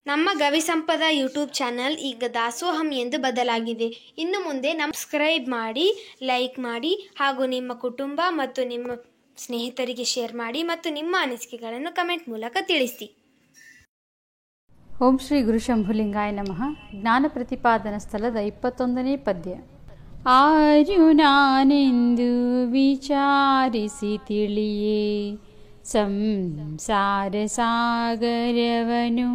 ನಮ್ಮ ಗವಿಸಂಪದ YouTube channel ಈಗ ದಾಸೋಹಂ ಎಂದು ಬದಲಾಗಿದೆ. ಇನ್ನು ಮುಂದೆ ಸಬ್ಸ್ಕ್ರೈಬ್ ಮಾಡಿ, ಲೈಕ್ ಮಾಡಿ ಹಾಗೂ ನಿಮ್ಮ ಕುಟುಂಬ ಮತ್ತು ನಿಮ್ಮ ಸ್ನೇಹಿತರಿಗೆ ಶೇರ್ ಮಾಡಿ ಮತ್ತು ನಿಮ್ಮ ಅನಿಸಿಕೆಗಳನ್ನು ಕಮೆಂಟ್ ಮೂಲಕ ತಿಳಿಸಿ. ಓಂ ಶ್ರೀ ಗುರು ಶಂಭುಲಿಂಗಾಯ ನಮಃ. ಜ್ಞಾನ ಪ್ರತಿಪಾದನ ಸ್ಥಳದ 21ನೇ ಪದ್ಯ. ಆರ್ಯುನಾನೆಂದು ವಿಚಾರಿಸಿ ತಿಳಿಯೇ ಸಂಸಾರ ಸಾಗರವನು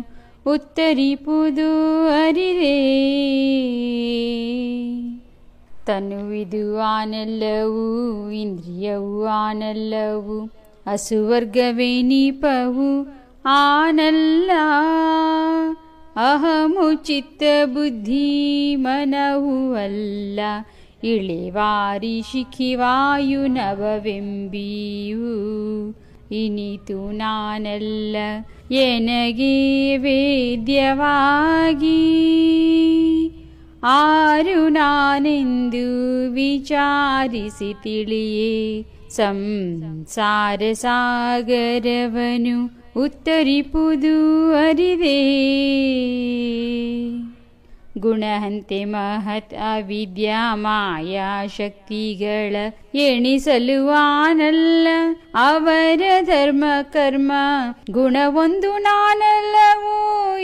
ಉತ್ತರಿಪುದು ಅರಿರೇ. ತನುವಿದು ಆನೆಲ್ಲವೂ ಇಂದ್ರಿಯವು ಆನೆಲ್ಲವೂ ಅಸುವರ್ಗವೆನಿಪವು ಆನಲ್ಲ. ಅಹಮು ಚಿತ್ತ ಬುದ್ಧಿ ಮನವು ಅಲ್ಲ ಇಳೆವಾರಿ ಶಿಖಿವಾಯು ನವವೆಂಬಿಯು ಇನಿತು ನಾನಲ್ಲ ಎನಗೆ ವೇದ್ಯವಾಗಿ. ಆರು ನಾನೆಂದು ವಿಚಾರಿಸಿ ತಿಳಿಯೇ ಸಂಸಾರ ಸಾಗರವನು ಉತ್ತರಿಪುದು ಅರಿರೇ. ಗುಣಹಂತೆ ಮಹತ್ ಅವಿದ್ಯಾ ಮಾಯಾ ಶಕ್ತಿಗಳ ಎಣಿಸಲು ಆನಲ್ಲ ಅವರ ಧರ್ಮ ಕರ್ಮ ಗುಣವೊಂದು ನಾನಲ್ಲವೋ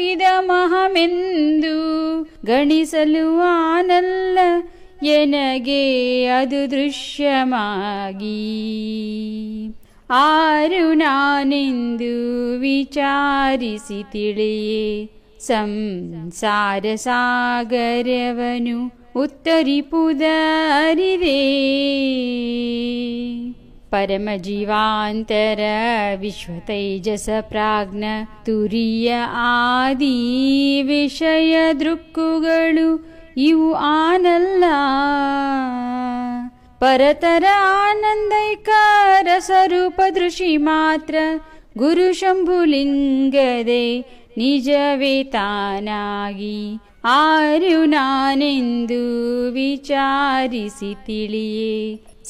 ಇದಮಹಮೆಂದು ಗಣಿಸಲು ಆನಲ್ಲ ಎನಗೆ ಅದು ದೃಶ್ಯಮಾಗಿ. ಆರು ನಾನೆಂದು ವಿಚಾರಿಸಿ ತಿಳಿಯೇ ಸಂಸಾರ ಸಾಗರವನು ಉತ್ತರಿಪುದ ಅರಿರೇ. ಪರಮ ಜೀವಾಂತರ ವಿಶ್ವ ತೈಜಸ ಪ್ರಾಜ್ಞ ತುರಿಯ ಆದಿ ವಿಷಯ ದೃಕ್ಕುಗಳು ಇವು ಆನಲ್ಲ. ಪರತರ ಆನಂದೈಕ ರಸರೂಪ ದೃಶಿ ಮಾತ್ರ ಗುರು ಶಂಭುಲಿಂಗದೆ ನಿಜವೇ ತಾನಾಗಿ. ಆರು ನಾನೆಂದು ವಿಚಾರಿಸಿ ತಿಳಿಯೇ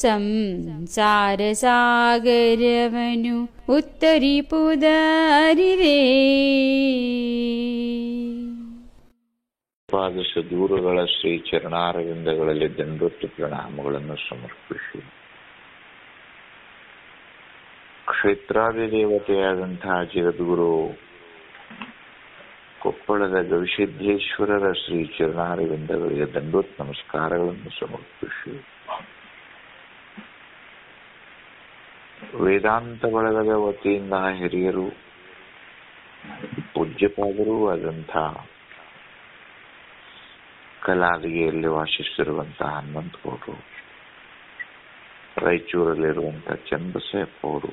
ಸಂಸಾರ ಸಾಗರವನು ಉತ್ತರಿಪುದ ಅರಿರೇ. ಸದ್ಗುರುಗಳ ಶ್ರೀ ಚರಣಾರವಿಂದಗಳಲ್ಲಿ ದಂಡೋತ್ತು ಪ್ರಣಾಮಗಳನ್ನು ಸಮರ್ಪಿಸಿ ಕ್ಷೇತ್ರಾದಿ ದೇವತೆಯಾದಂತಹ ಜಗದ್ಗುರು ಕೊಪ್ಪಳದ ಗವಿಸಿದ್ದೇಶ್ವರರ ಶ್ರೀ ಚರಣಾರವಿಂದಗಳಿಗೆ ದಂಡೋತ್ ನಮಸ್ಕಾರಗಳನ್ನು ಸಮರ್ಪಿಸಿ ವೇದಾಂತ ಬಳಗದ ವತಿಯಿಂದ ಹಿರಿಯರು ಪೂಜ್ಯಪಾದರು ಆದಂಥ ಕಲಾದಿಗೆಯಲ್ಲಿ ವಾಸಿಸುತ್ತಿರುವಂತಹ ಹನುಮಂತಗೌಡರು, ರಾಯಚೂರಲ್ಲಿರುವಂತಹ ಚನ್ನಬಸಪ್ಪ ಅವರು,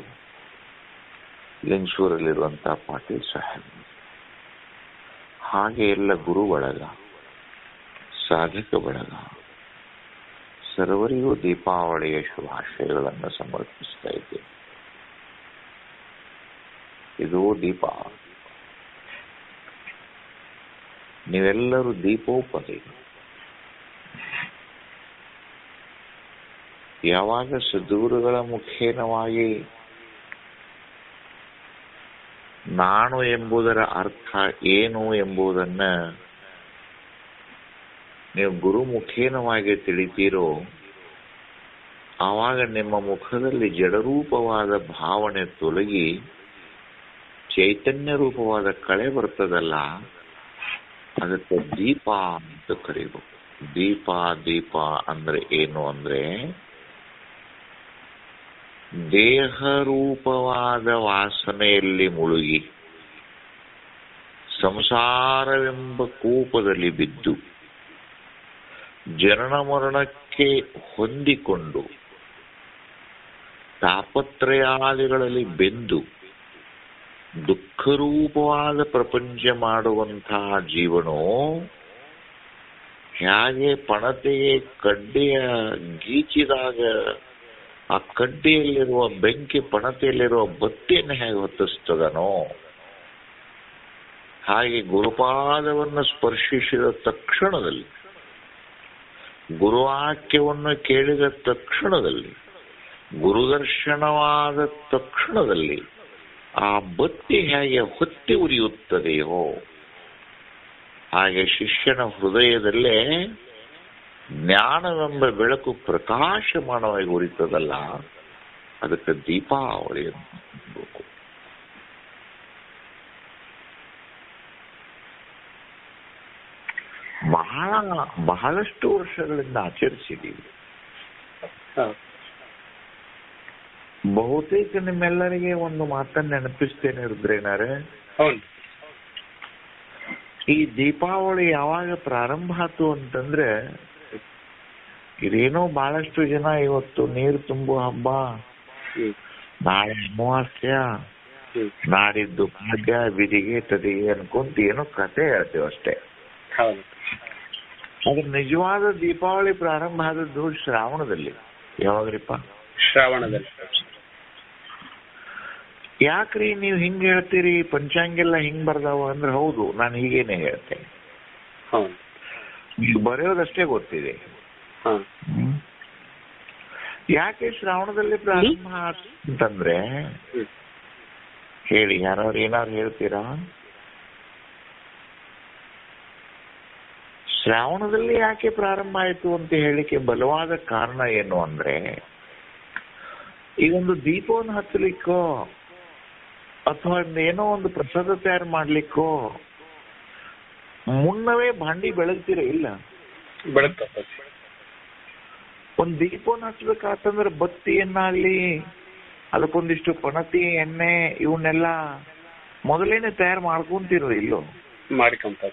ಲಿಂಗಸೂರಲ್ಲಿರುವಂತಹ ಪಾಟೀಲ್ ಸಾಹೇಬ್, ಹಾಗೆ ಎಲ್ಲ ಗುರು ಬಳಗ, ಸಾಧಕ ಬಳಗ ಸರ್ವರಿಗೂ ದೀಪಾವಳಿಯ ಶುಭಾಶಯಗಳನ್ನು ಸಮರ್ಪಿಸ್ತಾ ಇದ್ದೇವೆ. ಇದು ದೀಪಾವಳಿ. ನೀವೆಲ್ಲರೂ ದೀಪೋಪದಿಗಳು. ಯಾವಾಗ ಸದ್ಗುರುಗಳ ಮುಖೇನವಾಗಿ ನಾನು ಎಂಬುದರ ಅರ್ಥ ಏನು ಎಂಬುದನ್ನ ನೀವು ಗುರು ಮುಖೇನವಾಗಿ ತಿಳಿತೀರೋ ಆವಾಗ ನಿಮ್ಮ ಮುಖದಲ್ಲಿ ಜಡರೂಪವಾದ ಭಾವನೆ ತೊಲಗಿ ಚೈತನ್ಯ ರೂಪವಾದ ಕಳೆ ಬರ್ತದಲ್ಲ, ಅದಕ್ಕೆ ದೀಪ ಅಂತ ಕರೀಬೇಕು. ದೀಪ ದೀಪ ಅಂದ್ರೆ ಏನು ಅಂದ್ರೆ ದೇಹರೂಪವಾದ ವಾಸನೆಯಲ್ಲಿ ಮುಳುಗಿ ಸಂಸಾರವೆಂಬ ಕೂಪದಲ್ಲಿ ಬಿದ್ದು ಜನನ ಮರಣಕ್ಕೆ ಹೊಂದಿಕೊಂಡು ತಾಪತ್ರಯಾದಿಗಳಲ್ಲಿ ಬೆಂದು ದುಃಖರೂಪವಾದ ಪ್ರಪಂಚ ಮಾಡುವಂತಹ ಜೀವನೋ ಹೇಗೆ ಪಣತೆಗೆ ಕಡ್ಡಿಯ ಗೀಚಿದಾಗ ಆ ಕಡ್ಡಿಯಲ್ಲಿರುವ ಬೆಂಕಿ ಪಣತೆಯಲ್ಲಿರುವ ಬತ್ತಿಯನ್ನು ಹೇಗೆ ಹೊತ್ತಿಸ್ತದನೋ ಹಾಗೆ ಗುರುಪಾದವನ್ನು ಸ್ಪರ್ಶಿಸಿದ ತಕ್ಷಣದಲ್ಲಿ, ಗುರುವಾಕ್ಯವನ್ನು ಕೇಳಿದ ತಕ್ಷಣದಲ್ಲಿ, ಗುರುದರ್ಶನವಾದ ತಕ್ಷಣದಲ್ಲಿ ಆ ಬತ್ತಿ ಹೇಗೆ ಹೊತ್ತಿ ಉರಿಯುತ್ತದೆಯೋ ಹಾಗೆ ಶಿಷ್ಯನ ಹೃದಯದಲ್ಲೇ ಜ್ಞಾನವೆಂಬ ಬೆಳಕು ಪ್ರಕಾಶಮಾನವಾಗಿ ಉರಿತದಲ್ಲ, ಅದಕ್ಕೆ ದೀಪಾವಳಿ ಅನ್ಬೇಕು. ಬಹಳಷ್ಟು ವರ್ಷಗಳಿಂದ ಆಚರಿಸಿದ್ದೀವಿ. ಬಹುತೇಕ ನಿಮ್ಮೆಲ್ಲರಿಗೆ ಒಂದು ಮಾತನ್ನ ನೆನಪಿಸ್ತೇನೆ ರುದ್ರೇನಾರೆ. ಈ ದೀಪಾವಳಿ ಯಾವಾಗ ಪ್ರಾರಂಭ ಆಯ್ತು ಅಂತಂದ್ರೆ, ಇದೇನೋ ಬಹಳಷ್ಟು ಜನ ಇವತ್ತು ನೀರು ತುಂಬುವ ಹಬ್ಬ, ನಾಳೆ ಅಮಾವಾಸ್ಯ, ನಾಡಿದ್ದು ಭಾಗ್ಯ ಬಿದಿಗೆ ತದಿಗೆ ಅನ್ಕೊಂತ ಏನೋ ಕತೆ ಹೇಳ್ತೇವೆ ಅಷ್ಟೇ. ಅದ್ರ ನಿಜವಾದ ದೀಪಾವಳಿ ಪ್ರಾರಂಭ ಆದದ್ದು ಶ್ರಾವಣದಲ್ಲಿ. ಯಾವಾಗ್ರಿಪ್ಪ? ಶ್ರಾವಣದಲ್ಲಿ. ಯಾಕ್ರಿ ನೀವು ಹಿಂಗ್ ಹೇಳ್ತೀರಿ, ಪಂಚಾಂಗೆಲ್ಲ ಹಿಂಗ್ ಬರ್ದಾವ ಅಂದ್ರೆ, ಹೌದು, ನಾನು ಹೀಗೇನೆ ಹೇಳ್ತೇನೆ. ಈಗ ಬರೆಯೋದಷ್ಟೇ ಗೊತ್ತಿದೆ. ಯಾಕೆ ಶ್ರಾವಣದಲ್ಲಿ ಪ್ರಾರಂಭ ಅಂತಂದ್ರೆ, ಹೇಳಿ, ಯಾರು ಏನಾದ್ರು ಹೇಳ್ತೀರಾ? ಶ್ರಾವಣದಲ್ಲಿ ಯಾಕೆ ಪ್ರಾರಂಭ ಆಯ್ತು ಅಂತ ಹೇಳಿಕೆ ಬಲವಾದ ಕಾರಣ ಏನು ಅಂದ್ರೆ, ಈಗೊಂದು ದೀಪವನ್ನು ಹಚ್ಚಲಿಕ್ಕೋ ಅಥವಾ ಏನೋ ಒಂದು ಪ್ರಸಾದ ತಯಾರು ಮಾಡ್ಲಿಕ್ಕೋ ಮುನ್ನವೇ ಭಾಂಡಿ ಬೆಳಗ್ತೀರ ಇಲ್ಲ? ಒಂದ್ ದೀಪವನ್ನು ಹಚ್ಬೇಕಾತಂದ್ರೆ ಬತ್ತಿಯನ್ನಾಗ್ಲಿ, ಅದಕ್ಕೊಂದಿಷ್ಟು ಪಣತಿ, ಎಣ್ಣೆ ಇವನ್ನೆಲ್ಲ ಮೊದಲೇನೆ ತಯಾರು ಮಾಡ್ಕೊಂತಿರೋ ಇಲ್ಲೋ? ಮಾಡ್ಕೊಂತ.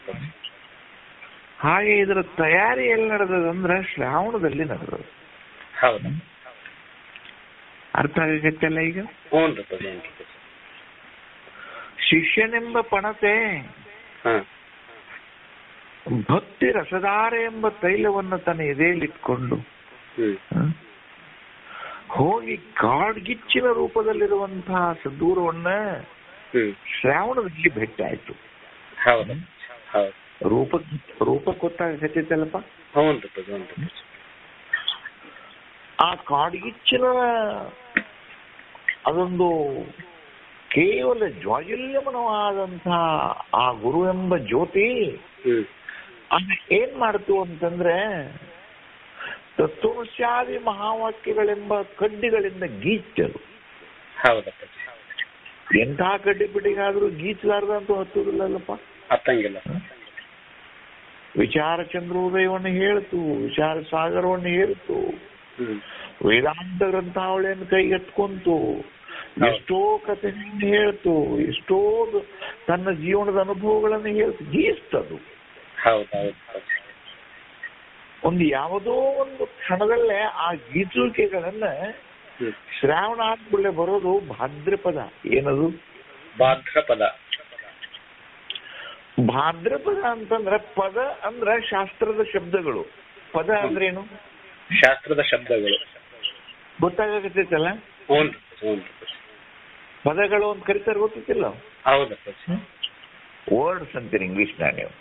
ಹಾಗೆ ಇದರ ತಯಾರಿ ಎಲ್ಲಿ ನಡೆದದಂದ್ರೆ ಶ್ರಾವಣದಲ್ಲಿ ನಡೆದದು. ಹೌದು, ಅರ್ಥ ಆಗತ್ತಲ್ಲ ಈಗ? ಶಿಷ್ಯನೆಂಬ ಪಣತೆ ಭಕ್ತಿ ರಸಧಾರೆ ಎಂಬ ತೈಲವನ್ನು ತನ್ನ ಎದೆಯಲ್ಲಿಟ್ಕೊಂಡು ಹೋಗಿ ಕಾಡ್ಗಿಚ್ಚಿನ ರೂಪದಲ್ಲಿರುವಂತಹ ಸದ್ದೂರವನ್ನ ಶ್ರಾವಣದಲ್ಲಿ ಭೇಟಿ ಆಯ್ತು. ರೂಪ ಗೊತ್ತಾಗತ್ತಲ್ಲಪ್ಪ. ಆ ಕಾಡ್ಗಿಚ್ಚಿನ ಅದೊಂದು ಕೇವಲ ಜ್ವಾಜಲ್ಯಮನವಾದಂತಹ ಆ ಗುರು ಎಂಬ ಜ್ಯೋತಿ ಏನ್ ಮಾಡ್ತು ಅಂತಂದ್ರೆ, ತತ್ವಮಸ್ಯಾದಿ ಮಹಾವಾಕ್ಯಗಳೆಂಬ ಕಡ್ಡಿಗಳಿಂದ ಗೀಚರು. ಎಂಥ ಕಡ್ಡಿ ಪಿಡಿಗಾದ್ರೂ ಗೀಚಲಾರ್ದಂತೂ ಹತ್ತುದಿಲ್ಲಲ್ಲಪ್ಪ. ಹತ್ತಂಗಿಲ್ಲ. ವಿಚಾರ ಚಂದ್ರೋದಯವನ್ನು ಹೇಳ್ತು, ವಿಚಾರ ಸಾಗರವನ್ನು ಹೇಳ್ತು, ವೇದಾಂತ ಗ್ರಂಥಾವಳಿಯನ್ನು ಕೈಗೆತ್ಕೊಂತು, ಎಷ್ಟೋ ಕಥೆಗಳನ್ನು ಹೇಳ್ತು, ಎಷ್ಟೋ ತನ್ನ ಜೀವನದ ಅನುಭವಗಳನ್ನು ಹೇಳ್ತು, ಗೀಸ್ತದು. ಒಂದು ಯಾವುದೋ ಒಂದು ಕ್ಷಣದಲ್ಲೇ ಆ ಗೀಚುವಿಕೆಗಳನ್ನ ಶ್ರಾವಣ ಆದ್ಮೇಲೆ ಬರೋದು ಭಾದ್ರಪದ. ಏನದು? ಭಾದ್ರಪದ. ಭಾದ್ರಪದ ಅಂತಂದ್ರೆ, ಪದ ಅಂದ್ರ ಶಾಸ್ತ್ರದ ಶಬ್ದಗಳು. ಪದ ಅಂದ್ರೇನು? ಶಾಸ್ತ್ರದ ಶಬ್ದಗಳು. ಗೊತ್ತಾಗತ್ತೈತಲ್ಲ? ಪದಗಳು ಅಂತ ಕರಿತಾರೆ, ಗೊತ್ತಿಲ್ಲ? ವರ್ಡ್ಸ್ ಅಂತೀರಿ ಇಂಗ್ಲಿಷ್ನ ನೀವು.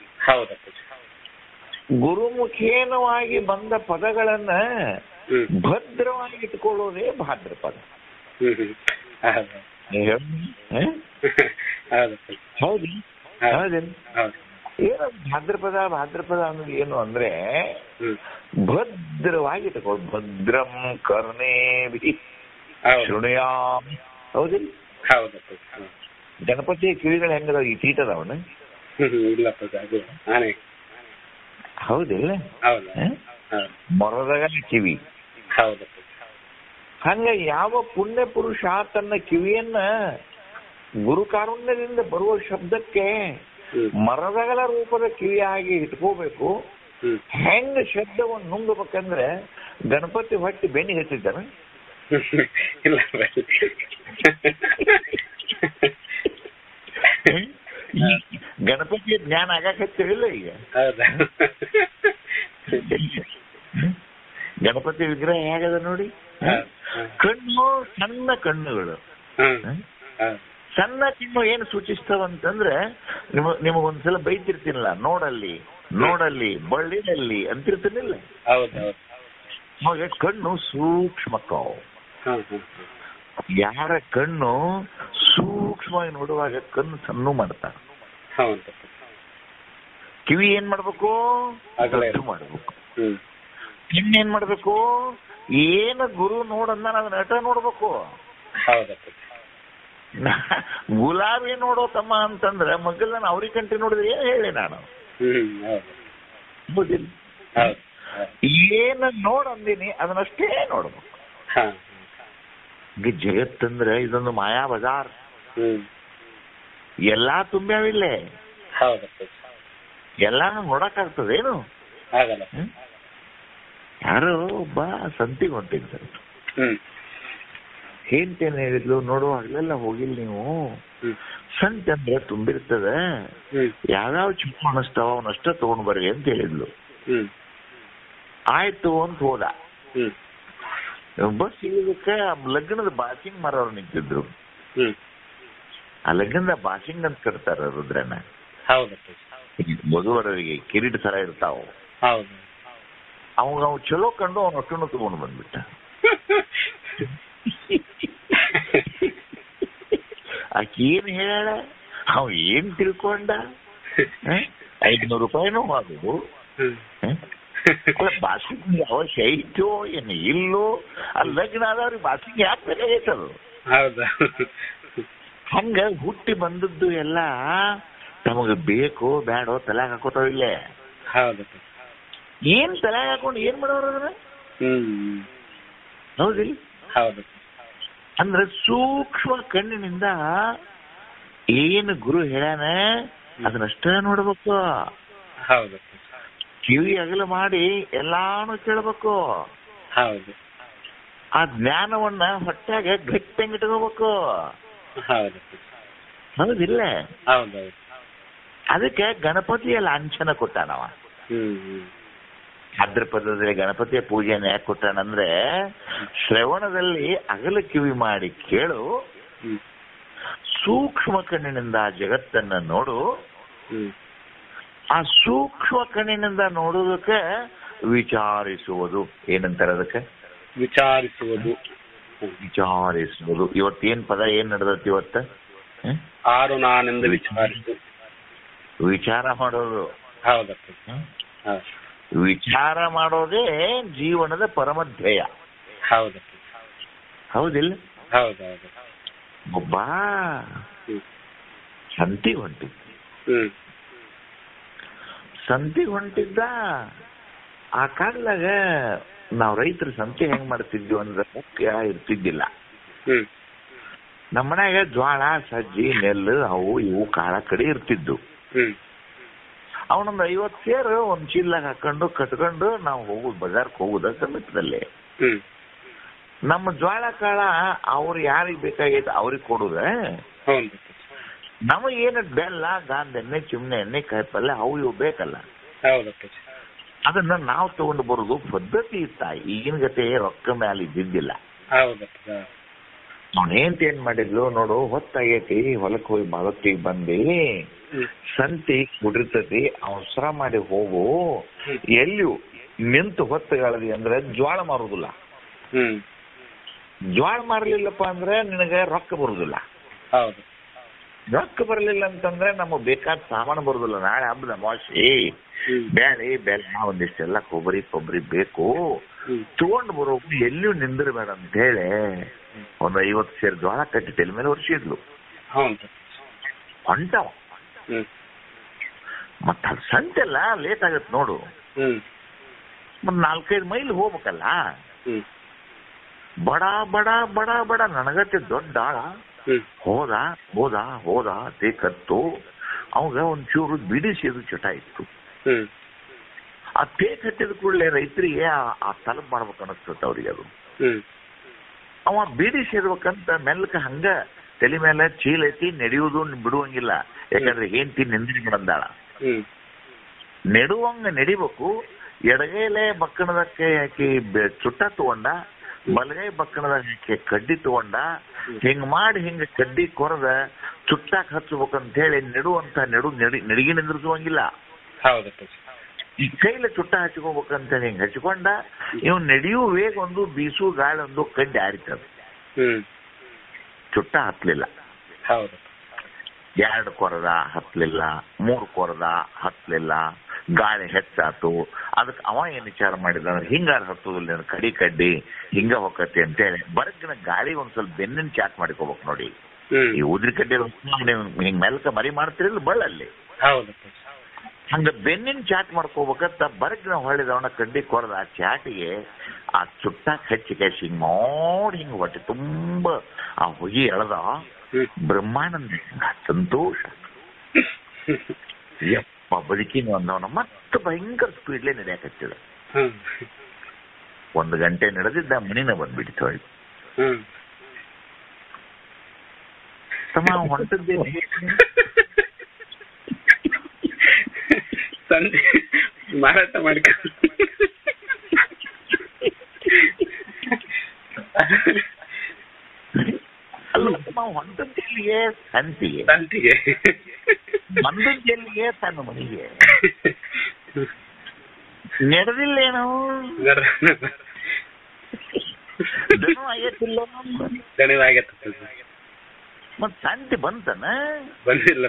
ಗುರುಮುಖೇನವಾಗಿ ಬಂದ ಪದಗಳನ್ನ ಭದ್ರವಾಗಿ ಇಟ್ಕೊಳ್ಳೋದೇ ಭಾದ್ರಪದ. ಹೌದು, ಹೌದೇನು? ಏನು ಭಾದ್ರಪದ? ಭಾದ್ರಪದ ಅನ್ನೋದು ಏನು ಅಂದ್ರೆ ಭದ್ರವಾಗಿ ಇಟ್ಕೊಳ್ಳೋದು. ಭದ್ರಂ ಕರ್ಣೇಭಿ ಶೃಣುಯಾಂ. ಹೌದಿಲ್ಲ? ಗಣಪತಿಯ ಕಿವಿಗಳು ಹೆಂಗದ? ಈ ತೀಟದವನ ಹೌದಿಲ್ಲ? ಮೊರದಾಗ ಕಿವಿ. ಹಂಗ ಯಾವ ಪುಣ್ಯ ಪುರುಷ ತನ್ನ ಕಿವಿಯನ್ನ ಗುರು ಕಾರುಣ್ಯದಿಂದ ಬರುವ ಶಬ್ದಕ್ಕೆ ಮರದಗಲ ರೂಪದ ಕಿವಿಯಾಗಿ ಇಟ್ಕೋಬೇಕು. ಹೆಂಗ ಶಬ್ದವನ್ನು ನುಂಗಬೇಕಂದ್ರೆ ಗಣಪತಿ ಹೊಟ್ಟಿ ಬೆನ್ನಿಗೆ ಹಚ್ಚಿದ್ದಾನೆ. ಗಣಪತಿಯ ಜ್ಞಾನ ಆಗಕ್ ಹಚ್ಚಿರಲಿಲ್ಲ ಈಗ. ಗಣಪತಿ ವಿಗ್ರಹ ಹೇಗದ ನೋಡಿ. ಕಣ್ಣು ಸಣ್ಣ ಕಣ್ಣುಗಳು. ಸಣ್ಣ ಕಣ್ಣು ಏನು ಸೂಚಿಸ್ತಾವಂತಂದ್ರೆ, ನಿಮಗೊಂದ್ಸಲ ಬೈತಿರ್ತೀನಲ್ಲ, ನೋಡಲ್ಲಿ ನೋಡಲ್ಲಿ ಬಳ್ಳಿನಲ್ಲಿ ಅಂತಿರ್ತೀನಿಲ್ಲ. ಕಣ್ಣು ಸೂಕ್ಷ್ಮಕ್ಕವು. ಯಾರ ಕಣ್ಣು ಸೂಕ್ಷ್ಮವಾಗಿ ನೋಡುವಾಗ ಕಣ್ಣು ಸಣ್ಣ ಮಾಡ್ತಾರೆ. ಕಿವಿ ಏನ್ ಮಾಡ್ಬೇಕು? ಅಗಲ ದೊಡ್ಡ ಮಾಡ್ಬೇಕು. ಹ್ಮ್ ಇನ್ನೇನ್ ಮಾಡ್ಬೇಕು? ಏನ ಗುರು ನೋಡಂದ ಅದನ್ನ ನಟ ನೋಡ್ಬೇಕು. ಹೌದಪ್ಪ. ಗುಲಾಬಿ ನೋಡೋ ತಮ್ಮ ಅಂತಂದ್ರೆ ಮಗ್ಗಲ್ ನಾನು ಅವ್ರಿಗೆ ಕಂಟಿ ನೋಡಿದ್ರೆ ಏನ್ ಹೇಳಿ ನಾನು? ಹೌದು ಹೌದಿಲ್ಲ? ಹೌದು ಏನ ನೋಡಂದಿನಿ ಅದನ್ನಷ್ಟೇ ನೋಡ್ಬೇಕು. ಹಾ ಈಗ ಜಗತ್ತಂದ್ರೆ ಇದೊಂದು ಮಾಯಾ ಬಜಾರ್. ಹ್ಮ್ ಎಲ್ಲಾ ತುಂಬ್ಯಾವಿಲ್ಲೇ, ಹೌದಪ್ಪ. ಎಲ್ಲಾನು ನೋಡಕ್ಕಾಗ್ತದೇನು? ಆಗಲ್ಲ. ಯಾರೋ ಒಬ್ಬ ಸಂತಿಗೆ ಹೊಂಟಿದ್ದ. ಹ್ಮ್ ಏನ್ ಹೇಳಿದ್ಲು, ನೋಡು ಹಗಲೆಲ್ಲ ಹೋಗಿಲ್ಲ ನೀವು, ಹ್ಮ್ ಸಂತೆ ಅಂದ್ರೆ ತುಂಬಿರ್ತದ, ಹ್ಮ್ ಯಾವ್ಯಾವ ಚಿಕ್ಕ ಅನಿಸ್ತಾವ ಅವನಷ್ಟ ತಗೊಂಡ್ ಬರ್ರಿ ಅಂತ ಹೇಳಿದ್ಲು. ಹ್ಮ್ ಆಯ್ತು ಅಂತ ಹೋದ. ಬಸ್ ಇಳಿದಕ್ಕೆ ಲಗ್ನದ ಬಾಸಿಂಗ್ ಮಾರೋರು ನಿಂತಿದ್ರು. ಹ್ಮ್ ಆ ಲಗ್ನದ ಬಾಸಿಂಗ್ ಅಂತ ಕಟ್ತಾರ ರುದ್ರನ. ಹೌದಪ್ಪ. ವಧುವರರಿಗೆ ಕಿರೀಟ ತರ ಇರ್ತಾವ. ಹೌದು. ಅವಾಗ ಅವ್ ಚಲೋ ಕಂಡು ಅವನ ಅಷ್ಟನ್ನು ತಗೊಂಡು ಬಂದ್ಬಿಟ್ಟ. ಆಕೆ ಏನ್ ಹೇಳ, ಅವ್ ಏನ್ ತಿಳ್ಕೊಂಡ? 500 ರೂಪಾಯಿನೂ ಆಗುದು. ಬಾಸಿಂಗ್ ಅವಶ್ಯ ಐತೋ ಏನು ಇಲ್ಲೋ? ಅಲ್ಲಿ ಲಗ್ನ ಆದವ್ರಿಗೆ ಬಾಸಿಂಗ್ ಯಾಕೆ ಬೇಕಾಗೈತದು? ಹೌದಾ? ಹಂಗ ಹುಟ್ಟಿ ಬಂದದ್ದು ಎಲ್ಲ ತಮಗ ಬೇಕು ಬ್ಯಾಡೋ ತಲೆಗೆ ಹಾಕೋತಾವ ಇಲ್ಲೇ. ಹೌದಪ್ಪ. ಏನ್ ತಲೆಗೆ ಹಾಕೊಂಡು ಏನ್ ಮಾಡೋರು ಅದನ್ನ? ಹೌದಿಲ್ಲ? ಹೌದು. ಅಂದ್ರೆ ಸೂಕ್ಷ್ಮ ಕಣ್ಣಿನಿಂದ ಏನು ಗುರು ಹೇಳ್ಯಾನ ಅದನ್ನಷ್ಟೇ ನೋಡ್ಬೇಕು. ಹೌದು. ಕಿವಿ ಅಗಲ ಮಾಡಿ ಎಲ್ಲಾನು ಕೇಳ್ಬೇಕು. ಹೌದು. ಆ ಜ್ಞಾನವನ್ನ ಹೊಟ್ಟಾಗ ಗಟ್ಟಿಂಗಿಟ್ಕೋಬೇಕು. ಹೌದು. ಹೌದಿಲ್ಲ? ಹೌದೌದು. ಅದಕ್ಕೆ ಗಣಪತಿಯ ಲಾಂಛನ ಕೊಟ್ಟಾನವ. ಭಾದ್ರಪದದಲ್ಲಿ ಗಣಪತಿಯ ಪೂಜೆಯನ್ನು ಯಾಕೆ ಕೊಟ್ಟಾನಂದ್ರೆ, ಶ್ರವಣದಲ್ಲಿ ಅಗಲ ಕಿವಿ ಮಾಡಿ ಕೇಳು, ಸೂಕ್ಷ್ಮ ಕಣ್ಣಿನಿಂದ ಜಗತ್ತನ್ನ ನೋಡು. ಆ ಸೂಕ್ಷ್ಮ ಕಣ್ಣಿನಿಂದ ನೋಡುವುದಕ್ಕೆ ವಿಚಾರಿಸುವುದು. ಏನಂತಾರೆ ಅದಕ್ಕೆ? ವಿಚಾರಿಸುವುದು. ವಿಚಾರಿಸುವುದು. ಇವತ್ತೇನ್ ಪದ ಏನ್ ನಡೆದತಿ ಇವತ್ತ? ಆರು ನಾನೆಂದು ವಿಚಾರಿಸು. ವಿಚಾರ ಮಾಡೋದು. ಹೌದಪ್ಪ. ವಿಚಾರ ಮಾಡೋದೇ ಜೀವನದ ಪರಮ ಧ್ಯೇಯ. ಹೌದಪ್ಪ. ಹೌದಿಲ್ಲ? ಹೌದೌದು. ಒಬ್ಬ ಸಂತಿಗೆ ಹೊಂಟಿದ್ದ. ಸಂತಿಗೆ ಹೊಂಟಿದ್ದ. ಆ ಕಾಲದಾಗ ನಾವ್ ರೈತರು ಸಂತೆ ಹೆಂಗ್ ಮಾಡ್ತಿದ್ವಿ ಅಂದ್ರೆ ಮುಖ್ಯ ಇರ್ತಿದ್ದಿಲ್ಲ. ನಮ್ಮ ಮನ್ಯಾಗ ಜ್ವಾಳ, ಸಜ್ಜಿ, ನೆಲ್ಲು ಅವು ಇವು ಕಾಳ ಕಡೆ ಇರ್ತಿದ್ದು. ಅವನೊಂದು 50 ಸೇರು ಒಂದ್ ಚೀಲ್ದಾಗ ಹಾಕೊಂಡು ಕಟ್ಕೊಂಡು ನಾವು ಹೋಗುದು, ಬಜಾರ್ಕ್ ಹೋಗುದ ಸಮಿತದಲ್ಲಿ. ನಮ್ಮ ಜ್ವಾಳ ಕಾಳ ಅವ್ರು ಯಾರಿಗ್ ಬೇಕಾಗೈತೆ ಅವ್ರಿಗೆ ಕೊಡುದ. ನಮಗೇನು ಬೆಲ್ಲ, ಗಾಂಧ ಎಣ್ಣೆ, ಚಿಮ್ನೆ ಎಣ್ಣೆ, ಕಾಯಿಪಲ್ಲೆ ಅವು ಇವು ಬೇಕಲ್ಲ. ಅದನ್ನ ನಾವು ತಗೊಂಡು ಬರೋದು ಪದ್ಧತಿ ಇತ್ತ. ಈಗಿನ ಗತೆ ರೊಕ್ಕ ಮ್ಯಾಲ ಇದ್ದಿದ್ದಿಲ್ಲ. ಅವನೇಂತ ಏನ್ ಮಾಡಿದ್ಲು ನೋಡು, ಹೊತ್ತಾಗೈತಿ, ಹೊಲಕ್ ಹೋಗಿ ಮಾಲತ್ತಿಗೆ ಬಂದಿ, ಸಂತಿ ಕುಡಿರ್ತತಿ, ಅವಸರ ಮಾಡಿ ಹೋಗು. ಎಲ್ಲಿಯೂ ನಿಂತು ಹೊತ್ತಗಾಳದಿ ಅಂದ್ರೆ ಜ್ವಾಳ ಮಾರುದಿಲ್ಲ. ಜ್ವಾಳ ಮಾರಲಿಲ್ಲಪ್ಪ ಅಂದ್ರೆ ನಿನಗೆ ರೊಕ್ಕ ಬರುದಿಲ್ಲ. ರೊಕ್ಕ ಬರಲಿಲ್ಲ ಅಂತಂದ್ರೆ ನಮಗ್ ಬೇಕಾದ ಸಾಮಾನು ಬರುದಿಲ್ಲ. ನಾಳೆ ಹಬ್ಬದ ಅಮಾವಾಸ್ಯೆ, ಬ್ಯಾಳಿ ಬೆಲ್ಲ ಒಂದಿಷ್ಟೆಲ್ಲ ಕೊಬ್ಬರಿ ಬೇಕು, ತಗೊಂಡು ಬರೋಕು ಎಲ್ಲಿಯೂ ನಿಂದಿರ್ಬೇಡ ಅಂತ ಹೇಳಿ ಒಂದು 50 ಸೇರು ಜ್ವಾಳ ಕಟ್ಟಿ ತಲೆ ಮೇಲೆ ಒರ್ಸಿದ್ಲು. ಹೊಂಟವ ಮತ್ತ ಅದು ಸಂತೆಲ್ಲ ಲೇಟ್ ಆಗತ್ ನೋಡು. ಮತ್ 4-5 ಮೈಲ್ ಹೋಗ್ಬೇಕಲ್ಲ. ಬಡ ಬಡ ಬಡ ಬಡ ನನಗತ್ತೆ ದೊಡ್ಡ ಆಳ ಹೋದ ಹೋದ ಹೋದ ತೇಕತ್ತು. ಅವಾಗ ಒಂಚೂರು ಬಿಡಿಸಿದ ಚಟ ಇತ್ತು. ಆ ತೇಕ್ ಹತ್ತಿದ ಕೂಡಲೇ ರೈತರಿಗೆ ಆ ತಲುಪ್ ಮಾಡ್ಬೇಕು ಅನಿಸ್ತದ ಅವ್ರಿಗೆ. ಅದು ಅವ ಬಿಡಿಸಿರ್ಬೇಕಂತ ಮೆಲ್ಕ ಹಂಗ ತಲೆ ಮೇಲೆ ಚೀಲ ಐತಿ, ನಡೆಯುವುದು ಬಿಡುವಂಗಿಲ್ಲ. ಯಾಕಂದ್ರೆ ಹೆಂಡತಿ ನಿಂದ್ರಿ ಬಂದಾಳ. ನೆಡುವಂಗ ನಡಿಬೇಕು. ಎಡಗೈಲೆ ಬಕ್ಕಣದಕ್ಕೆ ಹಾಕಿ ಚುಟ್ಟ ತಗೊಂಡ, ಬಲಗೈ ಬಕ್ಕಣದಾಗ ಹಾಕಿ ಕಡ್ಡಿ ತಗೊಂಡ, ಹಿಂಗ್ ಮಾಡಿ ಹಿಂಗ ಕಡ್ಡಿ ಕೊರದ ಚುಟ್ಟಾಕ್ ಹಚ್ಬೇಕಂತ ಹೇಳಿ ನೆಡುವಂತ ನಡಿಗೆ ನಿಂದ್ರಿಸುವಂಗಿಲ್ಲ. ಈ ಕೈಲ ಚುಟ್ಟ ಹಚ್ಕೋಬೇಕಂತ ಹಿಂಗ್ ಹಚ್ಕೊಂಡ, ಇವ್ ನಡೆಯೂ ವೇಗ ಒಂದು, ಬೀಸು ಗಾಳಿ ಒಂದು, ಕಡ್ಡಿ ಆರಿತದ. ಚುಟ್ಟ ಹತ್ಲಿಲ್ಲ. 2 ಕೊರದ ಹತ್ಲಿಲ್ಲ, 3 ಕೊರದ ಹತ್ಲಿಲ್ಲ, ಗಾಳಿ ಹೆಚ್ಚಾತು. ಅದಕ್ಕೆ ಅವ ಏನ್ ವಿಚಾರ ಮಾಡಿದ ಅಂದ್ರೆ ಹಿಂಗಾರ ಹತ್ತುದಿಲ್ಲ, ಕಡಿ ಕಡ್ಡಿ ಹಿಂಗ ಹೋಗತಿ ಅಂತೇಳಿ ಬರಗಿನ ಗಾಳಿ ಒಂದ್ ಸ್ವಲ್ಪ ಬೆನ್ನಿನ ಚಾಟ್ ಮಾಡ್ಕೋಬೇಕು ನೋಡಿ. ಈ ಉದ್ರಿ ಕಡ್ಡಿ ಹಿಂಗ್ ಮೆಲ್ಕ ಮರಿ ಮಾಡ್ತಿರಲ್ಲ ಬಳ್ಳಲ್ಲಿ, ಹಂಗ ಬೆನ್ನಿನ ಚಾಟ್ ಮಾಡ್ಕೋಬೇಕಂತ ಬರಗಿನ ಹೊಳಿದವನ ಕಡ್ಡಿ ಕೊರದ ಆ ಚಾಟಿಗೆ ಆ ಚುಟ್ಟಾಕ್ ಹಚ್ಚಿ ಕ್ಯಾಶ್ ಹಿಂಗ್ ನೋಡಿ ಹಿಂಗ್ ಹೊಟ್ಟೆ ತುಂಬಾ ಆ ಹೊಗಿ ಎಳೆದ ಬ್ರಹ್ಮಾನಂದ ಸಂತೋಷ. ಯಪ್ಪ ಬದುಕಿನ ಒಂದವನ ಮತ್ತೆ ಭಯಂಕರ ಸ್ಪೀಡ್ಲೇ ನಡೆಯಕತ್ತಿದ. 1 ಗಂಟೆ ನಡೆದಿದ್ದ ಮನಿನ ಬಂದ್ಬಿಟ್ಟಿತ್ತು ಹೊಳಿ. ತಮ್ಮ ಹೊಂಟದ್ದೇ ಸಂಜೆ ಮಾರಾಟ ಮಾಡ್ಕ ಅಲ್ಲ ತಮ್ಮ ಹೊಂಟದ್ದಿಲ್ಲಿಗೆ ಸಂತಿಗೆ ಬಂದದ್ದೆಲ್ಲಿಗೆ ತನ್ನ ಮನೆಗೆ ನಡೆದಿಲ್ಲೇನು ಆಗತ್ತಿಲ್ಲ ಮತ್ ಸಂತಿ ಬಂತನ ಬಂದಿಲ್ಲ.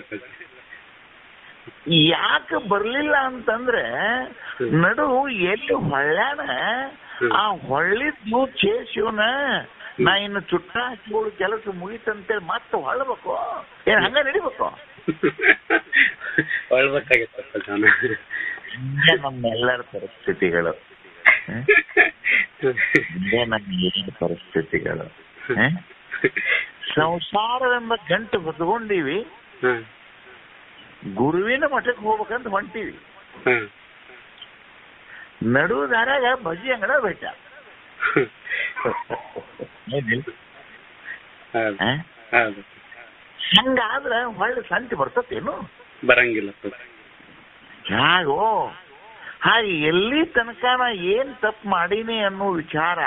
ಯಾಕೆ ಬರ್ಲಿಲ್ಲ ಅಂತಂದ್ರೆ ನಡು ಎಲ್ಲಿ ಹೊಳ್ಳ್ಯಾನ ಆ ಹೊಳ್ಳಿದ್ದು ಚೇಸಿವನ ನಾ ಇನ್ನು ಚುಟ್ಟ ಹಚ್ಚಿಗಳು ಕೆಲಸ ಮುಗಿತಂತೇಳಿ ಮತ್ತೆ ಹೊಳ್ಬೇಕು ಏನ್ ಹಂಗ ನಡಿಬೇಕು. ಹೊಳ್ಬೇಕಾಗಿತ್ತ ನಮ್ಮೆಲ್ಲರ ಪರಿಸ್ಥಿತಿಗಳು, ನಮ್ಮ ಪರಿಸ್ಥಿತಿಗಳು. ಸಂಸಾರವೆಂಬ ಗಂಟು ಹೊತ್ಕೊಂಡೀವಿ, ಗುರುವಿನ ಮಠಕ್ಕೆ ಹೋಗ್ಬೇಕಂತ ಹೊಂಟೀವಿ. ನಡು ದಾರಾಗ ಬಜ್ಜಿ ಅಂಗಡ ಬೇಟ. ಹಂಗಾದ್ರ ಹೊಳ್ಳಿ ಸಂತಿ ಬರ್ತತೇನು? ಬರಂಗಿಲ್ಲ. ಹಾಗೋ ಹಾಗೆ ಎಲ್ಲಿ ತನಕ ನಾ ಏನ್ ತಪ್ಪು ಮಾಡೀನಿ ಅನ್ನೋ ವಿಚಾರ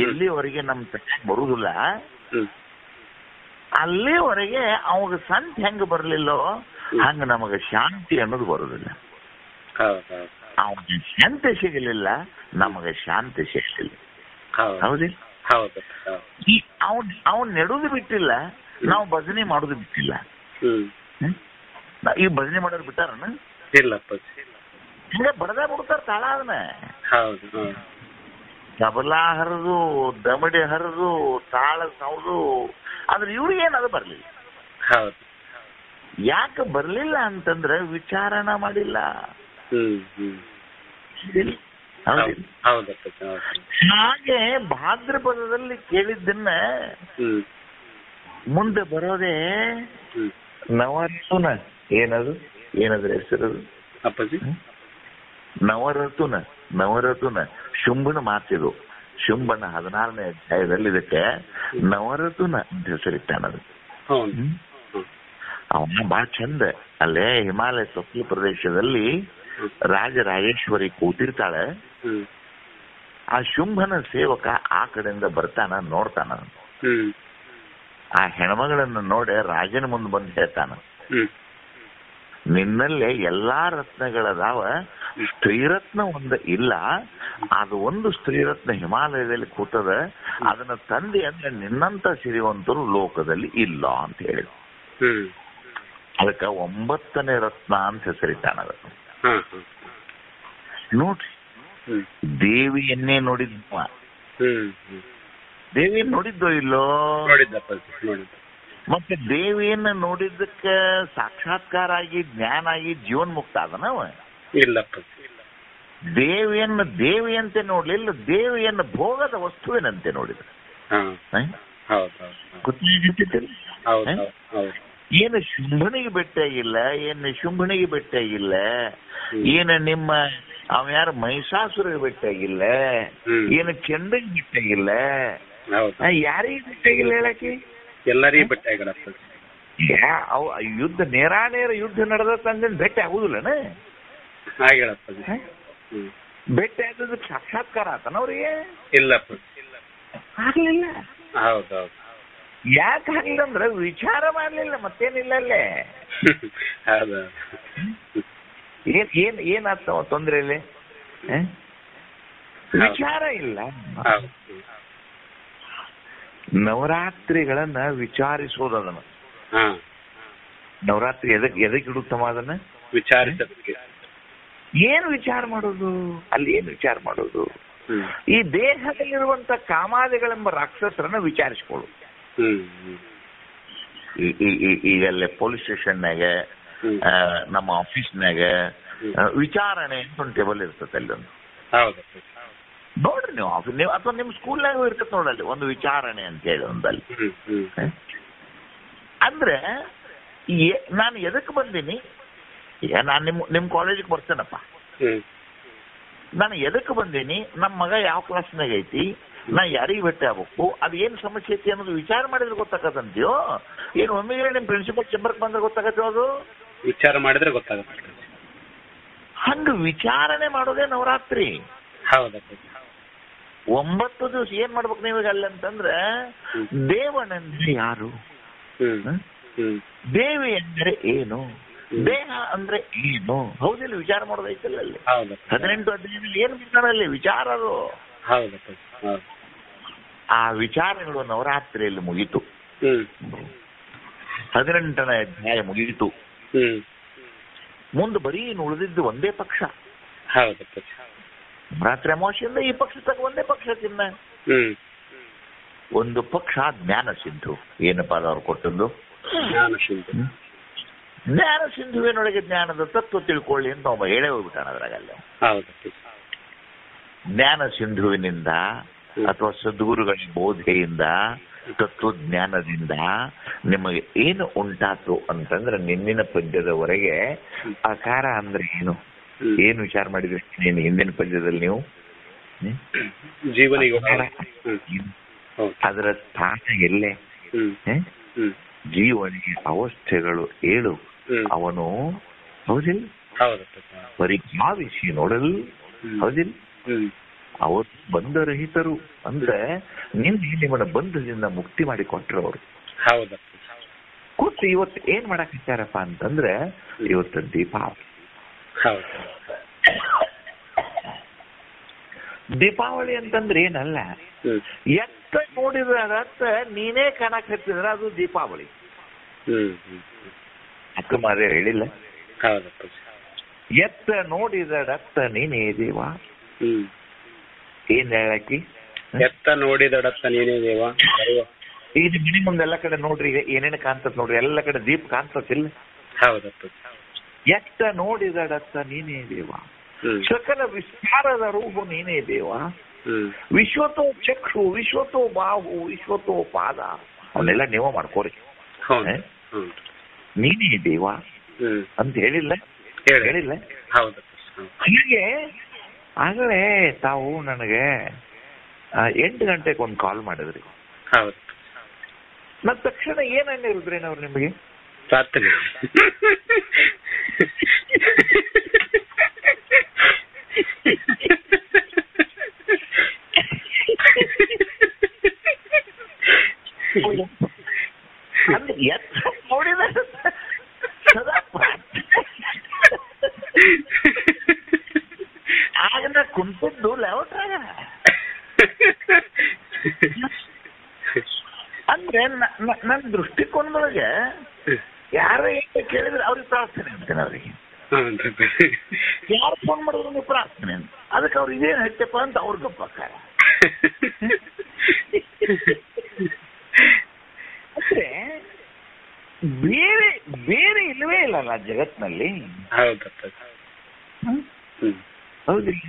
ಎಲ್ಲಿವರೆಗೆ ನಮ್ ತಕ್ಕ ಬರುದಿಲ್ಲ, ಅಲ್ಲಿವರೆಗೆ ಅವಾಗ ಸಂತಿ ಹೆಂಗ ಬರ್ಲಿಲ್ಲೋ ಹಂಗ ನಮಗ ಶಾಂತಿ ಅನ್ನೋದು ಬರುದಿಲ್ಲ. ಅವನಿಗೆ ಶಾಂತಿ ಸಿಗಲಿಲ್ಲ, ನಮಗ ಶಾಂತಿ ಸಿಗಲಿಲ್ಲ. ಹೌದಿಲ್ಲ? ಅವನ್ ನೆಡುದು ಬಿಟ್ಟಿಲ್ಲ, ನಾವು ಭಜನೆ ಮಾಡುದು ಬಿಟ್ಟಿಲ್ಲ. ಈ ಭಜನೆ ಮಾಡೋರು ಬಿಟ್ಟಾರನ? ಇಲ್ಲಪ್ಪ. ಹಂಗ ಬಡದ ಬಿಡ್ತಾರ ತಾಳ ಅದನ್ನ. ತಬಲಾ ಹರಿದು ದಮಡಿ ಹರಿದು ತಾಳ ಸೌದು, ಆದ್ರೆ ಇವ್ರಿಗೇನದು ಬರ್ಲಿಲ್ಲ. ಯಾಕೆ ಬರ್ಲಿಲ್ಲ ಅಂತಂದ್ರೆ ವಿಚಾರಣ ಮಾಡಿಲ್ಲ. ಹಾಗೆ ಭಾದ್ರಪದದಲ್ಲಿ ಕೇಳಿದ್ದನ್ನ ಮುಂದೆ ಬರೋದೇ ನವರತುನ. ಏನದ್ರ ಹೆಸರು ಅಪ್ಪಾಜಿ? ನವರತುನ ಶುಂಭನ ಮಾತಿದು. ಶುಂಭನ 14ನೇ ಅಧ್ಯಾಯದಲ್ಲಿ ಇದಕ್ಕೆ ನವರತುನ ಅಂತ ಹೆಸರಿಟ್ಟಾನದು. ಅವನ ಬಹಳ ಚಂದ. ಅಲ್ಲೇ ಹಿಮಾಲಯ ಸೊಪ್ಲಿ ಪ್ರದೇಶದಲ್ಲಿ ರಾಜರಾಜೇಶ್ವರಿ ಕೂತಿರ್ತಾಳೆ. ಆ ಶುಂಭನ ಸೇವಕ ಆ ಕಡೆಯಿಂದ ಬರ್ತಾನ, ನೋಡ್ತಾನ. ಆ ಹೆಣ್ಮಗಳನ್ನ ನೋಡಿ ರಾಜನ ಮುಂದೆ ಬಂದು ಹೇಳ್ತಾನ, ನಿನ್ನಲ್ಲೇ ಎಲ್ಲಾ ರತ್ನಗಳದಾವ, ಸ್ತ್ರೀರತ್ನ ಒಂದು ಇಲ್ಲ. ಅದು ಒಂದು ಸ್ತ್ರೀರತ್ನ ಹಿಮಾಲಯದಲ್ಲಿ ಕೂತದ, ಅದನ್ನ ತಂದೆ ಅಂದ್ರೆ ನಿನ್ನಂತ ಸಿರಿವಂತರು ಲೋಕದಲ್ಲಿ ಇಲ್ಲ ಅಂತ ಹೇಳಿದ. ಅದಕ್ಕ 9ನೇ ರತ್ನ ಅಂತ ಹೆಸರಿಟ್ಟಾನ. ನೋಡ್ರಿ, ದೇವಿಯನ್ನೇ ನೋಡಿದ್ವ. ದೇವಿಯನ್ನ ನೋಡಿದ್ದೋ ಇಲ್ಲೋ? ಮತ್ತೆ ದೇವಿಯನ್ನ ನೋಡಿದ್ದಕ್ಕ ಸಾಕ್ಷಾತ್ಕಾರ ಆಗಿ ಜ್ಞಾನ ಆಗಿ ಜೀವನ್ ಮುಕ್ತ ಅದನವ? ಇಲ್ಲಪ್ಪ. ದೇವಿಯಂತೆ ನೋಡ್ಲಿಲ್ಲ, ದೇವಿಯನ್ನ ಭೋಗದ ವಸ್ತುವಿನಂತೆ ನೋಡಿದ. ಏನು ಶುಂಭನಿಗೆ ಬೆಟ್ಟಾಗಿಲ್ಲ, ಏನು ಶುಂಭನಿಗೆ ಬೆಟ್ಟಾಗಿಲ್ಲ, ಏನು ನಿಮ್ಮ ಅವ ಯಾರು ಮಹಿಷಾಸುರಿಗೆ ಬೆಟ್ಟಾಗಿಲ್ಲ, ಏನು ಕೆಂಡಗೆ ಬೆಟ್ಟಾಗಿಲ್ಲ, ಯಾರಿಗೆ ಬೆಟ್ಟಾಗಿಲ್ಲ ಹೇಳಕ್ಕೆ? ಎಲ್ಲರಿಗೂ ಬೆಟ್ಟಾಗಿಲ್ಲ. ಯುದ್ಧ ನೇರಾನೇರ ಯುದ್ಧ ನಡೆದ ತಂದ ಭೇಟಿ ಆಗುದಿಲ್ಲನ? ಭೇಟಿ ಆಗೋದಕ್ಕೆ ಸಾಕ್ಷಾತ್ಕಾರ ಆತನ ಅವ್ರಿಗೆ? ಇಲ್ಲಪ್ಪ, ಆಗ್ಲಿಲ್ಲ. ಹೌದೌದು. ಯಾಕೆ ಆಗ್ಲಿಲ್ಲ ಅಂದ್ರೆ ವಿಚಾರ ಮಾಡ್ಲಿಲ್ಲ, ಮತ್ತೇನಿಲ್ಲ ಅಲ್ಲೇ. ಏನಾಗ್ತಾವ ತೊಂದ್ರೆಯಲ್ಲಿ? ವಿಚಾರ ಇಲ್ಲ. ನವರಾತ್ರಿಗಳನ್ನ ವಿಚಾರಿಸೋದನ್ನ ನವರಾತ್ರಿ ಎದಕ್ಕೆ ಇಡುತ್ತಮ್ಮ ಅದನ್ನ? ವಿಚಾರಿಸೋದಕ್ಕೆ. ಏನು ವಿಚಾರ ಮಾಡೋದು ಅಲ್ಲಿ? ಏನು ವಿಚಾರ ಮಾಡೋದು? ಈ ದೇಹದಲ್ಲಿರುವಂತ ಕಾಮಾದಿಗಳೆಂಬ ರಾಕ್ಷಸರನ್ನ ವಿಚಾರಿಸ್ಕೊಳ್ಳು. ಈಗಲ್ಲೇ ಪೊಲೀಸ್ ಸ್ಟೇಷನ್ನಾಗ, ನಮ್ಮ ಆಫೀಸ್ನಾಗ ವಿಚಾರಣೆ ಅಂತ ಒಂದು ಟೇಬಲ್ ಇರ್ತದೆ ಅಲ್ಲಿ ಒಂದು. ನೋಡ್ರಿ ನೀವು ಅಥವಾ ನಿಮ್ ಸ್ಕೂಲ್ನಾಗ ಇರ್ತದೆ ನೋಡಲ್ಲಿ ಒಂದು ವಿಚಾರಣೆ ಅಂತ ಹೇಳಿ ಒಂದಲ್ಲಿ. ಅಂದ್ರೆ ನಾನು ಎದಕ್ಕೆ ಬಂದೀನಿ? ಈಗ ನಾನು ನಿಮ್ ಕಾಲೇಜಿಗೆ ಬರ್ತೇನಪ್ಪ. ನಾನು ಎದಕ್ಕೆ ಬಂದೀನಿ? ನಮ್ಮ ಮಗ ಯಾವ ಕ್ಲಾಸ್ನಾಗ ಐತಿ, ನಾ ಯಾರಿಗೆ ಭೇಟಿ ಆಗ್ಬೇಕು, ಅದು ಏನು ಸಮಸ್ಯೆ ಐತಿ ಅನ್ನೋದು ವಿಚಾರ ಮಾಡಿದ್ರೆ ಗೊತ್ತಾಗತ್ತಂತೀಯೋ ಏನು? ಒಮ್ಮೆಗೆ ನಿಮ್ ಪ್ರಿನ್ಸಿಪಲ್ ಚೇಂಬರ್ಗೆ ಬಂದ್ರೆ ಗೊತ್ತಾಗತ್ತೋ? ಅದು ವಿಚಾರ ಮಾಡಿದ್ರೆ ಗೊತ್ತಾಗುತ್ತೆ. ಹಂಗ ವಿಚಾರಣೆ ಮಾಡೋದೇ ನವರಾತ್ರಿ. ಹೌದಪ್ಪ. 9 ದಿವಸ ಏನ್ ಮಾಡ್ಬೇಕು ನೀವೀಗ ಅಲ್ಲಂತಂದ್ರೆ, ದೇವನೆಂದ್ರೆ ಯಾರು, ದೇವಿ ಅಂದ್ರೆ ಏನು, ದೇಹ ಅಂದ್ರೆ ಏನು, ಹೌದಿಲ್ಲ? ವಿಚಾರ ಮಾಡೋದೈತಲ್ಲ ಅಲ್ಲಿ. 18-15 ಏನ್ ಬಿಡ್ತಾರಲ್ಲಿ ವಿಚಾರ ಅದು. ಆ ವಿಚಾರಗಳು ನವರಾತ್ರಿಯಲ್ಲಿ ಮುಗೀತು. 18ನೇ ಅಧ್ಯಾಯ ಮುಗಿಯಿತು. ಮುಂದೆ ಬರೀ ಉಳಿದಿದ್ದು ಒಂದೇ ಪಕ್ಷ. ನವರಾತ್ರಿ ಅಮಾವಾಸ್ಯೆಯಿಂದ ಈ ಪಕ್ಷ ತಗ ಒಂದೇ ಪಕ್ಷ ತಿನ್ನ. ಒಂದು ಪಕ್ಷ ಜ್ಞಾನ ಸಿಂಧು. ಏನಪ್ಪ ಅವ್ರು ಕೊಟ್ಟದ್ದು? ಜ್ಞಾನ ಸಿಂಧುವಿನೊಳಗೆ ಜ್ಞಾನದ ತತ್ವ ತಿಳ್ಕೊಳ್ಳಿ ಅಂತ ಒಬ್ಬ ಹೇಳೇ ಹೋಗ್ಬಿಟ್ಟಾನ ಅದ್ರಾಗಲ್ಲ. ಜ್ಞಾನ ಸಿಂಧುವಿನಿಂದ ಅಥವಾ ಸದ್ಗುರುಗಳ ಬೋಧೆಯಿಂದ, ತತ್ವಜ್ಞಾನದಿಂದ ನಿಮಗೆ ಏನು ಉಂಟಾತು ಅಂತಂದ್ರೆ, ನಿನ್ನಿನ ಪದ್ಯದವರೆಗೆ ಆಕಾರ ಅಂದ್ರೆ ಏನು ವಿಚಾರ ಮಾಡಿದ್ರಿ ನೀನು ಹಿಂದಿನ ಪದ್ಯದಲ್ಲಿ? ನೀವು ಅದರ ಸ್ಥಾನ ಎಲ್ಲೇ? ಜೀವನಿಗೆ ಅವಸ್ಥೆಗಳು 7 ಅವನು, ಹೌದಿಲ್ಲ? ಪರಿಭಾವಿಸಿ ನೋಡಲು, ಹೌದಿಲ್ಲ? ಅವರು ಬಂಧರಹಿತರು ಅಂದ್ರೆ ನಿಮ್ಮನ್ನ ಬಂಧದಿಂದ ಮುಕ್ತಿ ಮಾಡಿ ಕೊಟ್ರು ಅವರು. ಕೂತು ಇವತ್ತು ಏನ್ ಮಾಡಕ್ ಇದ್ದಾರಪ್ಪ ಅಂತಂದ್ರೆ, ಇವತ್ತು ದೀಪಾವಳಿ. ದೀಪಾವಳಿ ಅಂತಂದ್ರೆ ಏನಲ್ಲ, ಎತ್ತ ನೋಡಿದ ನೀನೇ ಕಾಣಕ್ ಹತ್ತಿದ್ರೆ ಅದು ದೀಪಾವಳಿ. ಅಕ್ಕಮಾರೇ ಹೇಳಿಲ್ಲ? ಎತ್ತ ನೋಡಿದಡತ್ತ ನೀನೇ ದೇವ. ಏನ್ ಹೇಳಕ್ಕಿ? ಎತ್ತ ನೋಡಿದಡತ್ತ ನೀನೇ ದೇವ. ಈಗ ಮನೆ ಮುಂದೆಲ್ಲ ಕಡೆ ನೋಡ್ರಿ, ಈಗ ಏನೇನು ಕಾಣ್ತತ್ ನೋಡ್ರಿ, ಎಲ್ಲ ಕಡೆ ದೀಪ ಕಾಣ್ತತಿಲ್ಲ? ಎತ್ತ ನೋಡಿದಡತ್ತ ನೀನೇ ದೇವ, ಸಕಲ ವಿಸ್ತಾರದ ರೂಪು ನೀನೇ ದೇವ. ವಿಶ್ವತೋ ಚಕ್ಷು, ವಿಶ್ವತೋ ಬಾಹು, ವಿಶ್ವತೋ ಪಾದ, ಅವನ್ನೆಲ್ಲ ನೀವು ಮಾಡ್ಕೋರಿ. ನೀನೇ ದೇವ ಅಂತ ಹೇಳಿಲ್ಲ? ಹೇಳಿಲ್ಲ? ಹಾಗೆ ಆಗಲೇ ತಾವು ನನಗೆ 8 ಗಂಟೆಗೆ ಒಂದು ಕಾಲ್ ಮಾಡಿದ್ರಿ. ಮತ್ತ ತಕ್ಷಣ ಏನಿರುದ್ರೇನವ್ರು ನಿಮಗೆ? ಪ್ರಾರ್ಥನೆ. ಅಂದ್ರೆ ಎತ್ತ ನೋಡಿದ ಸದಾ ಪ್ರಾರ್ಥನೆ. ಆಗ ನಾ ಕುಂತದ್ದು ಲೆವಟ್ರಾಗ. ಅಂದ್ರೆ ನನ್ನ ದೃಷ್ಟಿಕೋನದೊಳಗೆ ಯಾರು ಏನು ಕೇಳಿದ್ರೆ ಅವ್ರಿಗೆ ಪ್ರಾರ್ಥನೆ ಅಂತೇನೆ. ಅವ್ರಿಗೆ ಯಾರು ಫೋನ್ ಮಾಡಿದ್ರು ನೀವು ಪ್ರಾರ್ಥನೆ ಅಂತ. ಅದಕ್ಕೆ ಅವ್ರು ಇದೇನು ಹೆಚ್ಚಪ್ಪ ಅಂತ ಅವ್ರ ಗಪ್ಪಾಕಾರ. ಅಂದ್ರೆ ಬೇರೆ ಬೇರೆ ಇಲ್ಲವೇ ಇಲ್ಲಲ್ಲ ಜಗತ್ನಲ್ಲಿ. ಹೌದಿಲ್ಲ?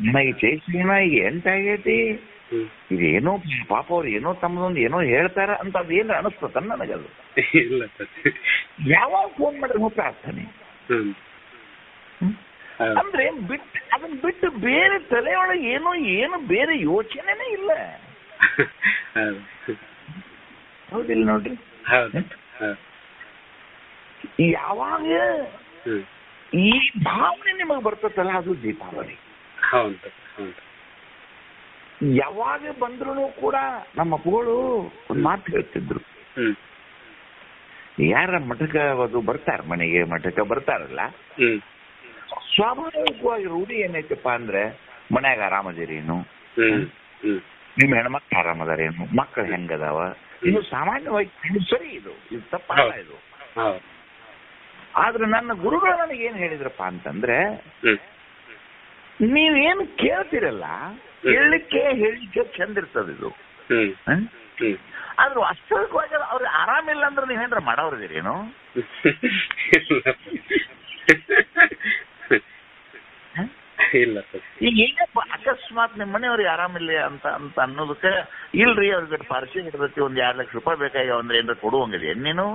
ನನಗೆ ಚೈತನ್ಯ ಈಗ ಎಂಟಾಗೈತಿ, ಇದೇನೋ ಪಾಪ ಅವ್ರು ಏನೋ ತಮ್ಮದೊಂದು ಏನೋ ಹೇಳ್ತಾರ ಅಂತ ಅದೇನು ಅನಿಸ್ತದ ನನಗದು. ಯಾವಾಗ ಫೋನ್ ಮಾಡಿದ್ರೆ ಪ್ರಾರ್ಥನೆ ಅಂದ್ರೆ ಅದನ್ನ ಬಿಟ್ಟು ಬೇರೆ ತಲೆಯೊಳಗೆ ಏನು ಬೇರೆ ಯೋಚನೆನೇ ಇಲ್ಲ. ಹೌದಿಲ್ಲ ನೋಡ್ರಿ? ಯಾವಾಗ ಈ ಭಾವನೆ ನಿಮಗೆ ಬರ್ತದಲ್ಲ ಅದು ದೀಪಾವಳಿ. ಯಾವಾಗ ಬಂದ್ರು ಕೂಡ ನಮ್ಮ ಅಪ್ಪಗಳು ಒಂದು ಮಾತು ಹೇಳ್ತಿದ್ರು. ಯಾರ ಮಠಕ್ಕೆ ಅದು ಬರ್ತಾರ, ಮನೆಗೆ ಮಠಕ್ಕೆ ಬರ್ತಾರಲ್ಲ, ಸ್ವಾಭಾವಿಕವಾಗಿ ರೂಢಿ ಏನೈತಪ್ಪ ಅಂದ್ರೆ, ಮನ್ಯಾಗ ಆರಾಮದಿರೇನು, ನಿಮ್ಮ ಹೆಣ್ಮಕ್ಳು ಆರಾಮದಾರೇನು, ಮಕ್ಕಳು ಹೆಂಗದಾವ, ಇದು ಸಾಮಾನ್ಯವಾಗಿ ಸರಿ, ಇದು ತಪ್ಪಲ್ಲ. ಇದು ಹೌದು. ಆದ್ರೆ ನನ್ನ ಗುರುಗಳು ನನಗೆ ಏನ್ ಹೇಳಿದ್ರಪ್ಪ ಅಂತಂದ್ರೆ, ಹ್ಮ್ ನೀವೇನು ಕೇಳ್ತಿರಲ್ಲ ಹೇಳಿಕೆ ಚಂದ ಇರ್ತದ ಇದು. ಹ್ಮ್ ಹ್ಮ್? ಹ್ಮ್ ಆದ್ರೆ ವಾಸ್ತವಿಕವಾಗಿ ಅವ್ರಿಗೆ ಆರಾಮಿಲ್ಲ ಅಂದ್ರೆ ನೀವೇನ್ರ ಮಾಡೋರಿದ್ದೀರೇನು? ಇಲ್ಲ ಸರ್. ಈಗ ಏನಪ್ಪ ಅಕಸ್ಮಾತ್ ನಿಮ್ಮ ಮನೆಯವ್ರಿಗೆ ಆರಾಮಿಲ್ಲ ಅಂತ ಅಂತ ಅನ್ನೋದಕ್ಕೆ, ಇಲ್ರಿ ಅವ್ರಿಗೆ ಪಾರ್ಸಿ ಹಿಡ್ದತಿ ಒಂದ್ 2 ಲಕ್ಷ ರೂಪಾಯಿ ಬೇಕಾಗಿ ಅಂದ್ರೆ ಏನ್ರ ಕೊಡುವಂಗಿದೆ ನೀನು?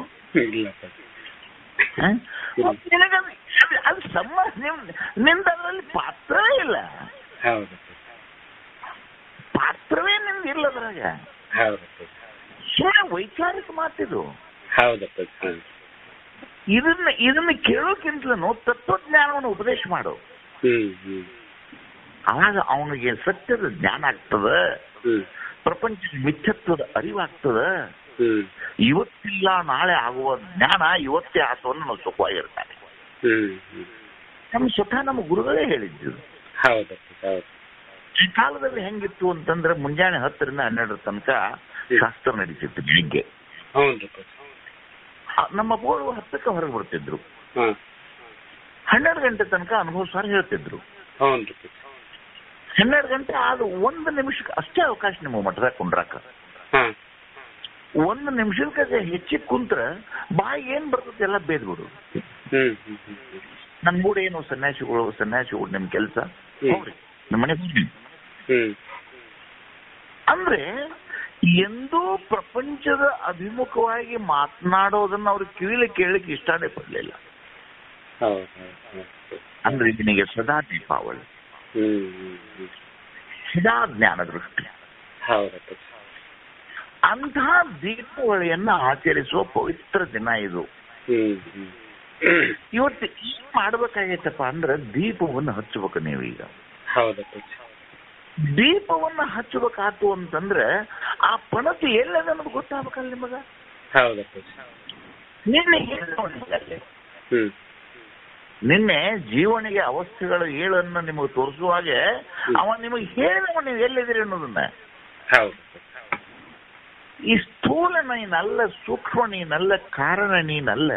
ಇಲ್ಲ ಸರ್. ಅದು ನಿಂದ ಅದರಲ್ಲಿ ಪಾತ್ರವೇ ಇಲ್ಲ. ಹೌದು ಸರ್. ಪಾತ್ರವೇ ನಿಮ್ದು ಇಲ್ಲ ಅದ್ರಾಗ. ಹೌದು ಸರ್. ಸುಮ್ಮನೆ ವೈಚಾರಿಕ ಮಾತಿದು. ಹೌದು ಸರ್. ಇದನ್ನ ಕೇಳೋಕ್ಕಿಂತಲೂ ತತ್ವಜ್ಞಾನವನ್ನು ಉಪದೇಶ ಮಾಡು. ಹ್ಮ್ ಹ್ಮ್ ಆವಾಗ ಅವನಿಗೆ ಸತ್ಯದ ಜ್ಞಾನ ಆಗ್ತದ, ಪ್ರಪಂಚದ ಮಿಥ್ಯತ್ವದ ಅರಿವಾಗ್ತದ. ಇವತ್ತಿಲ್ಲ ನಾಳೆ ಆಗುವ ಜ್ಞಾನ ಇವತ್ತೇ ಆತವನ್ನು ನಾವು ಸುಖವಾಗಿರ್ತಾರೆ. ನಮ್ಮ ಸ್ವತಃ ನಮ್ಮ ಗುರುಗಳೇ ಹೇಳಿದ್ದು. ಹೌದು ಹೌದು. ಈ ಕಾಲದಲ್ಲಿ ಹೆಂಗಿತ್ತು ಅಂತಂದ್ರೆ ಮುಂಜಾನೆ 10 ರಿಂದ 12 ತನಕ ಶಾಸ್ತ್ರ ನಡೀತಿತ್ತು ಬೆಳಿಗ್ಗೆ. ನಮ್ಮ ಬೋಳು 10ಕ್ಕೆ ಹೊರಗೆ ಬರ್ತಿದ್ರು. 12 ಗಂಟೆ ತನಕ ಅನುಭವ ಸಾರ್ ಹೇಳ್ತಿದ್ರು. 12 ಗಂಟೆ ಆದ 1 ನಿಮಿಷಕ್ಕೆ ಅಷ್ಟೇ ಅವಕಾಶ ನಿಮ್ಮ ಮಠದಾಗ ಕುಂಡ್ರಾಕ. 1 ನಿಮಿಷಕ್ಕೆ ಹೆಚ್ಚಿಗೆ ಕುಂತ್ರ ಬಾಯಿ ಏನ್ ಬರ್ತದೆ ಎಲ್ಲ ಬೇದ್ಬಿಡು. ನನ್ ಕೂಡ ಏನು ಸನ್ಯಾಸಿಗಳು ನಿಮ್ ಕೆಲಸ ಹೋಗ್ರಿ ನಮ್ಮ ಮನೆ ಹೋಗ್ರಿ ಅಂದ್ರೆ ಎಂದೂ ಪ್ರಪಂಚದ ಅಭಿಮುಖವಾಗಿ ಮಾತನಾಡೋದನ್ನ ಅವ್ರಿಗೆ ಕಿವಿಲಿ ಕೇಳಲಿಕ್ಕೆ ಇಷ್ಟನೇ ಪಡ್ಲಿಲ್ಲ. ಅಂದ್ರೆ ನಿನಗೆ ಸದಾ ದೀಪಾವಳಿ, ಸದಾ ಜ್ಞಾನ ದೃಷ್ಟಿ. ಅಂತಹ ದೀಪಾವಳಿಯನ್ನ ಆಚರಿಸುವ ಪವಿತ್ರ ದಿನ ಇದು. ಇವತ್ತು ಏನ್ ಮಾಡ್ಬೇಕಾಗೈತಪ್ಪ ಅಂದ್ರೆ ದೀಪವನ್ನು ಹಚ್ಚಬೇಕು. ನೀವೀಗ ದೀಪವನ್ನ ಹಚ್ಚಬೇಕಾತು ಅಂತಂದ್ರೆ ಆ ಪಣತಿ ಎಲ್ಲದ ಅನ್ನೋದು ಗೊತ್ತಾಗಬೇಕಲ್ಲ ನಿಮಗ. ನಿನ್ನೆ ನಿನ್ನೆ ಜೀವನಿಗೆ ಅವಸ್ಥೆಗಳು ಏಳನ್ನು ನಿಮಗೆ ತೋರಿಸುವಾಗೆ ಅವ ನಿಮಗೆ ಹೇಳಿದವ ನೀವು ಎಲ್ಲಿದ್ದೀರಿ ಅನ್ನೋದನ್ನ. ಈ ಸ್ಥೂಲ ನೀನಲ್ಲ, ಸೂಕ್ಷ್ಮ ನೀನಲ್ಲ, ಕಾರಣ ನೀನಲ್ಲ.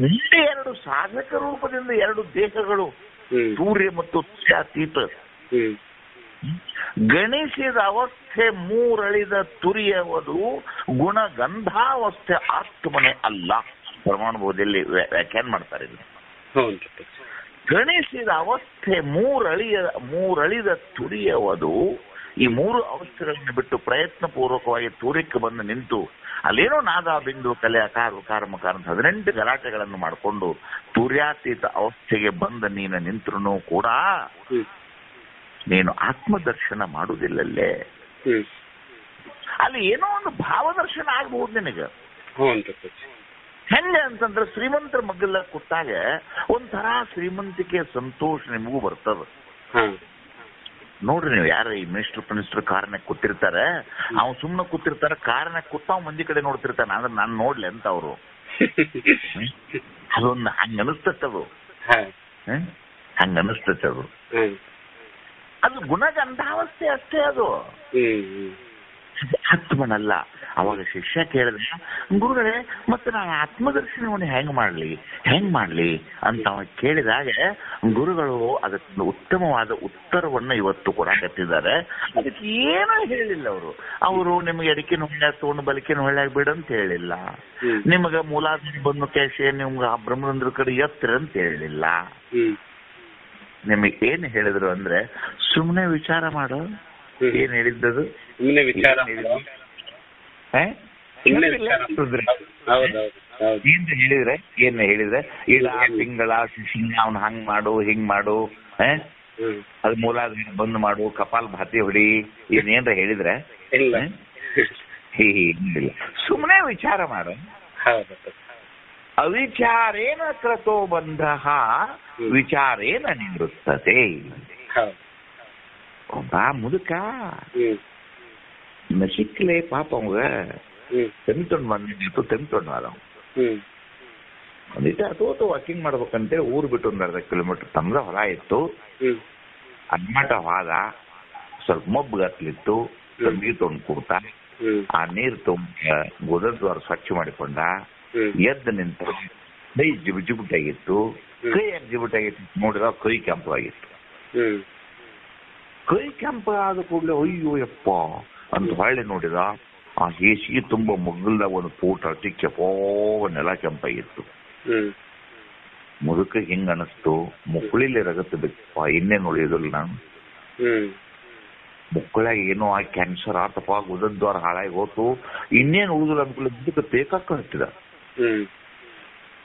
ಒಂದೇ 2 ಸಾಧಕ ರೂಪದಿಂದ 2 ದೇಹಗಳು, ಸೂರ್ಯ ಮತ್ತು ಅತೀತ. ಗಣಿಸಿದ ಅವಸ್ಥೆ 3 ಅಳಿದ ತುರಿಯುವುದು ಗುಣಗಂಧಾವಸ್ಥೆ ಆತ್ಮನೆ ಅಲ್ಲ. ಪ್ರಮಾಣಬೋಧದಲ್ಲಿ ವ್ಯಾಖ್ಯಾನ ಮಾಡ್ತಾರೆ. ಗಣಿಸಿದ ಅವಸ್ಥೆ 3 ಅಳಿದ ತುರಿಯುವುದು. ಈ 3 ಅವಸ್ಥೆಗಳನ್ನು ಬಿಟ್ಟು ಪ್ರಯತ್ನ ಪೂರ್ವಕವಾಗಿ ತೂರಕ್ಕೆ ಬಂದು ನಿಂತು ಅಲ್ಲೇನೋ ನಾದ ಬಿಂದು ಕಲೆ ಅಕಾರ ಕಾರ್ಮಕಾರ 18 ಗಲಾಟೆಗಳನ್ನು ಮಾಡಿಕೊಂಡು ತೂರ್ಯಾತೀತ ಅವಸ್ಥೆಗೆ ಬಂದ ನೀನು ನಿಂತರೂ ಕೂಡ ನೀನು ಆತ್ಮದರ್ಶನ ಮಾಡುವುದಿಲ್ಲಲ್ಲೇ. ಅಲ್ಲಿ ಏನೋ ಒಂದು ಭಾವದರ್ಶನ ಆಗ್ಬಹುದು ನಿನಗೆ. ಹೆಂಗೆ ಅಂತಂದ್ರೆ ಶ್ರೀಮಂತರ ಮಗ್ಗಲ್ಲ ಕೂತಾಗ ಒಂಥರ ಶ್ರೀಮಂತಿಕೆ ಸಂತೋಷ ನಿಮಗೂ ಬರ್ತದ. ನೋಡ್ರಿ ನೀವು ಯಾರ ಈ ಮಿನಿಸ್ಟರ್ ಕಾರನಾಗ ಕೂತಿರ್ತಾರೆ, ಅವ್ನು ಸುಮ್ಮನೆ ಕೂತಿರ್ತಾರೆ, ಕಾರನಾಗ ಕೂತಾವ್ ಮಂದಿ ಕಡೆ ನೋಡ್ತಿರ್ತಾನೆ. ಅಂದ್ರೆ ನಾನು ನೋಡ್ಲಿ ಅಂತ ಅವರು ಅದೊಂದು ಹಂಗ ಅನಿಸ್ತದು. ಹಂಗ ಅನಿಸ್ತದು. ಅದು ಗುಣಗಂಧಾವಸ್ಥೆ ಅಷ್ಟೇ. ಅದು ಆತ್ಮನಲ್ಲ. ಅವಾಗ ಶಿಷ್ಯ ಕೇಳಿದ್ರೆ, ಗುರುಗಳೇ ಮತ್ತೆ ನಾನು ಆತ್ಮದರ್ಶನವನ್ನು ಹೆಂಗ್ ಮಾಡ್ಲಿ ಅಂತ ಅವ ಕೇಳಿದಾಗ ಗುರುಗಳು ಅದಕ್ಕೆ ಉತ್ತಮವಾದ ಉತ್ತರವನ್ನ ಇವತ್ತು ಕೊಡಕತ್ತಿದ್ದಾರೆ. ಅದಕ್ಕೆ ಏನೂ ಹೇಳಿಲ್ಲ ಅವರು ನಿಮಗೆ ಅಡಿಕೆನ ಹೊಳ್ಯಾಗ ತಗೊಂಡು ಬಲಿಕೆನ ಹೊಳ್ಯಾಗ ಬಿಡ ಅಂತ ಹೇಳಿಲ್ಲ. ನಿಮಗ ಮೂಲಾಧಾರ ಬಂದು ಕ್ಯಾಶೆ ನಿಮ್ಗೆ ಆ ಬ್ರಹ್ಮರಂದ್ರ ಕಡೆ ಎತ್ತರ ಅಂತ ಹೇಳಿಲ್ಲ. ನಿಮಗೆ ಏನ್ ಹೇಳಿದ್ರು ಅಂದ್ರೆ ಸುಮ್ಮನೆ ವಿಚಾರ ಮಾಡು. ಏನ್ ಹೇಳಿದ್ದದು? ಏನ್ ಹೇಳಿದ್ರೆ ಇಲ್ಲ ತಿಂಗಳ ಅವ್ನು ಹಂಗ್ ಮಾಡು ಹಿಂಗ್ ಮಾಡು, ಅದು ಮೂಲಾಧಾರ ಬಂದ್ ಮಾಡು, ಕಪಾಲ್ ಭಾತಿ ಹೊಡಿ, ಏನೇನ್ರ ಹೇಳಿದ್ರೆ ಇಲ್ಲ. ಸುಮ್ಮನೆ ವಿಚಾರ ಮಾಡು. ಅವಿಚಾರೇನ ಕ್ರತೋ ಬಂಧ ವಿಚಾರೇನ ನಿವೃತ್ತತೆ. ಒಬ್ಬ ಮುದುಕ ನಸಿಕ್ಲೆ ಪಾಪ ಅವಂಗ ತೆಮ್ತೊಂಡ್ ಬಂದಿತ್ತು. ಒಂದಿಟ್ಟು ಅಥೋತು ವಾಕಿಂಗ್ ಮಾಡ್ಬೇಕಂತೇಳಿ ಊರು ಬಿಟ್ಟು 1 ಅರ್ಧ ಕಿಲೋಮೀಟರ್ ತಮ್ದ ಹೊಲ ಇತ್ತು. ಅಡ್ಮಟ ಹೋದ, ಸ್ವಲ್ಪ ಮೊಬ್ಬು ಗತ್ಲಿತ್ತು, ತಂಗಿ ತೊಗೊಂಡು ಕೂಡ್ತಾ ಆ ನೀರು ತುಂಬ ಗುದದ್ವಾರ ಸ್ವಚ್ಛ ಮಾಡಿಕೊಂಡ. ಎದ್ದು ನಿಂತ ಕೈ ಜಿಬುಟಾಗಿತ್ತು. ಕೈ ಯಾಕೆ ಜಿಬುಟಾಗಿತ್ತು ನೋಡಿದ ಕೈ ಕೆಂಪಾಗಿತ್ತು. ಕೈ ಕೆಂಪ ಆದ ಕೂಡಲೇ ಅಯ್ಯೋ ಯಪ್ಪ ಅಂತ ಹೊಳ್ಳಿ ನೋಡಿದ. ಆ ಹೇಸಿಗೆ ತುಂಬಾ ಮಗ್ಗಲ್ದಾಗ ಒಂದು ಪೂಟ ಕೆಂಪೋ ನೆಲ ಕೆಂಪಾಗಿತ್ತು. ಮುದುಕ ಹಿಂಗ ಅನಿಸ್ತು, ಮುಕ್ಕಳಿಲಿ ರಗತ್ ಬೇಕಪ್ಪ, ಇನ್ನೇನು ಉಳಿಯೋದಿಲ್ಲ ನಾನು. ಮುಕ್ಕಳಾಗ ಏನೋ ಆ ಕ್ಯಾನ್ಸರ್ ಆತಪ್ಪ, ಗುದದ್ವಾರ ಹಾಳಾಗಿ ಹೋತು, ಇನ್ನೇನು ಉಳಿದಿಲ್ಲ ಅನ್ಕೊಳ್ಳಿ ಮುದುಕ ತೇಕಾಕ ಹತ್ತಿದ.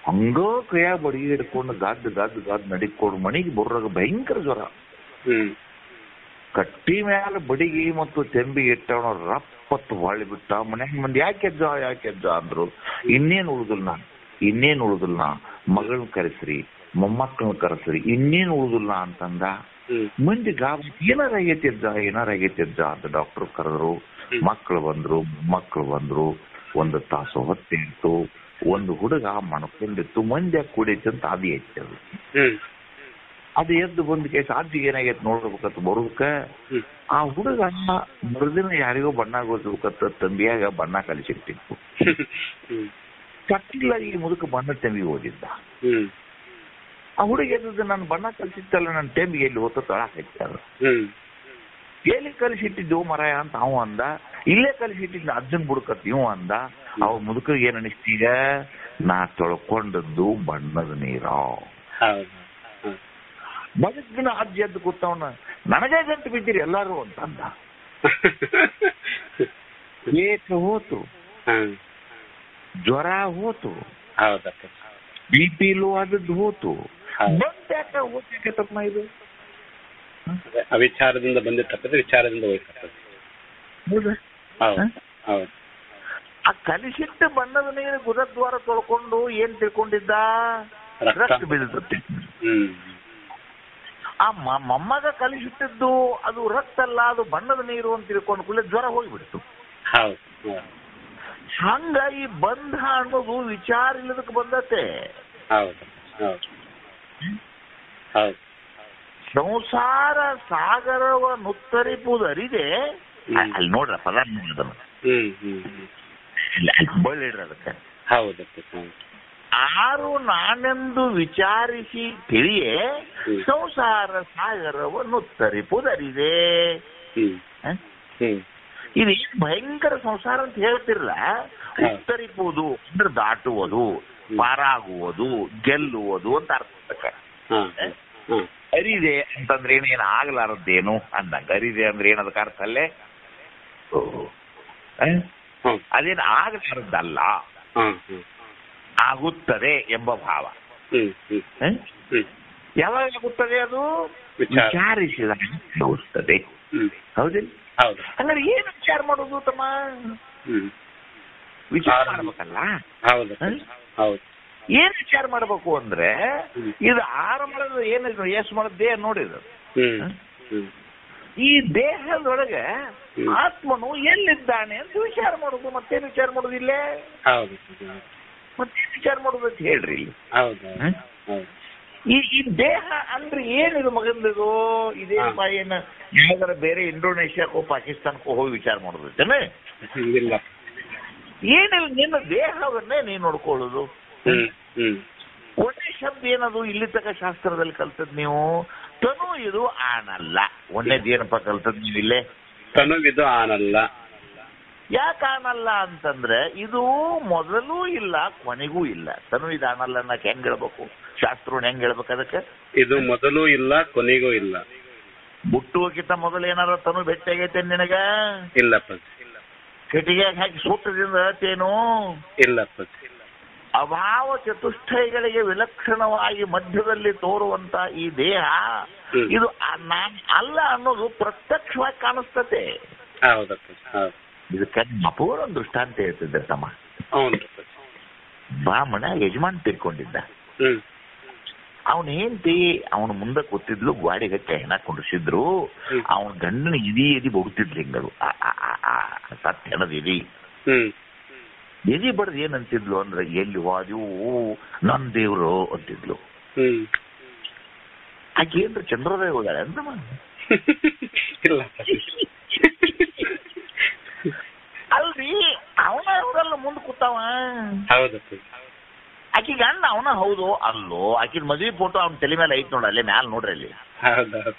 ಹಂಗ ಕೈಯಾಗ ಬಡಿ ಹಿಡ್ಕೊಂಡು ಗಾದ್ ನಡಿಕೊಂಡು ಮನೆಗೆ ಬರೋರಾಗ ಭಯಂಕರ ಜ್ವರ. ಕಟ್ಟಿ ಮ್ಯಾಲ ಬಡಿಗೆ ಮತ್ತು ತೆಂಬಿಗೆ ಇಟ್ಟವನ ರಪ್ಪತ್ತು ಹೊಳ್ಳಿ ಬಿಟ್ಟ. ಮನ್ಯಾಗ ಮಂದಿ ಯಾಕೆಜ್ಜ ಅಂದ್ರು. ಇನ್ನೇನು ಉಳುದಿಲ್ಲ ಮಗಳನ್ನ ಕರೆಸ್ರಿ, ಮೊಮ್ಮಕ್ಕಳನ್ನ ಕರೆಸ್ರಿ, ಇನ್ನೇನು ಉಳುದಿಲ್ಲ ಅಂತಂದ. ಮಂದಿ ಏನಾರಾಗೈತಿ ಅಜ್ಜ ಅಂತ ಡಾಕ್ಟರ್ ಕರೆದ್ರು. ಮಕ್ಕಳು ಬಂದ್ರು. ಒಂದು ತಾಸು ಹೊತ್ತಿತ್ತು. ಒಂದು ಹುಡುಗ ಮಣ್ಕೊಂಡಿತ್ತು. ಮಂದಿ ಕುಡಿಯೈತಿ ಅಂತ ಅದು ಎಚ್ಚದು. ಅದು ಎದ್ದು ಬಂದ ಕೇಸ್ ಅಜ್ಜಿಗೆ ಏನಾಗೈತೆ ನೋಡ್ಬೇಕಂತ ಬರೋದಕ್ಕ ಆ ಹುಡುಗ ಮರುದಿನ ಯಾರಿಗೋ ಬಣ್ಣ ಗೊತ್ತಬೇಕಂತ ತಂಬಿಯಾಗ ಬಣ್ಣ ಕಲಿಸಿಟ್ಟಿತ್ತು. ಕಟ್ಟಿಲ್ಲ ಈ ಮುದುಕ ಬಣ್ಣ ತೆಂಬಿಗೆ ಓದಿದ್ದ. ಆ ಹುಡುಗ ಎದ್ದು ನಾನು ಬಣ್ಣ ಕಲಿಸಿತ್ತಲ್ಲ, ನನ್ನ ತೆಂಬಿಗೆ ಎಲ್ಲಿ ಹೋತ ತೊಳಾಕೈತಾರ. ಎಲ್ಲಿ ಕಲಿಸಿಟ್ಟಿದ್ದೆವು ಮರಾಯ ಅಂತ ಅವ ಅಂದ. ಇಲ್ಲೇ ಕಲಿಸಿಟ್ಟಿದ್ದ ಅಜ್ಜನ್ ಬುಡಕತ್ ಇವ ಅಂದ. ಅವ ಮುದುಕರಿಗೆ ಏನ್ ಅನಿಸ್ತೀಗ, ನಾ ತೊಳ್ಕೊಂಡದ್ದು ಬಣ್ಣದ ನೀರ. ಬದಕ್ ದಿನ ಅಜ್ಜಿ ಎದ್ದು ಕೂತವನ ನನಗೇ ಗಂಟು ಬಿದ್ದೀರಿ ಎಲ್ಲಾರು ಅಂತಂದ. ಏಕ ಹೋತು, ಜ್ವರ ಹೋತು, BP ಲೋ ಆದದ್ದು ಹೋತು. ಬಂದ್ಯಾಕೆ ತಪ್ಪ ಇದು ಅವಿಚಾರದಿಂದ ಬಂದಿರ್ತಕ್ಕಂಥ ವಿಚಾರದಿಂದ ಹೋಗ್ತಕ್ಕಂಥ. ಆ ಕಲಿಸಿಟ್ಟ ಬಣ್ಣದ ನೀರು ಗುದದ್ವಾರ ತೊಳ್ಕೊಂಡು ಏನ್ ತಿಳ್ಕೊಂಡಿದ್ದ, ರಕ್ತ ಬೀಳ್ತತಿ. ಆ ಮೊಮ್ಮಗ ಕಲಿಸಿಟ್ಟಿದ್ದು ಅದು ರಕ್ತ ಅಲ್ಲ, ಅದು ಬಣ್ಣದ ನೀರು ಅಂತ ತಿಳ್ಕೊಂಡು ಕೂಡಲೇ ಜ್ವರ ಹೋಗಿಬಿಡ್ತು. ಹಂಗ ಈ ಬಂಧ ಅನ್ನೋದು ವಿಚಾರ ಇಲ್ಲದಕ್ಕೆ ಬಂದತೆ. ಸಂಸಾರ ಸಾಗರವ ನುತ್ತರಿಪುದರಿದೆ. ಅಲ್ಲಿ ನೋಡ್ರ ಪದ ಬಳ್ಳಿಡ್ರ ಅದಕ್ಕೆ. ಆರು ನಾನೆಂದು ವಿಚಾರಿಸಿ ತಿಳಿಯೇ ಸಂಸಾರ ಸಾಗರವ ನುತ್ತರಿಪುದರಿದೆ. ಇದು ಭಯಂಕರ ಸಂಸಾರ ಅಂತ ಹೇಳ್ತಿರಲ್ಲ. ಉತ್ತರಿಪುವುದು ಅಂದ್ರೆ ದಾಟುವುದು, ಪಾರಾಗುವುದು, ಗೆಲ್ಲುವುದು ಅಂತ ಅರ್ಥ. ಅರಿದೆ ಅಂತಂದ್ರೆ ಏನೇನು ಆಗ್ಲಾರದ್ದೇನು ಅಂದಂಗ. ಅರಿದೆ ಅಂದ್ರೆ ಏನದಕ್ಕೆ ಅರ್ಥ ಅಲ್ಲೇ, ಅದೇನು ಆಗಲಾರದ್ದಲ್ಲ, ಆಗುತ್ತದೆ ಎಂಬ ಭಾವ. ಯಾವಾಗ ಆಗುತ್ತದೆ? ಅದು ವಿಚಾರಿಸಿದ ಆಗುತ್ತದೆ. ಹೌದಿಲ್ಲ? ಹಂಗಾರೆ ಏನು ವಿಚಾರ ಮಾಡೋದು ತಮ್ಮ? ವಿಚಾರ ಮಾಡ್ಬೇಕಲ್ಲ. ಏನ್ ವಿಚಾರ ಮಾಡ್ಬೇಕು ಅಂದ್ರೆ, ಇದು ಮಾಡೋದು ಏನಿದ್ರು ಎಷ್ಟು ಮಾಡೋದೇ ನೋಡಿದ್ರು. ಈ ದೇಹದೊಳಗೆ ಆತ್ಮನು ಎಲ್ಲಿದ್ದಾನೆ ಅಂತ ವಿಚಾರ ಮಾಡೋದು. ಮತ್ತೇನು ವಿಚಾರ ಮಾಡೋದಿಲ್ಲ, ಮತ್ತೇನು ವಿಚಾರ ಮಾಡೋದು ಅಂತ ಹೇಳ್ರಿ ಇಲ್ಲಿ. ಈ ದೇಹ ಅಂದ್ರೆ ಏನಿದು ಮಗಂದಿದು? ಇದೇ ಏನ ಯಾವ್ದಾರ ಬೇರೆ ಇಂಡೋನೇಷ್ಯಾಕ್ಕೋ ಪಾಕಿಸ್ತಾನಕ್ಕೋ ಹೋಗಿ ವಿಚಾರ ಮಾಡೋದೈತೇನೆ? ಏನಿಲ್ಲ, ನಿನ್ನ ದೇಹವನ್ನೇ ನೀನ್ ನೋಡ್ಕೊಳ್ಳೋದು. ಒಂದೇ ಶಬ್ದ ಏನದು ಇಲ್ಲಿ ತಕ ಶಾಸ್ತ್ರದಲ್ಲಿ ಕಲ್ತದ್ ನೀವು? ತನು ಇದು ಆನಲ್ಲ. ಒಂದೇದು ಏನಪ್ಪ ಕಲ್ತದ್ ನೀವು ಇಲ್ಲೇ? ತನು ಇದು ಆನಲ್ಲ. ಯಾಕೆ ಆನಲ್ಲ ಅಂತಂದ್ರೆ ಇದು ಮೊದಲೂ ಇಲ್ಲ ಕೊನೆಗೂ ಇಲ್ಲ. ತನು ಇದು ಆನಲ್ಲ ಅನ್ನಕ್ ಹೆಂಗ್ ಹೇಳ್ಬೇಕು? ಶಾಸ್ತ್ರ ಹೆಂಗ್ ಹೇಳ್ಬೇಕು ಅದಕ್ಕೆ? ಇದು ಮೊದಲು ಇಲ್ಲ ಕೊನೆಗೂ ಇಲ್ಲ. ಹುಟ್ಟುವಕ್ಕಿಂತ ಮೊದಲು ಏನಾರ ತನು ಭೇಟಿಯಾಗೈತೆ ನಿನಗ? ಇಲ್ಲಪ್ಪ. ಕಟ್ಟಿಗೆ ಹಾಕಿ ಸೂತ್ರದಿಂದ ಹೇಳ್ತೇನು? ಇಲ್ಲಪ್ಪ. ಅಭಾವ ಚತುಷ್ಟಯಗಳಿಗೆ ವಿಲಕ್ಷಣವಾಗಿ ಮಧ್ಯದಲ್ಲಿ ತೋರುವಂತ ಈ ದೇಹ ಇದು ನಾನ್ ಅಲ್ಲ ಅನ್ನೋದು ಪ್ರತ್ಯಕ್ಷವಾಗಿ ಕಾಣಿಸ್ತತೆ. ಇದಕ್ಕೆ ಅಪೂರ್ವ ದೃಷ್ಟಾಂತ ಹೇಳ್ತಿದ್ದೆ ತಮ್ಮ. ಬ್ರಾಹ್ಮಣ ಯಜಮಾನ್ ತಿರ್ಕೊಂಡಿದ್ದ. ಅವನ ಹೆಂಡತಿ ಅವನ ಮುಂದೆ ಕೂತಿದ್ಲು, ಗಾಡಿಗೆ ಹೆಣ ಕುಂಡಿಸಿದ್ರು. ಅವನ ಗಂಡನ ಎದಿ ಬಡ್ತಿದ್ಲು. ಹಿಂಗದು ಸತ್ ಹೆಣದ ಎದಿ ಬಡ್ದು ಏನಂತಿದ್ಲು ಅಂದ್ರೆ, ಎಲ್ಲಿ ಹೋದ್ಯೂ ನನ್ ದೇವ್ರು ಅಂತಿದ್ಲು. ಆಕೆ ಏನ್ರ ಚಂದ್ರೋದಯ ಹೋದಾಳೆ ಅಂತ ಅಲ್ಲ ಗೊತ್ತಾವ. ಹೌದಪ್ಪ. ಆಕಿ ಗಂಡ ಅವನ ಹೌದು ಅಲ್ಲೋ, ಆಕಿನ ಮದುವೆ ಫೋಟೋ ಅವ್ನ ತಲೆ ಮೇಲೆ ಐತ್ ನೋಡ, ಅಲ್ಲೇ ಮ್ಯಾಲ ನೋಡ್ರಿ ಅಲ್ಲಿ. ಹೌದೌದು.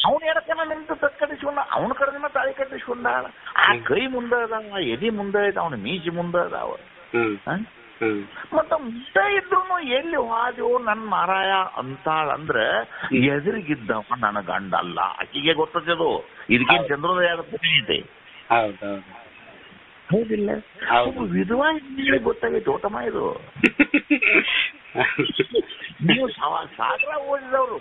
ಅವ್ನ ಎಡಕನ ನಿಂತು ಕಟ್ಟಿಸ್ಕೊಂಡ, ಅವನ ಕಡೆನ ತಾಳಿ ಕಟ್ಟಿಸ್ಕೊಂಡ. ಆ ಕೈ ಮುಂದೆ ಅದಾವ, ಎದಿ ಮುಂದೆ ಇದಾವ, ಅವನ ಮೀಸಿ ಮುಂದೆ ಅದಾವ. ಮತ್ತ ಮುಂದೆ ಇದ್ರು ಎಲ್ಲಿ ಹಾದ್ಯೋ ನನ್ ಮಾರಾಯ ಅಂತಾಳ ಅಂದ್ರ ಎದುರಿಗಿದ್ದವ ನನ್ನ ಗಂಡ ಅಲ್ಲ. ಆಕಿಗೆ ಗೊತ್ತದು ಇದಕ್ಕೇನ್ ಚಂದ್ರೋದಯ ಐತೆ. ಹೌದೌದು. ಹೌದಿಲ್ಲ? ವಿಧವಾ ಹೆಣ್ಣಿಗೆ ಗೊತ್ತಾಗೈತೆ ಓಟಮ್ಮ ಇದು. ನೀವು ಸಾಗರ ಓದಿದವರು.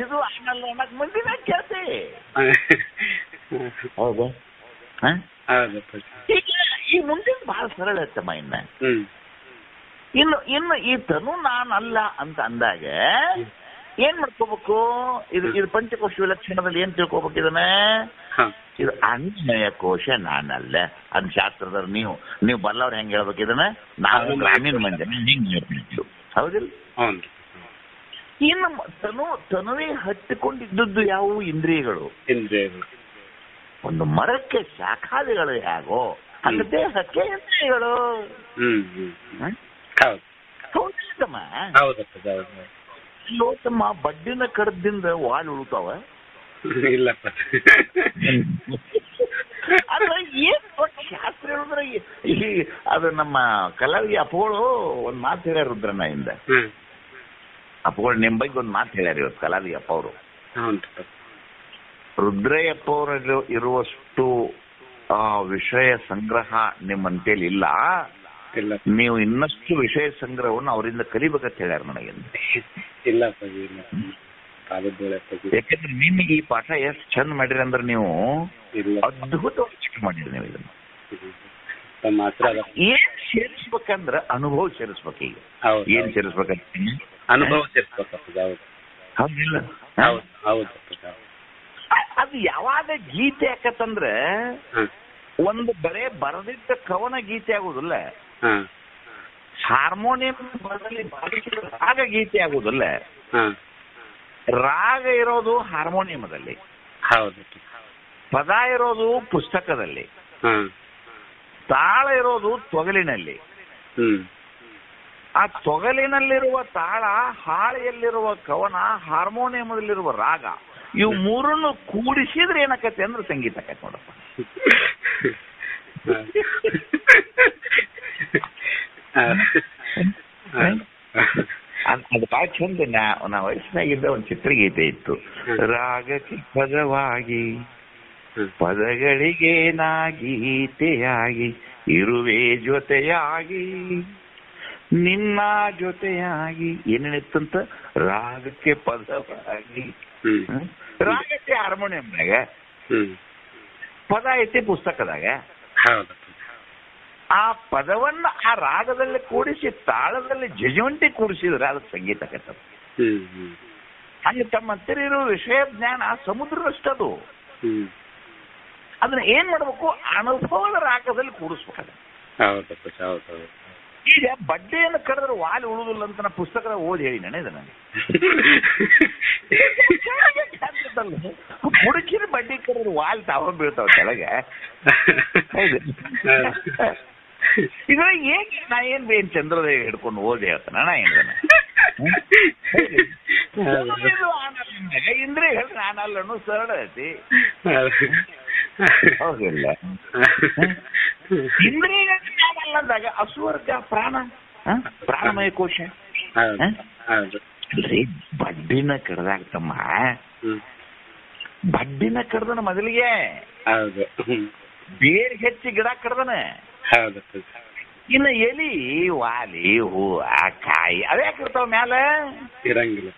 ಇದು ಆಮೇಲೆ ಅನ್ನಕ್ ಮುಂದಿನ ಕೇಳ್ತೆ. ಹೌದು. ಈ ಮುಂದಿನ ಬಹಳ ಸರಳ ಐತಮ್ಮ. ಇನ್ನು ಈ ತನು ನಾನಲ್ಲ ಅಂತ ಅಂದಾಗ ಏನ್ ಮಾಡ್ಕೋಬೇಕು? ಇದು ಪಂಚಕೋಶ ವಿಲಕ್ಷಣದಲ್ಲಿ ಏನ್ ತಿಳ್ಕೊಬೇಕು? ಇದನ್ನ ಇದು ಅನ್ನಮಯ ಕೋಶ ನಾನಲ್ಲ. ಅದ್ ಶಾಸ್ತ್ರದಲ್ಲಿ ನೀವು ಬಲ್ಲವ್ರು ಹೆಂಗ್ ಹೇಳ್ಬೇಕು ಇದನ್ನ? ನಾವು ಗ್ರಾಮೀಣ ಮಂದಿ ಹಿಂಗ್ ಹೇಳ್ಬೇಕು. ಹೌದಿಲ್ಲ? ಇನ್ನು ತನುವೇ ಹತ್ತಿಕೊಂಡಿದ್ದದ್ದು ಯಾವುವು? ಇಂದ್ರಿಯಗಳು. ಒಂದು ಮರಕ್ಕೆ ಶಾಖಾದಿಗಳು ಹೇಗೋ ಹಂಗ ದೇಹಕ್ಕೆ ಇಂದ್ರಿಯಗಳು. ಲೋಕಮ್ಮ ಬಡ್ಡಿನ ಕಡದಿಂದ ವಾಲ್ ಉಳುತ್ತಾವ? ಇಲ್ಲಪ್ಪ. ಅದ್ರ ಏನ್ ಶಾಸ್ತ್ರ ಹೇಳಿದ್ರೆ ಅದು ನಮ್ಮ ಕಲಾವಿದ ಅಪ್ಪಗಳು ಒಂದ್ ಮಾತು ಹೇಳ್ಯಾರ ರುದ್ರಣ್ಣಿಂದ. ಅಪ್ಪಗಳು ನಿಮ್ ಬಗ್ಗೆ ಒಂದ್ ಮಾತು ಹೇಳ್ಯಾರ ಇವತ್ತು ಕಲಾವಿದ ಅಪ್ಪ ಅವರು. ರುದ್ರಯ್ಯಪ್ಪ ಅವರು ಇರುವಷ್ಟು ವಿಷಯ ಸಂಗ್ರಹ ನಿಮ್ಮಂತೇಲಿ ಇಲ್ಲ. ನೀವು ಇನ್ನಷ್ಟು ವಿಷಯ ಸಂಗ್ರಹವನ್ನು ಅವರಿಂದ ಕಲಿಬೇಕಂತ ಹೇಳ್ಯಾರ ನನಗೆ. ಯಾಕಂದ್ರೆ ನಿಮಗೆ ಈ ಪಾಠ ಎಷ್ಟು ಚಂದ ಮಾಡಿರಿ ಅಂದ್ರೆ ನೀವು ಅದ್ಭುತವಾಗಿ ಮಾಡಿರಿ. ನೀವು ಇದನ್ನ ಏನ್ ಸೇರಿಸ್ಬೇಕಂದ್ರ ಅನುಭವ ಸೇರಿಸ್ಬೇಕು. ಈಗ ಏನ್ ಸೇರಿಸ್ಬೇಕಂತ ಅನುಭವ ಸೇರಿಸ್ಬೇಕು. ಹೌದಿಲ್ಲ? ಅದು ಯಾವಾಗ ಗೀತೆ ಯಾಕಂದ್ರೆ ಒಂದು ಬರೇ ಬರೆದಿದ್ದ ಕವನ ಗೀತೆ ಆಗುದಿಲ್ಲ. ಹಾರ್ಮೋನಿಯಂ ಬರದಲ್ಲಿ ಬಾರಿಸಿದ ರಾಗ ಗೀತೆ ಆಗುದಿಲ್ಲ. ರಾಗ ಇರೋದು ಹಾರ್ಮೋನಿಯಂದಲ್ಲಿ, ಪದ ಇರೋದು ಪುಸ್ತಕದಲ್ಲಿ, ತಾಳ ಇರೋದು ತೊಗಲಿನಲ್ಲಿ. ಆ ತೊಗಲಿನಲ್ಲಿರುವ ತಾಳ, ಹಾಳೆಯಲ್ಲಿರುವ ಕವನ, ಹಾರ್ಮೋನಿಯಂನಲ್ಲಿರುವ ರಾಗ, ಇವು ಮೂರನ್ನು ಕೂಡಿಸಿದ್ರೆ ಏನಾಕತ್ತೆ ಅಂದ್ರೆ ಸಂಗೀತ ಆಕೈತೆ ನೋಡಪ್ಪ. ಅದು ಬಹಳ ಚಂದ. ನಾ ವಯಸ್ಸಿನಾಗಿದ್ದ ಒಂದು ಚಿತ್ರಗೀತೆ ಇತ್ತು. ರಾಗಕ್ಕೆ ಪದವಾಗಿ ಪದಗಳಿಗೆ ನಾ ಗೀತೆಯಾಗಿ ಇರುವೆ ಜೊತೆಯಾಗಿ ನಿನ್ನ ಜೊತೆಯಾಗಿ. ಏನೇನಿತ್ತಂತ? ರಾಗಕ್ಕೆ ಪದವಾಗಿ, ರಾಗಕ್ಕೆ ಹಾರ್ಮೋನಿಯಂದಾಗ, ಪದ ಐತಿ ಪುಸ್ತಕದಾಗ. ಆ ಪದವನ್ನ ಆ ರಾಗದಲ್ಲಿ ಕೂಡಿಸಿ ತಾಳದಲ್ಲಿ ಜಜವಂತಿ ಕೂಡಿಸಿದ್ರೆ ಅದು ಸಂಗೀತ ಕಥೆ. ಹಂಗೆ ತಮ್ಮ ಹತ್ತಿರ ಇರೋ ವಿಷಯ ಜ್ಞಾನ ಸಮುದ್ರದಷ್ಟದು. ಅದನ್ನ ಏನ್ ಮಾಡ್ಬೇಕು? ಅನುಭವದ ರಾಗದಲ್ಲಿ ಕೂಡಿಸ್ಬೇಕಾಗ. ಈಗ ಬಡ್ಡೆಯನ್ನು ಕರೆದ್ರೆ ವಾಲಿ ಉಳುದಿಲ್ಲ ಅಂತ ನಾ ಪುಸ್ತಕದ ಓದಿ ಹೇಳಿ ನಾನು ಇದನ್ನ. ಹುಡುಕಿನ ಬಡ್ಡಿ ಕರೆದ್ರೆ ವಾಲ್ ತಾವ ಬೀಳ್ತಾವ ಕೆಳಗೆ. ಇದ್ರ ನಾ ಏನ್ ಚಂದ್ರೋದಯ ಹಿಡ್ಕೊಂಡು ಓದಿ ಹೇಳ್ತಾನ ನಾ ಏನ ಇಂದ್ರಿಯ ಹೇಳ್ರಿ ನಾನಲ್ಲ ಅನ್ನೋ ಸರಳ ಐತಿ. ಹೌದಿಲ್ಲ? ಇಂದ್ರಿಯ ನಾನಲ್ಲ ಅಂದಾಗ ಅಸುವರ್ಗ ಪ್ರಾಣ, ಪ್ರಾಣಮಯ ಕೋಶ ಅಲ್ರಿ. ಬಡ್ಡಿನ ಕಡ್ದಾಗ್ತಮ್ಮ, ಬಡ್ಡಿನ ಕಡ್ದನ ಮೊದಲಿಗೆ ಬೇರೆ ಹೆಚ್ಚಿ ಗಿಡ ಕಡ್ದನ. ಇನ್ನು ಎಲಿ, ವಾಲಿ, ಹೂವ, ಕಾಯಿ ಅವ್ಯಾಕಿರ್ತಾವ ಮ್ಯಾಲ ಇರಂಗಿಲ್ಲ,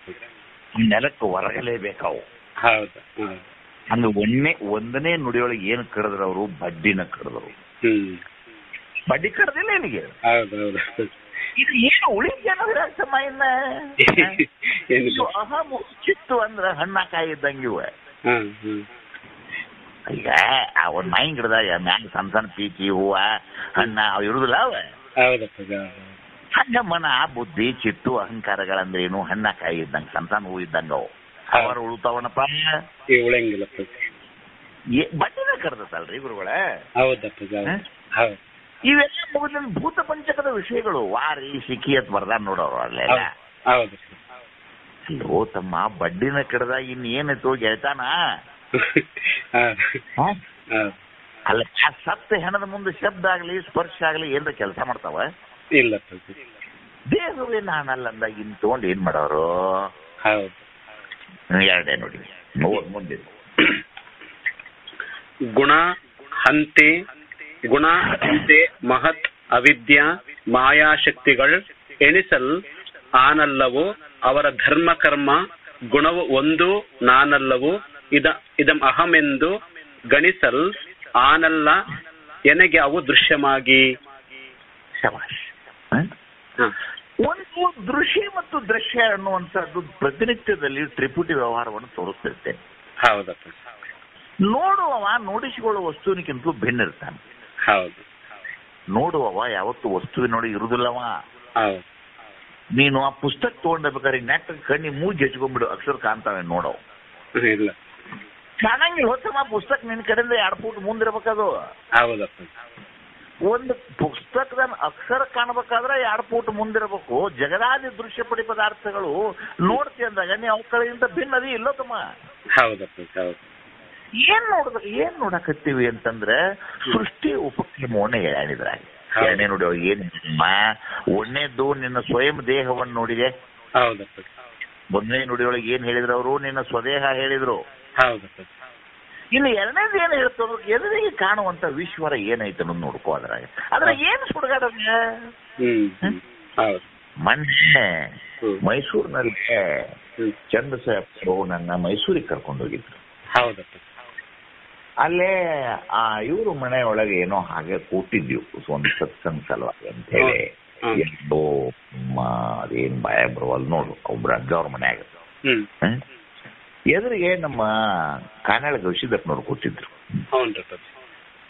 ನೆಲಕ್ಕೆ ಹೊರಗಲೇಬೇಕಾವು. ಹಂಗ ಒಂದನೇ ನುಡಿಯೊಳಗೆ ಏನು ಕರೆದ್ರು ಅವರು? ಬಡ್ಡಿನ ಕರೆದ್ರು. ಬಡ್ಡಿ ಕಡ್ದಿಲ್ಲ ನಿನಗೆ. ಇದು ಏನು ಉಳಿದೇನಮ್ಮ? ಇನ್ನ ಅಹಂ ಚಿತ್ತು ಅಂದ್ರ ಹಣ್ಣಾಕಾಯಿ ಇದ್ದಂಗಿವ. ಈಗ ಒಂದ್ ಮಾಯಿನ ಗಿಡದಾಗ ಮ್ಯಾಗ ಸಣ್ಣ ಸಣ್ಣ ಪೀಚಿ, ಹೂವ, ಹಣ್ಣ ಅವ್ ಇರುದಿಲ್ಲ ಅವ. ಹಂಗ ಮನ ಬುದ್ಧಿ ಚಿತ್ತು ಅಹಂಕಾರಗಳಂದ್ರೇನು ಹಣ್ಣಕಾಯಿ ಇದ್ದಂಗ ಸಂತಾನ ಹೂ ಇದ್ದಂಗ ಅವರು ಉಳ್ತಾವನಪ್ಪ ಉಳಂಗಿಲ್ಲ ಬಡ್ಡಿನ ಕರ್ದತ್ತಲ್ರಿ ಗುರುಗಳೇ. ಹೌದಪ್ಪ ಹೌದು. ಇವೆಲ್ಲ ಮುಗಿದ ಭೂತ ಪಂಚಕದ ವಿಷಯಗಳು ವಾರಿ ಸಿಕ್ಕಿ ಅಂತ ಬರ್ದಾರ ನೋಡೋರು ಅಲ್ಲೆಲ್ಲ. ಹೌದು ಅಲ್ಲೋ ತಮ್ಮ ಬಡ್ಡಿನ ಕಡ್ದ ಇನ್ನೇನಿತ್ತು ಗೆಳ್ತಾನ ಅಲ್ಲ ಆ ಸತ್ತ ಹೆಣದ ಮುಂದೆ ಶಬ್ದ ಆಗ್ಲಿ ಸ್ಪರ್ಶ ಆಗ್ಲಿ ಏನ್ರ ಕೆಲಸ ಮಾಡ್ತಾವ ಇಲ್ಲ. ದೇಹವೇ ನಾನಲ್ಲ ಅಂದಾಗ ಇನ್ ತಗೊಂಡು ಏನ್ ಮಾಡೋರು? ಹೌದು. ಎರಡೇ ನೋಡಿ ಮುಂದೆ ಗುಣ ಹಂತೆ ಮಹತ್ ಅವಿದ್ಯಾ ಮಾಯಾಶಕ್ತಿಗಳು ಎಣಿಸಲ್ ಆನಲ್ಲವು ಅವರ ಧರ್ಮ ಕರ್ಮ ಗುಣವು ಒಂದು ನಾನಲ್ಲವು ಇದಂ ಅಹಮೆಂದು ಗಣಿಸಲ್ ಆನಲ್ಲ ಎನಗೆ ಅವು ದೃಶ್ಯಮಾಗಿ. ಒಂದು ದೃಶ್ಯ ಮತ್ತು ದೃಶ್ಯ ಅನ್ನುವಂಥದ್ದು ಪ್ರತಿನಿತ್ಯದಲ್ಲಿ ತ್ರಿಪುಟಿ ವ್ಯವಹಾರವನ್ನು ತೋರಿಸ್ತಿರ್ತೇನೆ. ಹೌದಪ್ಪ. ನೋಡುವವ ನೋಡಿಸಿಕೊಳ್ಳುವ ವಸ್ತುವಿನಕ್ಕಿಂತಲೂ ಭಿನ್ನ ಇರ್ತಾನೆ. ಹೌದು. ನೋಡುವವ ಯಾವತ್ತು ವಸ್ತುವಿನೊಳಗೆ ಇರುದಿಲ್ಲವ. ಹೌದು. ನೀನು ಆ ಪುಸ್ತಕ ತಗೊಂಡ್ಬೇಕಾದ್ರೆ ನೆಟ್ಟ ಕಣ್ಣಿ ಮೂಜ್ ಹಚ್ಕೊಂಡ್ಬಿಡು ಅಕ್ಷರ ಕಾಣ್ತಾವೆ ನೋಡವ್. ಇಲ್ಲ ಕಾಣಂಗಿಲ್ಲ ಹೊತ್ತಮ್ಮ ಪುಸ್ತಕ ನಿನ್ ಕಡೆಯಿಂದ 2 ಫೂಟ್ ಮುಂದಿರ್ಬೇಕದು. ಹೌದಪ್ಪ. ಒಂದು ಪುಸ್ತಕದ ಅಕ್ಷರ ಕಾಣಬೇಕಾದ್ರೆ 2 ಫೂಟ್ ಮುಂದಿರಬೇಕು. ಜಗದಾದಿ ದೃಶ್ಯ ಪಡಿ ಪದಾರ್ಥಗಳು ನೋಡ್ತಿ ಅಂದಾಗ ನೀವು ಅವುಗಳಿಂದ ಭಿನ್ನದಿ ಇಲ್ಲೋ ತಮ್ಮ. ಹೌದಪ್ಪ. ಹೌದು. ಏನ್ ನೋಡಕತ್ತೀವಿ ಅಂತಂದ್ರೆ ಸೃಷ್ಟಿ ಉಪಕ್ರಮವನ್ನ ಹೇಳಿದ್ರ. ಎರಡನೇ ನೋಡಿ ಏನಿಮ್ಮ ಒಂದನೇದ್ದು ನಿನ್ನ ಸ್ವಯಂ ದೇಹವನ್ನು ನೋಡಿದೆ. ಹೌದಪ್ಪ. ಒಂದನೇ ನುಡಿಯೊಳಗೆ ಏನ್ ಹೇಳಿದ್ರು ಅವರು? ನಿನ್ನ ಸ್ವದೇಹ ಹೇಳಿದ್ರು. ಹೌದಪ್ಪ. ಇನ್ನು ಎರಡನೇದು ಏನ್ ಹೇಳ್ತಂದ್ರೆ ಎದುರಿಗೆ ಕಾಣುವಂತ ವಿಶ್ವರ ಏನೈತೆ ಅನ್ನೋದು ನೋಡ್ಕೋ. ಅದ್ರ ಏನ್ ಸುಡುಗಾಡಂಗ ಮೊನ್ನೆ ಮೈಸೂರಿನಲ್ಲಿ ಚಂದ್ರಶೇಖರ್ ನನ್ನ ಮೈಸೂರಿಗೆ ಕರ್ಕೊಂಡು ಹೋಗಿದ್ರು. ಹೌದಪ್ಪ. ಅಲ್ಲೇ ಆ ಇವರು ಮನೆ ಒಳಗೆ ಏನೋ ಹಾಗೆ ಕೂತಿದ್ವು ಒಂದು ಸತ್ಸಂಗ ಸಲುವಾಗಿ ಅಂತ ಹೇಳಿ. ಎಷ್ಟೋ ಅದೇನ್ ಭಯ ಬರುವಲ್ ನೋಡು. ಒಬ್ರು ಅಜ್ಜ ಅವ್ರ ಮನ್ಯಾಗ ಎದುರಿಗೆ ನಮ್ಮ ಕಾನಾಳ ಗವಿಸಿದ್ದಪ್ಪನವ್ರು ಕೂತಿದ್ರು.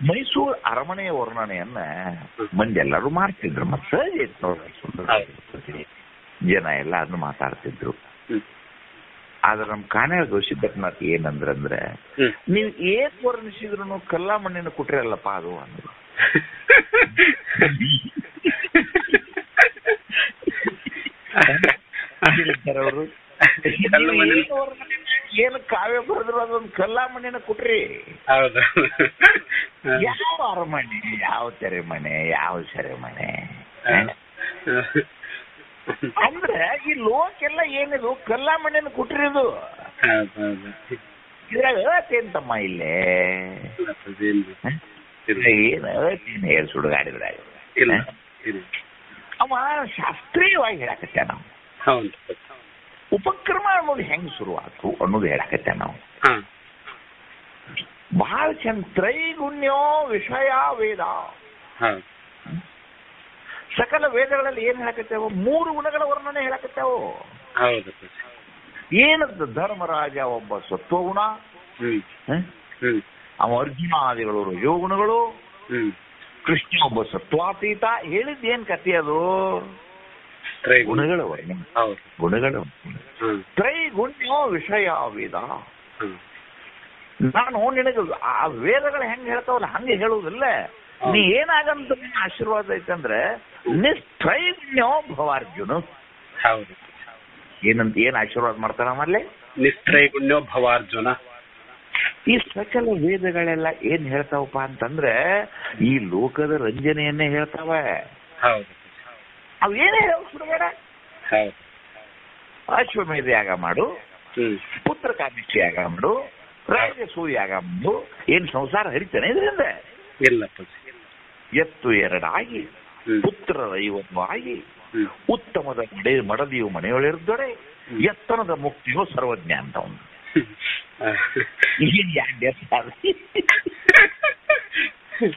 ಮೈಸೂರು ಅರಮನೆಯ ವರ್ಣನೆಯನ್ನ ಮಂದಿ ಎಲ್ಲರೂ ಮಾಡ್ತಿದ್ರು. ಮತ್ತೆ ಜನ ಎಲ್ಲ ಅದನ್ನ ಮಾತಾಡ್ತಿದ್ರು. ಆದ್ರೆ ನಮ್ ಕಾನಾಳ ಗವಿಸಿದ್ದಪ್ಪನವ್ರು ಏನಂದ್ರೆ ನೀವ್ ಏನ್ ವರ್ಣಿಸಿದ್ರು ಕಲ್ಲಾ ಮಣ್ಣಿನ ಕುಟ್ರಲ್ಲಪ್ಪ ಅದು ಅಂದ್ರು. ಅವರು ಏನು ಕಾವ್ಯ ಬರೆದ್ರು ಅದೊಂದು ಕಲ್ಲಾ ಮಣ್ಣಿನ ಕುಟ್ರಿ. ಯಾವ ಅರಮನೆ, ಯಾವ ತೆರೆಮನೆ, ಯಾವ ಸೆರೆಮನೆ ಅಂದ್ರೆ ಈ ಲೋಕೆಲ್ಲ ಏನಿದು ಕಲ್ಲಾ ಮಣ್ಣಿನ ಕುಟ್ರಿದು. ಇದ್ರಾಗ ಅತೇಂತಮ್ಮ ಇಲ್ಲೇ ಏನು ಹೇಳಿ ಸುಡುಗಾಡಿದ್ರಾಗ ಅವ ಶಾಸ್ತ್ರೀಯವಾಗಿ ಹೇಳಕತ್ತೆ. ನಾವು ಉಪಕ್ರಮ ಅನ್ನೋದು ಹೆಂಗ್ ಶುರುವಾತು ಅನ್ನೋದು ಹೇಳಕತ್ತೆ. ನಾವು ಬಹಳ ಚಂದ ತ್ರೈಗುಣ್ಯೋ ವಿಷಯ ವೇದ. ಸಕಲ ವೇದಗಳಲ್ಲಿ ಏನ್ ಹೇಳಕತ್ತೇವ? 3 ಗುಣಗಳ ವರ್ಣನೆ ಹೇಳಕತ್ತೇವು. ಏನದ? ಧರ್ಮರಾಜ ಒಬ್ಬ ಸತ್ವಗುಣ, ಅವ ಅರ್ಜುನಾದಿಗಳು ರಜೋಗುಣಗಳು, ಕೃಷ್ಣ ಒಬ್ಬ ಸತ್ವಾತೀತ. ಹೇಳಿದ್ದೇನ್ ಕಥೆ ಅದು? ಗುಣಗಳ ವರ್ಣನೆ. ಗುಣಗಳ ತ್ರೈಗುಣ್ಯೋ ವಿಷಯ ವೇದ. ನಾನು ನಿನಗೆ ಆ ವೇದಗಳು ಹೆಂಗ್ ಹೇಳ್ತಾವಲ್ಲ ಹಂಗೆ ಹೇಳುವುದಿಲ್ಲ. ನೀ ಏನಾಗಂತ ಆಶೀರ್ವಾದ ಐತಂದ್ರೆ ನಿಸ್ತ್ರೈಗುಣ್ಯೋ ಭವಾರ್ಜುನ. ಹೌದು. ಏನ್ ಆಶೀರ್ವಾದ ಮಾಡ್ತಾರ ಆಮೇಲೆ? ನಿಸ್ತ್ರೈಗುಣ್ಯೋ ಭವಾರ್ಜುನ. ಈ ಸಕಲ ವೇದಗಳೆಲ್ಲ ಏನ್ ಹೇಳ್ತಾವಪ್ಪ ಅಂತಂದ್ರೆ ಈ ಲೋಕದ ರಂಜನೆಯನ್ನೇ ಹೇಳ್ತಾವ. ಹೌದು. ಅವೇನೇ ಹೇಳಬೇಡ. ಅಶ್ವಮೇಧ ಯಾಗ ಮಾಡು, ಪುತ್ರ ಕಾಮಿಷ್ಟಿ ಯಾಗ ಮಾಡು, ರಾಜಸೂಯ ಯಾಗ ಮಾಡು. ಏನ್ ಸಂಸಾರ ಹರಿತಾನೆ ಇದರಿಂದ? ಇಲ್ಲ. ಎತ್ತು 2 ಆಗಿ, ಪುತ್ರರ 50 ಆಗಿ, ಉತ್ತಮದ ಮಡದಿಯು ಮನೆಯೊಳಿರ್ದೊಡೆ, ಎತ್ತನದ ಮುಕ್ತಿಯೋ ಸರ್ವಜ್ಞ ಅಂತ ಒಂದು.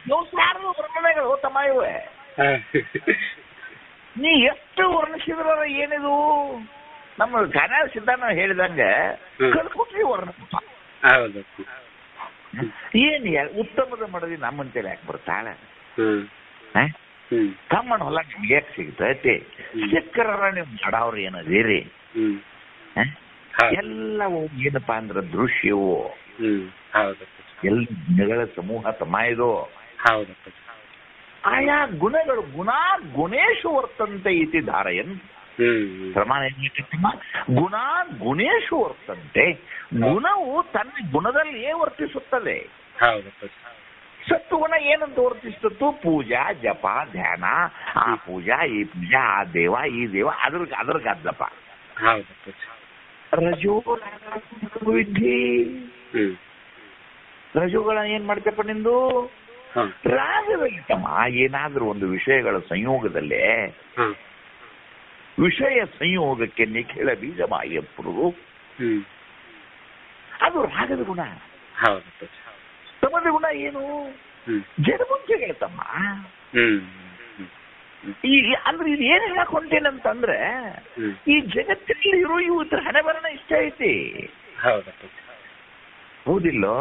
ಸಂಸಾರದ ವರ್ಣನೆಗಳು ತಮ್ಮ ಇವೆ. ನೀ ಎಷ್ಟು ವರ್ಣಿಸಿದ್ರ ಏನಿದು? ನಮ್ಮ ಕನ್ನಡ ಸಿದ್ಧಾಂತ ಹೇಳಿದಂಗೆ ಕಲ್ಕೊಟ್ರಿ ವರ್ಣ. ಏನ್ ಉತ್ತಮದ ಮಡದಿ ನಮ್ಮಂತೇಳಿ ಯಾಕೆ ಬರ್ತಾಳೆ? ತಮ್ಮನ ಹೊಲ ನಿಮ್ಗೆ ಯಾಕೆ ಸಿಗ್ತೈತಿ? ಸಿಕ್ಕರ ನೀವು ಮಾಡವ್ರು ಏನದೇರಿ? ಎಲ್ಲ ಏನಪ್ಪಾ ಅಂದ್ರ ದೃಶ್ಯವು ಎಲ್ಲ ಗುಣಗಳ ಸಮೂಹ ತಮ್ಮ ಇದು. ಆಯಾ ಗುಣಗಳು ಗುಣೇಶು ವರ್ತಂತೆ ಇತಿ ಧಾರಯನ್. ಪ್ರಮಾಣ ಏನ್ ಗುಣ ಗುಣೇಶು ವರ್ತಂತೆ. ಗುಣವು ತನ್ನ ಗುಣದಲ್ಲಿಯೇ ವರ್ತಿಸುತ್ತದೆ. ಸತ್ವಗುಣ ಏನಂತ ವರ್ತಿಸುತ್ತು? ಪೂಜಾ ಜಪ ಧ್ಯಾನ. ಆ ಪೂಜಾ ಈ ಪೂಜಾ, ಆ ದೇವ ಈ ದೇವ, ಅದ್ರ ಗದ್ದಪ್ಪ. ವಿಧಿ ರಜೋಗಳ ಏನ್ ಮಾಡ್ತಪ್ಪ ನಿಂದು? ರಾಗದಲ್ಲಿತ್ತಮ್ಮ. ಏನಾದ್ರೂ ಒಂದು ವಿಷಯಗಳ ಸಂಯೋಗದಲ್ಲೇ ವಿಷಯ ಸಂಯೋಗಕ್ಕೆ ನಿಖಿಳ ಬೀಜಮಾಯಪ್ಪರು, ಅದು ರಾಗದ ಗುಣ. ತಮದ ಗುಣ ಏನು? ಜಡಮುಂಚೆಗಳು ತಮ್ಮ. ಅಂದ್ರೆ ಇದು ಏನ್ ಹೇಳಕ್ ಹೊಂಟೇನಂತಂದ್ರೆ, ಈ ಜಗತ್ತಿನಲ್ಲಿ ಇರೋ ಇವ್ರ ಹಣೆ ಬರಣ ಇಷ್ಟ ಐತಿ. ಹೌದಿಲ್ಲೋ?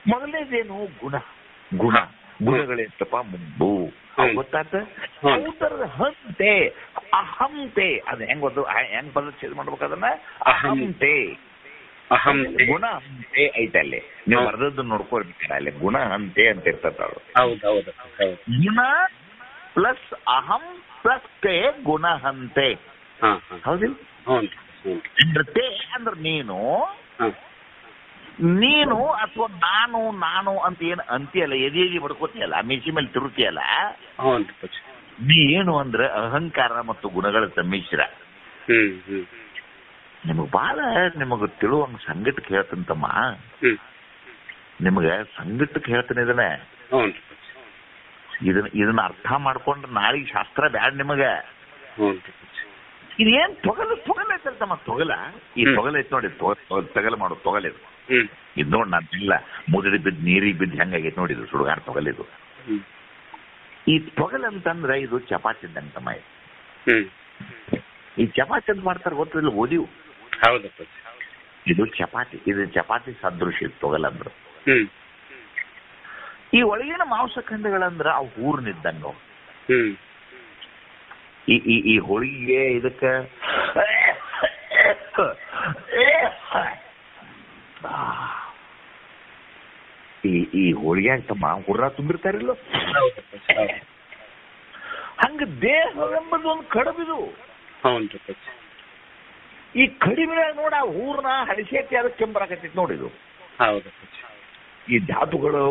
ಮೊದಲನೇದೇನು? ಗುಣ. ಗುಣಗಳೆಷ್ಟಪ್ಪ? ಮುಂಬು. ಗೊತ್ತಾತ? ಉತ್ತರದ ಹಂತೆ ಅಹಂತೆ. ಅದ್ ಹೆಂಗ್ ಗೊತ್ತು? ಹೆಂಗ್ ಪದಚ್ಛೇದ ಮಾಡ್ಬೇಕು ಅದನ್ನ? ಅಹಂತೆ. ಗುಣ ಹಂತೆ ಐತೆ ಅಲ್ಲಿ. ನೀವು ಬರ್ದದ್ದು ನೋಡ್ಕೊಳ್ಬೇಕಾರ ಅಲ್ಲಿ. ಗುಣ ಹಂತೆ ಅಂತ ಇರ್ತದ. ಗುಣ ಪ್ಲಸ್ ಅಹಂ ಪ್ಲಸ್ ತೇ ಗುಣ ಹಂತೆ. ಹೌದಿಲ್ಲ? ಅಂದ್ರೆ ತೇ ಅಂದ್ರೆ ನೀನು ಅಥವಾ ನಾನು ಅಂತ ಏನು ಅಂತೀಯಲ್ಲ, ಎದೆ ಬಡ್ಕೋತಿಯಲ್ಲ, ಮೀಸಿ ಮೇಲೆ ತಿರುತಿಯಲ್ಲ, ನೀ ಏನು ಅಂದ್ರೆ ಅಹಂಕಾರ ಮತ್ತು ಗುಣಗಳ ಸಮ್ಮಿಶ್ರ. ನಿಮಗ ತಿಳುವಂಗ ಸಂಗಟಕ್ಕೆ ಹೇಳ್ತಂತಮ್ಮ. ನಿಮಗ ಸಂಗಟಕ್ಕೆ ಹೇಳ್ತಾನೆ ಇದನ್ನ ಅರ್ಥ ಮಾಡ್ಕೊಂಡ್ರೆ ನಾಳೆಗೆ ಶಾಸ್ತ್ರ ಬ್ಯಾಡ ನಿಮಗ. ಇದೇನ್ ತೊಗಲ ಐತಲ್ತಮ್ಮ? ತೊಗಲ ಈ ತೊಗಲ ಐತ್ ನೋಡಿ. ತೊಗಲ ಮಾಡೋದು ತೊಗಲಿದು. ಇದು ನೋಡಿ, ನಾನಿಲ್ಲ ಮುದುಡಿ ಬಿದ್ದು ನೀರಿಗೆ ಬಿದ್ದು ಹೆಂಗಾಗೈತೆ ನೋಡಿದ್ರು ಸುಡುಗಾರ ತೊಗಲಿದು. ಈ ತೊಗಲಂತಂದ್ರೆ ಇದು ಚಪಾತಿ ಇದ್ದಂತಮ್ಮ. ಈ ಚಪಾತಿ ಅಂತ ಮಾಡ್ತಾರೆ ಗೊತ್ತಿಲ್ಲ, ಓದಿವು. ಇದು ಚಪಾತಿ ಸದೃಶ್ಯ ತೊಗಲಂದ್ರು. ಈ ಒಳಗಿನ ಮಾಂಸಖಂಡಗಳಂದ್ರ ಅವು ಹೂರ್ನಿದ್ದಂಗ. ಈ ಹೋಳಿಗೆ ಇದಕ್ಕ ಈ ಹೋಳಿಗೆ ತಮ್ಮ ಹುರ್ರ ತುಂಬಿರ್ತಾರಿಲ್ಲ, ಹಂಗ ದೇಹವೆಂಬುದು ಒಂದು ಕಡಬಿದು. ಈ ಕಡಿಮೆ ನೋಡ ಊರ್ನ ಹಳಿಸೇತಿ ಅದಕ್ಕೆ ಕೆಂಬರಾಕತ್ತೈತಿ ನೋಡಿದು. ಈ ಧಾತುಗಳು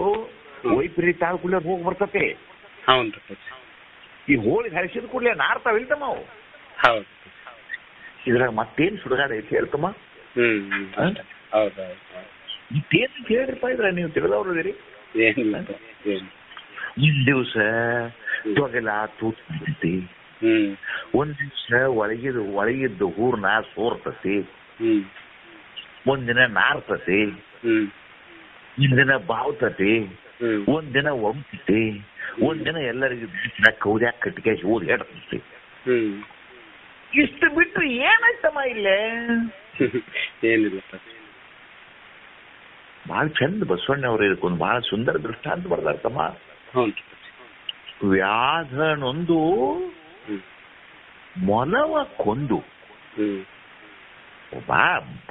ವೈಪರೀತ ಕೂಡಲೇ ಹೋಗಿ ಬರ್ತತೆ. ಈ ಹೋಳಿಗೆ ಹಳಿಸಿದ ಕೂಡಲೇ ನಾರ್ತಾವ ಇಲ್ತಮ್ಮ ಅವು. ಇದ್ರಾಗ ಮತ್ತೇನ್ ಸುಡುಗಾಡ ಐತಿ ಹೇಳ್ತಮ್ಮ? ಮತ್ತೇನ್ ಕೇಳಿರಪ್ಪ ಇದ್ರ ನೀವು ತಿಳಿದವ್ರದಿರಿ. ಒಂದ್ ದಿವ್ಸ ತೊಗಲ ತೂತ್ ಬಿಡ್ತೈತಿ, ಒಂದ್ ದಿವ್ಸ ಒಳಗಿದ್ದು ಹೂರ್ನ ಸೋರ್ತತಿ, ಒಂದಿನ ನಾರ್ತತಿ, ಒಂದಿನ ಬಾವ್ತತಿ, ಒಂದಿನ ಒಮ್ತತಿ, ಒಂದಿನ ಎಲ್ಲರಿಗೂ ಕೌದ್ಯಾಕ ಕಟ್ಟಿಗೆ ಓದಿ ಹೇಳ್ತತಿ. ಇಷ್ಟು ಬಿಟ್ರೆ ಏನಾಯ್ತಮ್ಮ ಇಲ್ಲೇ? ಏನಿಲ್ಲ. ಬಹಳ ಚಂದ ಬಸವಣ್ಣವ್ರು ಇದಕ್ಕೊಂದು ಬಹಳ ಸುಂದರ ದೃಷ್ಟಾಂತ ಬರ್ದಾರ್ತಮ್ಮ. ವ್ಯಾಧನೊಂದು ಮೊಲವ ಕೊಂದು. ಒಬ್ಬ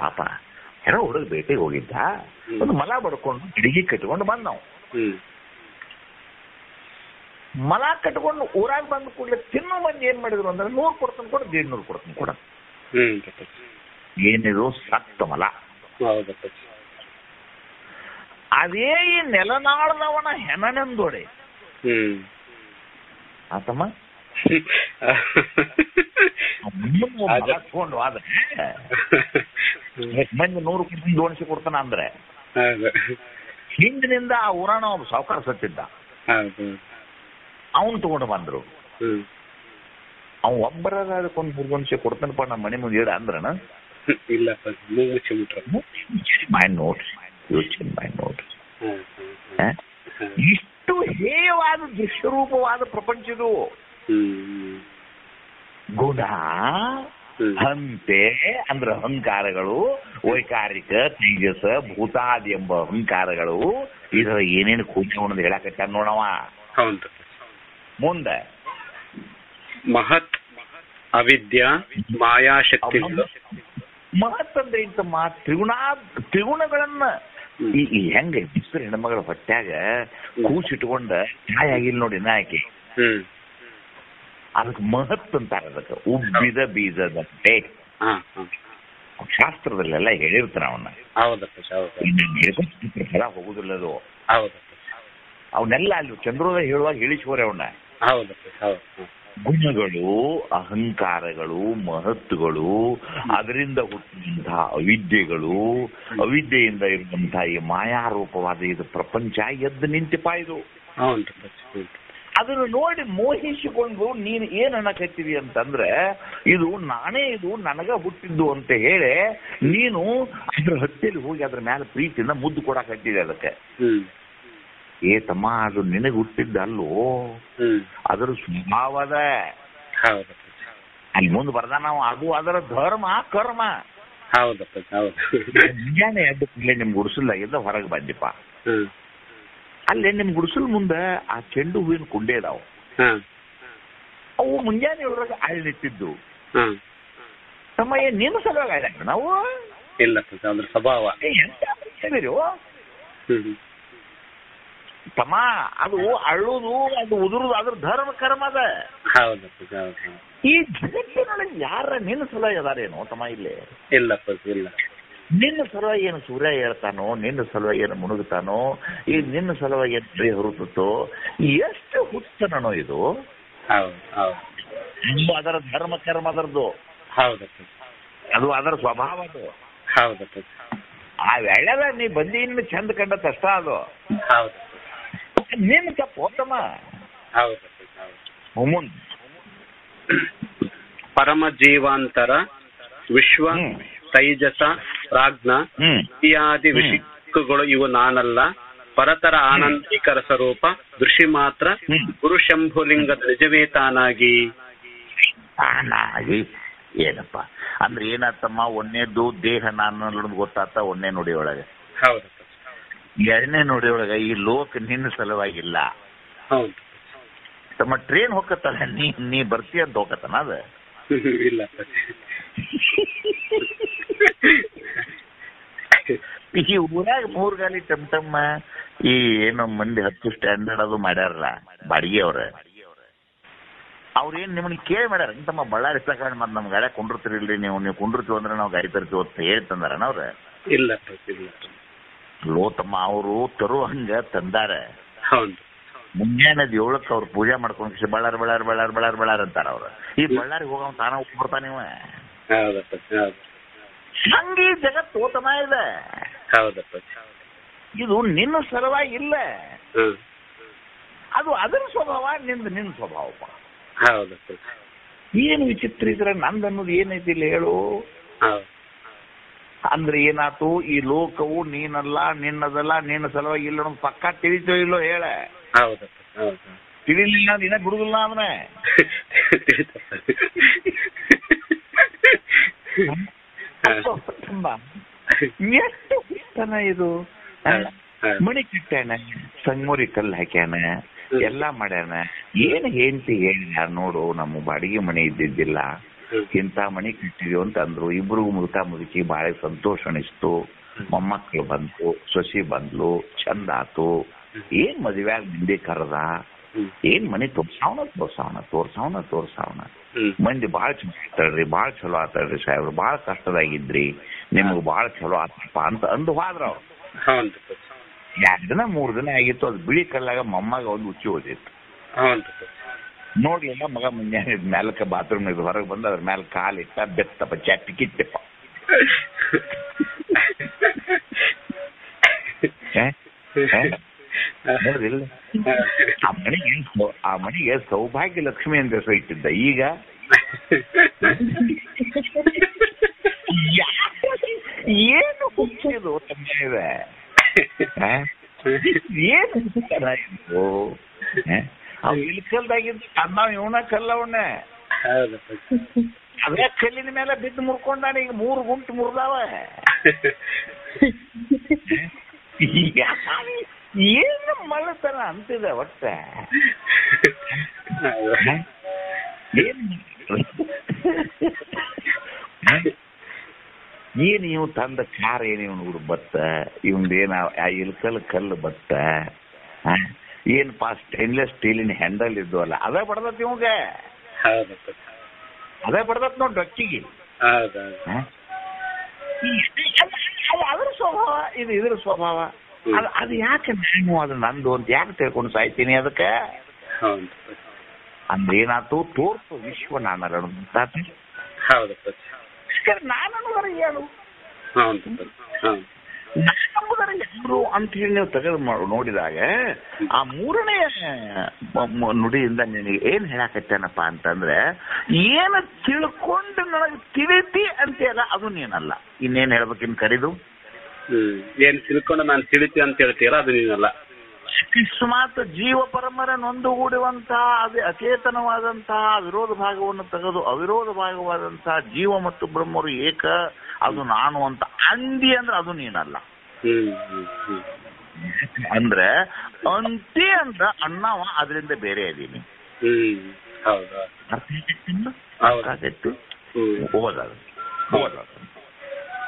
ಪಾಪ ಏನೋ ಹುಡುಗ ಬೇಟೆಗೆ ಹೋಗಿದ್ದ, ಒಂದು ಮಲ ಬಡ್ಕೊಂಡು ಗಿಡಿಗಿ ಕಟ್ಕೊಂಡು ಬಂದ್ ನಾವು. ಮಲ ಕಟ್ಕೊಂಡು ಊರಾಗ ಬಂದ ಕೂಡಲೇ ತಿನ್ನೋ ಮಂದಿ ಏನ್ ಮಾಡಿದ್ರು ಅಂದ್ರೆ 100 ಕೊಡ್ತಾನೆ ಕೊಡ, 150 ಕೊಡ್ತಾನೆ ಕೊಡ. ಏನಿದು ಸತ್ತ ಮಲ. ಅದೇ ಈ ನೆಲನಾಳದವನ ಹೆಣನೆಂದೋಡೆ ಆತಮ್ಮ. ಹಾಕೊಂಡು ಆದ್ರೆ ಮಂದಿ 100 ಕೊಡ್ತಾನೆ 200 ಕೊಡ್ತಾನ ಅಂದ್ರೆ ಹಿಂದಿನಿಂದ ಆ ಊರಾಣ ಒಬ್ಬ ಸಾವುಕಾರ ಸತ್ತಿದ್ದ, ಅವನು ತಗೊಂಡು ಬಂದ್ರು. ಅವ್ ಒಬ್ಬರ ಅದಕ್ಕೊಂದು 300 ಕೊಡ್ತಾನಪ್ಪ ನಮ್ಮ ಮನೆ ಮುಂದೆ ಇಡ ಅಂದ್ರನ ನೋಡ್ರಿ. ಇಷ್ಟು ಹೇಯವಾದ ದೃಶ್ಯರೂಪವಾದ ಪ್ರಪಂಚದು. ಗುಣ ಹಂತೆ ಅಂದ್ರೆ ಅಹಂಕಾರಗಳು, ವೈಕಾರಿಕ, ತೇಜಸ, ಭೂತಾದಿ ಎಂಬ ಅಹಂಕಾರಗಳು. ಇದರ ಏನೇನು ಕೂಚ ಉಣದ್ ಹೇಳಕತ್ತ ನೋಡವ. ಮುಂದೆ ಮಹತ್, ಅವಿದ್ಯಾ, ಮಾಯಾಶಕ್ತಿಗಳು. ಮಹತ್ ಅಂದ್ರೆ ಇಂತಮ್ಮ ತ್ರಿಗುಣಗಳನ್ನ ಈ ಹೆಂಗ ಬಿಸಿಲು ಹೆಣ್ಮಗಳ ಹೊಟ್ಯಾಗ ಕೂಸಿಟ್ಕೊಂಡ ತಾಯಿ ಆಗಿಲ್ಲ ನೋಡಿ ನಾಯಕಿ, ಅದಕ್ಕೆ ಮಹತ್ ಅಂತಾರ. ಅದಕ್ಕೆ ಉಬ್ಬಿದ ಬೀಜದಂತೆ ಶಾಸ್ತ್ರದಲ್ಲೆಲ್ಲ ಹೇಳಿರ್ತಾರ ಅವನ್ನ. ಫಲ ಹೋಗುದಿಲ್ಲ ಅದು. ಅವನ್ನೆಲ್ಲ ಅಲ್ಲಿ ಚಂದ್ರೋದಯ ಹೇಳುವಾಗ ಹೇಳಿಸ್ಕೋರೆ ಅವನ್ನ. ಗುಣಗಳು, ಅಹಂಕಾರಗಳು, ಮಹತ್ವಗಳು, ಅದರಿಂದ ಹುಟ್ಟಿದಂತಹ ಅವಿದ್ಯೆಗಳು, ಅವಿದ್ಯೆಯಿಂದ ಇರುವಂತಹ ಈ ಮಾಯಾರೂಪವಾದ ಇದು ಪ್ರಪಂಚ ಎದ್ದು ನಿಂತಿಪ್ಪ ಇದು. ಅದನ್ನು ನೋಡಿ ಮೋಹಿಸಿಕೊಂಡು ನೀನು ಏನ್ ಅನ್ನಕತ್ತೀವಿ ಅಂತಂದ್ರೆ ಇದು ನಾನೇ, ಇದು ನನಗ ಹುಟ್ಟಿದ್ದು ಅಂತ ಹೇಳಿ ನೀನು ಅದ್ರ ಹತ್ತಿಯಲ್ಲಿ ಹೋಗಿ ಅದ್ರ ಮೇಲೆ ಪ್ರೀತಿಯಿಂದ ಮುದ್ದು ಕೊಡಕತ್ತಿದೆ ಅದಕ್ಕೆ. ಏ ತಮ್ಮ, ಅದು ನಿನಗೆ ಹುಟ್ಟಿದ್ದಲ್ಲೋ, ಅದರ ಸ್ವಭಾವದ. ಅಲ್ಲಿ ಮುಂದೆ ಬರ್ದ ನಾವು ಅದು ಅದರ ಧರ್ಮ ಕರ್ಮ. ಮುಂಜಾನೆ ಎದ್ದು ಕೂಡಲೇ ನಿಮ್ ಗುಡಿಸಲ್ಲಾಗಿದ್ದ ಹೊರಗೆ ಬಂದಿಪ್ಪ. ಅಲ್ಲೇ ನಿಮ್ ಗುಡಿಸಲ್ ಮುಂದೆ ಆ ಚೆಂಡು ಹೂವಿನ ಕುಂಡೆ ಇದಾವ. ಅವು ಮುಂಜಾನೆ ಒಳಗೆ ಅಳ್ಳಿಟ್ಟಿದ್ದು. ತಮ್ಮ ಏನ್ ನಿನ್ನ ಸಲುವಾಗಿ ನಾವು ಇಲ್ಲ, ಅದ್ರ ಸ್ವಭಾವ ತಮ್ಮ. ಅದು ಅಳುದು, ಅದು ಉದುರುದು, ಅದ್ರ ಧರ್ಮ ಕರ್ಮದ. ಈ ಜಗತ್ತಿನೊಳಗೆ ಯಾರ ನಿನ್ನ ಸಲುವಾಗಿ ಅದಾರೇನೋ ತಮ್ಮ ಇಲ್ಲಿ? ಇಲ್ಲ. ನಿನ್ನ ಸಲುವಾಗಿ ಏನು ಸೂರ್ಯ ಹೇಳ್ತಾನೋ, ನಿನ್ನ ಸಲುವಾಗಿ ಏನು ಮುಣುಗುತ್ತಾನೋ, ಈ ನಿನ್ನ ಸಲುವಾಗಿ ಏನು ಬರೀ ಹೊರತೋ, ಎಷ್ಟು ಹುಚ್ಚನೋ ಇದು. ಅದರ ಧರ್ಮ ಕರ್ಮ ಅದರದ್ದು. ಅದು ಅದರ ಸ್ವಭಾವ. ಅದು ಆ ವೇಳೆದ ನೀ ಬಂದಿ ಇನ್ನು ಚಂದ ಕಂಡತ್ ಅಷ್ಟ. ಅದು ನಿನ್ನ ತಪ್ಪು ಹೋತಮ್ಮ. ಪರಮ ಜೀವಾಂತರ ವಿಶ್ವ ತೈಜಸ ಪ್ರಾಜ್ಞ ಇತ್ಯಾದಿ ವಿಷಿಕ್ಕುಗಳು ಇವು ನಾನಲ್ಲ. ಪರತರ ಆನಂದಿಕರ ಸ್ವರೂಪ ದೃಷಿ ಮಾತ್ರ ಗುರು ಶಂಭುಲಿಂಗದ ನಿಜವೇ ತಾನಾಗಿ. ಏನಪ್ಪ ಅಂದ್ರೆ ಏನಾತಮ್ಮ? ಒಂದನೇದು ದೇಹ ನಾನು ಅನ್ನೋದು ಗೊತ್ತಾತ ಒಂದನೇ ನುಡಿಯೊಳಗೆ. ಎರಡನೇ ನುಡಿಯೊಳಗ ಈ ಲೋಕ ನಿನ್ನ ಸಲುವಾಗಿಲ್ಲ ತಮ್ಮ. ಟ್ರೈನ್ ಹೋಗತ್ತಲ್ಲ, ನೀ ಬರ್ತೀಯ ಅಂತ ಹೋಗತ್ತನ ಅದ? ಇಲ್ಲ. ಈ ಊರಾಗ 3 ಗಾಲಿ ಟಮ್ ಈ ಏನೋ ಮಂದಿ 10 ಸ್ಟ್ಯಾಂಡರ್ಡ್ ಅದು ಮಾಡ್ಯಾರಲ್ಲ ಬಾಡಿಗೆ ಅವ್ರೇನ್ ನಿಮ್ಮನ್ನ ಕೇಳಿ ಮಾಡ್ಯಾರ ತಮ್ಮ. ಬಳ್ಳಾರಿ ಸಾಕಾಗಿ ಮತ್ತೆ ನಮ್ ಗಾಡಿ ಕುಂಡಿರ್ತೀರಿಲ್ರಿ ನೀವು ಕುಂಡಿರ್ತೀವಿ ಅಂದ್ರೆ ನಾವು ಗಾಡಿ ತರ್ತೀವಿ ಅಂತ ಹೇಳ್ತಂದಾರ ಅವ್ರ? ಇಲ್ಲ ಲೋ ತಮ್ಮ, ಅವರು ತರೋ ಹಂಗ ತಂದಾರ. ಮುಂಜಾನೆ 7ಕ್ಕೆ ಅವ್ರು ಪೂಜೆ ಮಾಡ್ಕೊಂಡು ಬಳ್ಳಾರಿ ಬಳ್ಳಾರಿ ಬಳ್ಳಾರಿ ಬಳ್ಳಾರಿ ಬಳ್ಳಾರಿ ಅಂತಾರ ಅವ್ರು. ಈ ಬಳ್ಳಾರಿ ಹೋಗ ತಾನ ಹೋಗ್ಬಿಡ್ತಾನ ಇವ. ಹಂಗೆ ಜಗತ್ತು ಹೋತಮ ಇದೆ. ಇದು ನಿನ್ನ ಸಲುವಾಗಿ ಇಲ್ಲ, ಅದು ಅದರ ಸ್ವಭಾವ, ನಿನ್ನ ಸ್ವಭಾವಪ್ಪ. ಏನು ವಿಚಿತ್ರ ಇದ್ರೆ ನಂದು ಅನ್ನೋದು ಏನೈತಿ ಇಲ್ಲ ಹೇಳು. ಅಂದ್ರೆ ಏನಾತು? ಈ ಲೋಕವು ನೀನಲ್ಲ, ನಿನ್ನದಲ್ಲ, ನಿನ್ನ ಸಲುವಾಗಿ ಇಲ್ಲ ಅನ್ನೋದು ಪಕ್ಕ ತಿಳಿತೋ ಇಲ್ಲೋ ಹೇಳ. ತಿಳಿಲಿಲ್ಲ ದಿನ ಬಿಡುದಿಲ್ಲ ಅವನೇ. ಎಷ್ಟು ಹುಟ್ಟನ ಇದು. ಮಣಿ ಕಟ್ಟ್ಯಾನ, ಸಂಗಮೂರಿ ಕಲ್ಲು ಹಾಕ್ಯಾನ, ಎಲ್ಲಾ ಮಾಡ್ಯಾನ. ಏನ್ ಹೆಂಡತಿ ಹೇಳಿದ ನೋಡು, ನಮ್ಮ ಬಾಡಿಗೆ ಮನೆ ಇದ್ದಿದ್ದಿಲ್ಲ, ಇಂಥ ಮನೆ ಕಟ್ಟಿದ್ವಿ ಅಂತ ಅಂದ್ರು. ಇಬ್ರಿಗೂ ಮುದುಕಿ ಬಾಳೆ ಸಂತೋಷ ಅನಿಸ್ತು. ಮೊಮ್ಮಕ್ಕಳು ಬಂತು, ಸೊಸಿ ಬಂದ್ಲು, ಚಂದ ಆತು. ಏನ್ ಮದುವೆಯಾಗ ಮಂದಿ ಕರೆದ, ಏನ್ ಮನೆ ತೋರ್ಸಾವನ. ಮಂದಿ ಬಾಳ ಚಲೋ ಆತಾಳ್ರಿ, ಬಾಳ ಚಲೋ ಆತಾಳ್ರಿ ಸಾಹೇಬ್ರು, ಬಾಳ ಕಷ್ಟದಾಗಿದ್ರಿ, ನಿಮ್ಗೆ ಬಾಳ ಚಲೋ ಆತಪ್ಪ ಅಂತ ಅಂದು ಹೋದ್ರ ಅವ್ರು. 2 ದಿನ 3 ದಿನ ಆಗಿತ್ತು. ಅದು ಬಿಳಿ ಕಲ್ಲಾಗ ಮೊಮ್ಮಗ ಒಂದು ಉಚ್ಚಿ ಹೋದಿತ್ತು. ನೋಡ್ಲಿಲ್ಲ ಮಗ. ಮುಂಜಾನೆ ಮ್ಯಾಲಕ್ಕ ಬಾತ್ರೂಮ್ ಹೊರಗೆ ಬಂದು ಅದ್ರ ಮ್ಯಾಲ ಕಾಲಿಟ್ಟ, ಬೆತ್ತಪ್ಪ ಚಾಪಿ ಕಿತ್ತಪ್ಪ. ನೋಡಿಲ್ಲ, ಆ ಮನೆಗೆ ಸೌಭಾಗ್ಯ ಲಕ್ಷ್ಮಿ ಅಂತ ಹೆಸರು ಇಟ್ಟಿದ್ದ. ಈಗ ಏನು ಹುಚ್ಚಿದು ಇದೆ, ಏನು ಚೆನ್ನಾಗಿತ್ತು. ಅವ್ ಇಲ್ಕಲ್ದಾಗಿದ್ದು ನಾವ್ ಇವನ ಕಲ್ಲವನ್ನೇ ಅದೇ ಕಲ್ಲಿನ ಮೇಲೆ ಬಿದ್ದು ಮುರ್ಕೊಂಡಾನ. ಈಗ 3 ಗುಂಟು ಮುರಿದಾವ. ಏನು ಮಳ್ಳತನ ಅಂತಿದೆ ಒಟ್ಟೆ. ಏನು ಇವ್ ತಂದ ಕಾರ್ ಏನು ಇವನು ಬತ್ತ ಇವಂದೇನ ಇಲ್ಕಲ್ ಕಲ್ಲು ಬತ್ತ ಏನಪ್ಪಾ ಸ್ಟೇನ್ಲೆಸ್ ಸ್ಟೀಲಿನ ಹ್ಯಾಂಡಲ್ ಇದ್ವಲ್ಲ ಅದೇ ಬಡದತ್ ಇವಾಗ ಅದೇ ಬಡದತ್ ನೋಡ್ ಡೊಕ್ಕಿಗೆ. ಅದ್ರ ಸ್ವಭಾವ ಇದು ಇದ್ರ ಸ್ವಭಾವ. ಅದು ಯಾಕೆ ನಾನು ಅದು ನಂದು ಅಂತ ಯಾಕೆ ತಿಳ್ಕೊಂಡು ಸಾಯ್ತೀನಿ ಅದಕ್ಕೆ ಅಂದ್ರೆ ಏನಾಯ್ತು ತೋರ್ಸು ವಿಶ್ವ ನಾನಲ್ಲ ನಾನಂಬುದರ ಏನು ನಾನಂಬುದರ ಯಾರು ಅಂತ ಹೇಳಿ ನೀವು ತೆಗೆದು ನೋಡಿದಾಗ ಆ ಮೂರನೆಯ ನುಡಿಯಿಂದ ನಿನಗೆ ಏನ್ ಹೇಳಾಕತ್ತೇನಪ್ಪ ಅಂತಂದ್ರೆ ಏನು ತಿಳ್ಕೊಂಡು ನನಗೆ ತಿಳಿತಿ ಅಂತೆಲ್ಲ ಅದು ನೀನಲ್ಲ. ಇನ್ನೇನ್ ಹೇಳ್ಬೇಕಿನ್ ಕರೀದು ಏನ್ ತಿಳ್ಕೊಂಡು ನಾನು ತಿಳಿತಿ ಅಂತ ಹೇಳ್ತೀರ ಅದು ನೀನಲ್ಲ. ಅಕಸ್ಮಾತ್ ಜೀವ ಪರಮರ ನೊಂದುಗೂಡುವಂತಹ ಅದು ಅಚೇತನವಾದಂತಹ ವಿರೋಧ ಭಾಗವನ್ನು ತೆಗೆದು ಅವಿರೋಧ ಭಾಗವಾದಂತಹ ಜೀವ ಮತ್ತು ಬ್ರಹ್ಮರು ಏಕ ಅದು ನಾನು ಅಂತ ಅಂದಿ ಅಂದ್ರೆ ಅದು ನೀನಲ್ಲ. ಅಂದ್ರೆ ಅಂತಿ ಅಂದ್ರ ಅಣ್ಣವ ಅದರಿಂದ ಬೇರೆ ಅದೀನಿ.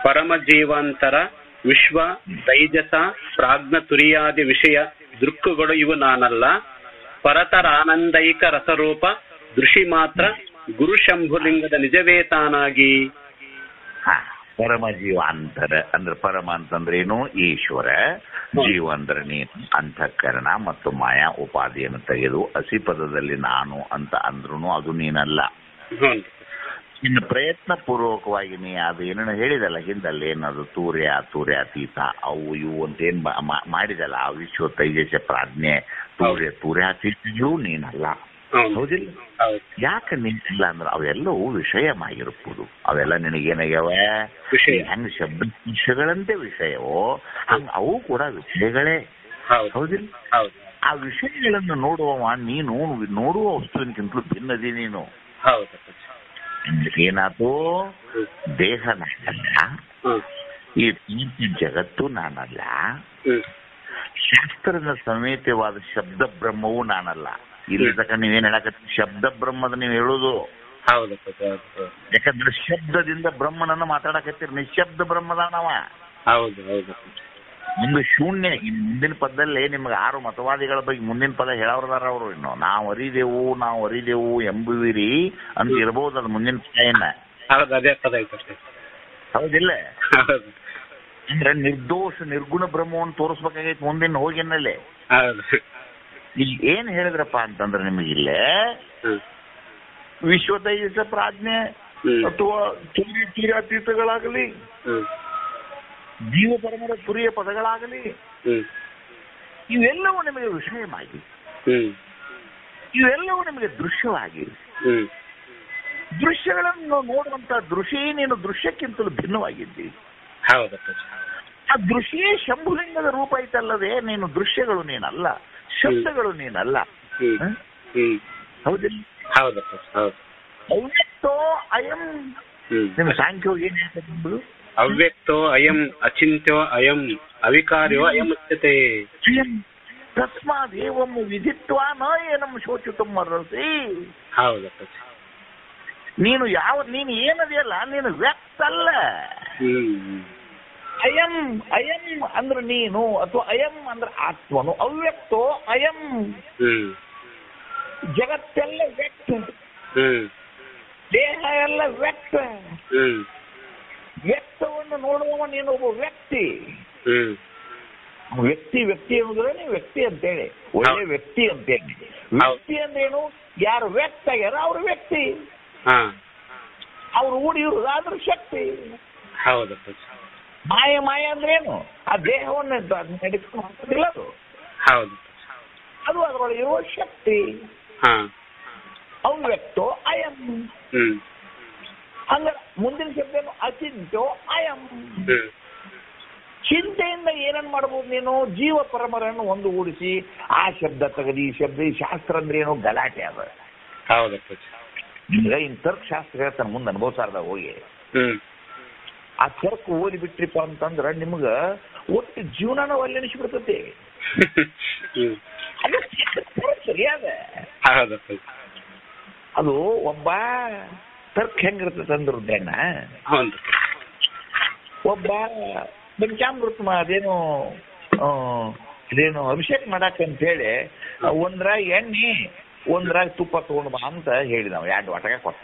ಪರಮ ಜೀವಾಂತರ ವಿಶ್ವ ತೈಜಸ ಪ್ರಾಜ್ಞ ತುರಿಯಾದಿ ವಿಷಯ ದೃಕ್ಕುಗಳು ಇವು ನಾನಲ್ಲ. ಪರತರ ಆನಂದೈಕ ರಸರೂಪ ದೃಷಿ ಮಾತ್ರ ಗುರು ಶಂಭುಲಿಂಗದ ನಿಜವೇ ತಾನಾಗಿ. ಪರಮ ಜೀವ ಅಂತರ ಅಂದ್ರೆ ಪರಮ ಅಂತಂದ್ರೇನು ಈಶ್ವರ, ಜೀವ ಅಂದ್ರೆ ನೀನು ಅಂತಃಕರಣ ಮತ್ತು ಮಾಯಾ ಉಪಾಧಿಯನ್ನು ತೆಗೆದು ಹಸಿ ಪದದಲ್ಲಿ ನಾನು ಅಂತ ಅಂದ್ರೂ ಅದು ನೀನಲ್ಲ. ಇನ್ನು ಪ್ರಯತ್ನ ಪೂರ್ವಕವಾಗಿ ನೀ ಅದು ಏನೇನು ಹೇಳಿದಲ್ಲ ಹಿಂದಲ್ಲಿ ಏನದು ತೂರ್ಯಾತೀತ ಅವು ಇವು ಅಂತ ಏನ್ ಮಾಡಿದಲ್ಲ ಆ ವಿಶ್ವ ತೈಜಸ ಪ್ರಾಜ್ಞೆ ತೂರ್ಯಾತೀತಗಳು ನೀನಲ್ಲ. ಹೌದಿಲ್ಲ? ಯಾಕೆ ನಿಂತಿಲ್ಲ ಅಂದ್ರೆ ಅವೆಲ್ಲವೂ ವಿಷಯವಾಗಿರ್ಬೋದು. ಅವೆಲ್ಲ ನಿನಗೇನಾಗ್ಯಾವ ಹೆಂಗ್ ಶಬ್ದ ವಿಷಯಗಳಂತೆ ವಿಷಯವೋ ಹಂಗ ಅವು ಕೂಡ ವಿಷಯಗಳೇ. ಹೌದಿಲ್ಲ? ಆ ವಿಷಯಗಳನ್ನು ನೋಡುವ ನೀನು ನೋಡುವ ವಸ್ತುವಿನಕ್ಕಿಂತಲೂ ಭಿನ್ನದಿ ನೀನು. ಏನಾದ್ರು ದೇಹ ನಾನಲ್ಲ, ಈ ಜಗತ್ತು ನಾನಲ್ಲ, ಶಾಸ್ತ್ರದ ಸಮೇತವಾದ ಶಬ್ದ ಬ್ರಹ್ಮವೂ ನಾನಲ್ಲ. ಇಲ್ಲಿ ತಕ್ಕ ನೀವೇನ್ ಹೇಳಕತ್ತಿ ಶಬ್ದ ಬ್ರಹ್ಮದ ನೀವು ಹೇಳುದು. ಯಾಕಂದ್ರೆ ಶಬ್ದದಿಂದ ಬ್ರಹ್ಮನನ್ನ ಮಾತಾಡಕತ್ತೀರಿ, ನಿಶಬ್ದ ಬ್ರಹ್ಮದ ನಾವ. ನಿಮ್ಗೆ ಶೂನ್ಯ. ಮುಂದಿನ ಪದದಲ್ಲಿ ನಿಮ್ಗೆ 6 ಮತವಾದಿಗಳ ಬಗ್ಗೆ ಮುಂದಿನ ಪದ ಹೇಳವ್ರದಾರ ಅವರು. ಇನ್ನು ನಾವು ಅರಿದೆವು ಎಂಬುವಿರಿ ಅಂತ ಇರಬಹುದು. ಅದು ಮುಂದಿನ ಪದ ಹೌದಿಲ್ಲ? ಅಂದ್ರೆ ನಿರ್ದೋಷ ನಿರ್ಗುಣ ಬ್ರಹ್ಮವನ್ನು ತೋರಿಸ್ಬೇಕಾಗೈತಿ ಮುಂದಿನ ಹೋಗಿನಲ್ಲೇ. ಇಲ್ಲಿ ಏನ್ ಹೇಳಿದ್ರಪ್ಪ ಅಂತಂದ್ರೆ ನಿಮಗಿಲ್ಲೇ ವಿಶ್ವ ತೈಜಸ ಪ್ರಾಜ್ಞೆ ಅಥವಾ ತುರ್ಯಾತೀತಗಳಾಗಲಿ ಜೀವ ಪರಮರ ತುರಿಯ ಪದಗಳಾಗಲಿ ಇವೆಲ್ಲವೂ ನಿಮಗೆ ವಿಷಯವಾಗಿ, ಇವೆಲ್ಲವೂ ನಿಮಗೆ ದೃಶ್ಯವಾಗಿ, ದೃಶ್ಯಗಳನ್ನು ನೋಡುವಂತ ದೃಶ್ಯ ನೀನು ದೃಶ್ಯಕ್ಕಿಂತಲೂ ಭಿನ್ನವಾಗಿದ್ದಿ. ಆ ದೃಶ್ಯೇ ಶಂಭುಲಿಂಗದ ರೂಪ ಐತಲ್ಲದೆ ನೀನು ದೃಶ್ಯಗಳು ನೀನಲ್ಲ, ಶಬ್ದಗಳು ನೀನಲ್ಲ. ಹೌದಿಲ್ಲ? ಅವ್ಯಕ್ತೋ ಅಯಂ. ನಿಮ್ಮ ಸಾಂಖ್ಯೋ ಏನ್ ಹೇಳ್ತದೆ? ಅವ್ಯಕ್ತೋ ಅಯಂ ಅಚಿಂತ್ಯೋ ಅಯಂ ಅವಿಕಾರ್ಯೋ ಅಯಂ ಉಚ್ಯತೆ. ತಸ್ಮಾತ್ ಏವಂ ವಿಧಿತ್ವಾ ನ ಏನಂ ಶೋಚಿತುಂ ಅರ್ಹಸಿ. ನೀನು ನೀನು ಏನದೆಯಲ್ಲ ನೀನು ವ್ಯಕ್ತ ಅಲ್ಲ. ಅಯಂ ಅಯಂ ಅಂದ್ರೆ ನೀನು ಅಥವಾ ಅಯಂ ಅಂದ್ರೆ ಆತ್ಮನು. ಅವ್ಯಕ್ತೋ ಅಯಂ. ಜಗತ್ತೆಲ್ಲ ವ್ಯಕ್ತ, ದೇಹ ಎಲ್ಲ ವ್ಯಕ್ತ. ವ್ಯಕ್ತವನ್ನು ನೋಡುವ ನೀನು ಒಬ್ಬ ವ್ಯಕ್ತಿ. ವ್ಯಕ್ತಿ ಅನ್ನೋದ್ರೆ ನೀವು ವ್ಯಕ್ತಿ ಅಂತೇಳಿ ಒಳ್ಳೆ ವ್ಯಕ್ತಿ ಅಂತೇಳಿ. ವ್ಯಕ್ತಿ ಅಂದ್ರೇನು? ಯಾರು ವ್ಯಕ್ತ ಆಗ್ಯಾರ ಅವ್ರ ವ್ಯಕ್ತಿ. ಅವ್ರು ಊಡಿರು ಆದ್ರೂ ಶಕ್ತಿ. ಮಾಯ ಅಂದ್ರೇನು? ಆ ದೇಹವನ್ನು ನಡೆಸ್ಕೊಂಡು ಹೋಗೋದಿಲ್ಲ ಅದು. ಅದು ಅದರೊಳಗೆ ಇರುವ ಶಕ್ತಿ. ಅವ್ಯಕ್ತೋ ಅಯಂ. ಹಂಗ ಮುಂದಿನ ಶಬ್ದ ಅಚಿಂತ್ಯೋ ಅಯಂ. ಚಿಂತೆಯಿಂದ ಏನನ್ ಮಾಡ್ಬೋದು ನೀನು? ಜೀವ ಪರಮರನ್ನು ಒಂದುಗೂಡಿಸಿ ಆ ಶಬ್ದ ತೆಗೆದು ಈ ಶಬ್ದ. ಈ ಶಾಸ್ತ್ರ ಅಂದ್ರೆ ಏನೋ ಗಲಾಟೆ ಅದ. ನಿಮ್ಗೆ ಇನ್ ತರ್ಕಶಾಸ್ತ್ರ ಹೇಳ್ತಾನೆ ಮುಂದೆ ಅನುಭವಿಸಾರ್ದಾಗ ಹೋಗಿ. ಆ ತರ್ಕ ಓದಿ ಬಿಟ್ರಿಪ್ಪ ಅಂತಂದ್ರ ನಿಮ್ಗ ಒಟ್ಟು ಜೀವನನ ಒಲ್ಲೆನಿಸ್ಬಿಡ್ತತಿ. ಅದು ಸರಿಯಾದ. ಹೌದಪ್ಪ. ಅದು ಒಬ್ಬ ತರ್ಕ್ ಹೆಂಗಿರ್ತದೆ ಅಂದ್ರೆ ರುದ್ರಣ್ಣ, ಹೌದು. ಒಬ್ಬ ಪಂಚಾಮೃತ ಅದೇನು ಇದೇನು ಅಭಿಷೇಕ ಮಾಡಾಕಂತ ಹೇಳಿ ಒಂದ್ರಾಗ ಎಣ್ಣೆ ಒಂದ್ರಾಗ ತುಪ್ಪ ತಗೊಂಡ್ ಬಾ ಅಂತ ಹೇಳಿ ನಾವು 2 ವಾಟಕ ಕೊಟ್ಟ.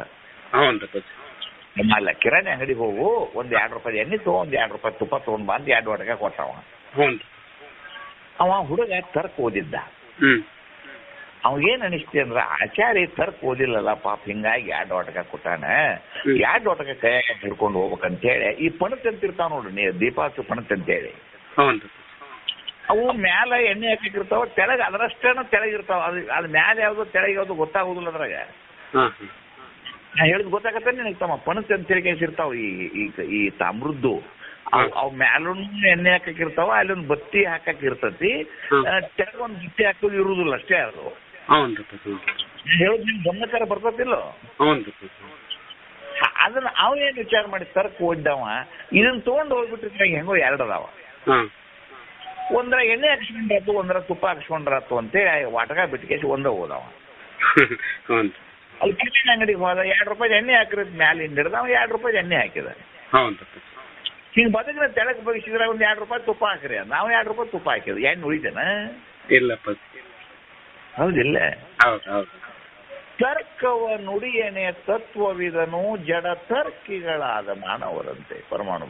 ಅಲ್ಲ, ಕಿರಾಣಿ ಅಂಗಡಿಗೆ ಹೋಗು, ಒಂದ್ 2 ರೂಪಾಯಿ ಎಣ್ಣೆ ತಗೊಂಡ್ 2 ರೂಪಾಯಿ ತುಪ್ಪ ತಗೊಂಡ್ ಬಾ ಅಂತ 2 ವಾಟಕ ಕೊಟ್ಟವ. ಅವ ಹುಡುಗ ತರ್ಕ್ ಓದಿದ್ದ. ಅವ್ ಏನ್ ಅನಿಸ್ತಿ ಅಂದ್ರ ಆಚಾರ್ಯ ತರ್ಕ್ ಓದಿಲ್ಲಲ್ಲ ಪಾಪ, ಹಿಂಗಾಗಿ 2 ವಾಟಕ ಕೊಟ್ಟಾನ. 2 ವಾಟಕ ಕೈಯಾಗ ಹಿಡ್ಕೊಂಡು ಹೋಗ್ಬೇಕಂತ ಹೇಳಿ ಈ ಪಣತ್ ಅಂತಿರ್ತಾವ ನೋಡ್ರಿ, ದೀಪಾಸು ಪಣತ್ ಅಂತೇಳಿ, ಅವು ಮ್ಯಾಲ ಎಣ್ಣೆ ಹಾಕಿರ್ತಾವ, ತೆಳಗ ಅದರಷ್ಟೇನ ತೆಳಗಿರ್ತಾವ. ಅದ್ ಮ್ಯಾಲ ಯಾವ್ದು ತೆಳಗ್ ಯಾವ್ದು ಗೊತ್ತಾಗುದಿಲ್ಲ ಅದ್ರಾಗ. ನಾ ಹೇಳಿದ್ ಗೊತ್ತಾಗತ್ತ ನಿನಗೆ ತಮ್ಮ, ಪಣತ್ ಅಂತ ಇರ್ತಾವ ಈ ತಾಮ್ರದ್ದು. ಅವ್ ಮ್ಯಾಲೂ ಎಣ್ಣೆ ಹಾಕಿರ್ತಾವ, ಅಲ್ಲೊಂದು ಬತ್ತಿ ಹಾಕಿರ್ತತಿ, ತೆಳಗೊಂದು ಬತ್ತಿ ಹಾಕೋದು ಇರುದಿಲ್ಲ ಅಷ್ಟೇ. ಅದು ಹೇಳುದು ನಿಮ್ ಗಮನಕಾರ ಬರ್ತತಿಲ್ಲೋ. ಅದನ್ನ ಅವೇನ್ ವಿಚಾರ ಮಾಡಿ ತರ್ಕ್ ಓದ್ದವ, ಇದನ್ನ ತಗೊಂಡ್ ಹೋಗ್ಬಿಟ್ಟಿದ್ರೆ ಹೆಂಗೋ 2 ಅದಾವ. ಒಂದ್ರ ಎಣ್ಣೆ ಹಾಕ್ಸ್ಕೊಂಡ್ರಾತು, ಒಂದ್ರ ತುಪ್ಪ ಹಾಕ್ಸ್ಕೊಂಡ್ರಾತು ಅಂತೇಳಿ ವಾಟಕ ಬಿಟ್ಕೇಸಿ ಒಂದ ಹೋದವ. ಅಲ್ಲಿ ಕಿರಾಣಿ ಅಂಗಡಿಗೆ ಹೋದ, 2 ರೂಪಾಯಿ ಎಣ್ಣೆ ಹಾಕಿರೋದ್ ಮ್ಯಾಲ ಹಿಂಡಿಡ್ದ, ಅವ 2 ರೂಪಾಯಿ ಎಣ್ಣೆ ಹಾಕಿದ. ಹಿಂಗ್ ಬದಗಿನ ತೆಳಗ್ ಬಗ್ಸಿದ್ರೆ ಒಂದ್ 2 ರೂಪಾಯಿ ತುಪ್ಪ ಹಾಕ್ರಿ, ನಾವು 2 ರೂಪಾಯಿ ತುಪ್ಪ ಹಾಕಿದ, ಎಣ್ಣೆ ಉಳಿತೇನ? ಇಲ್ಲಪ್ಪ. ಹೌದಿಲ್ಲ? ತರ್ಕವ ನುಡಿಯನೆ ತತ್ವವಿದನು ಜಡ ತರ್ಕಿಗಳಾದ ಮಾನವರಂತೆ ಪರಮಾಣು.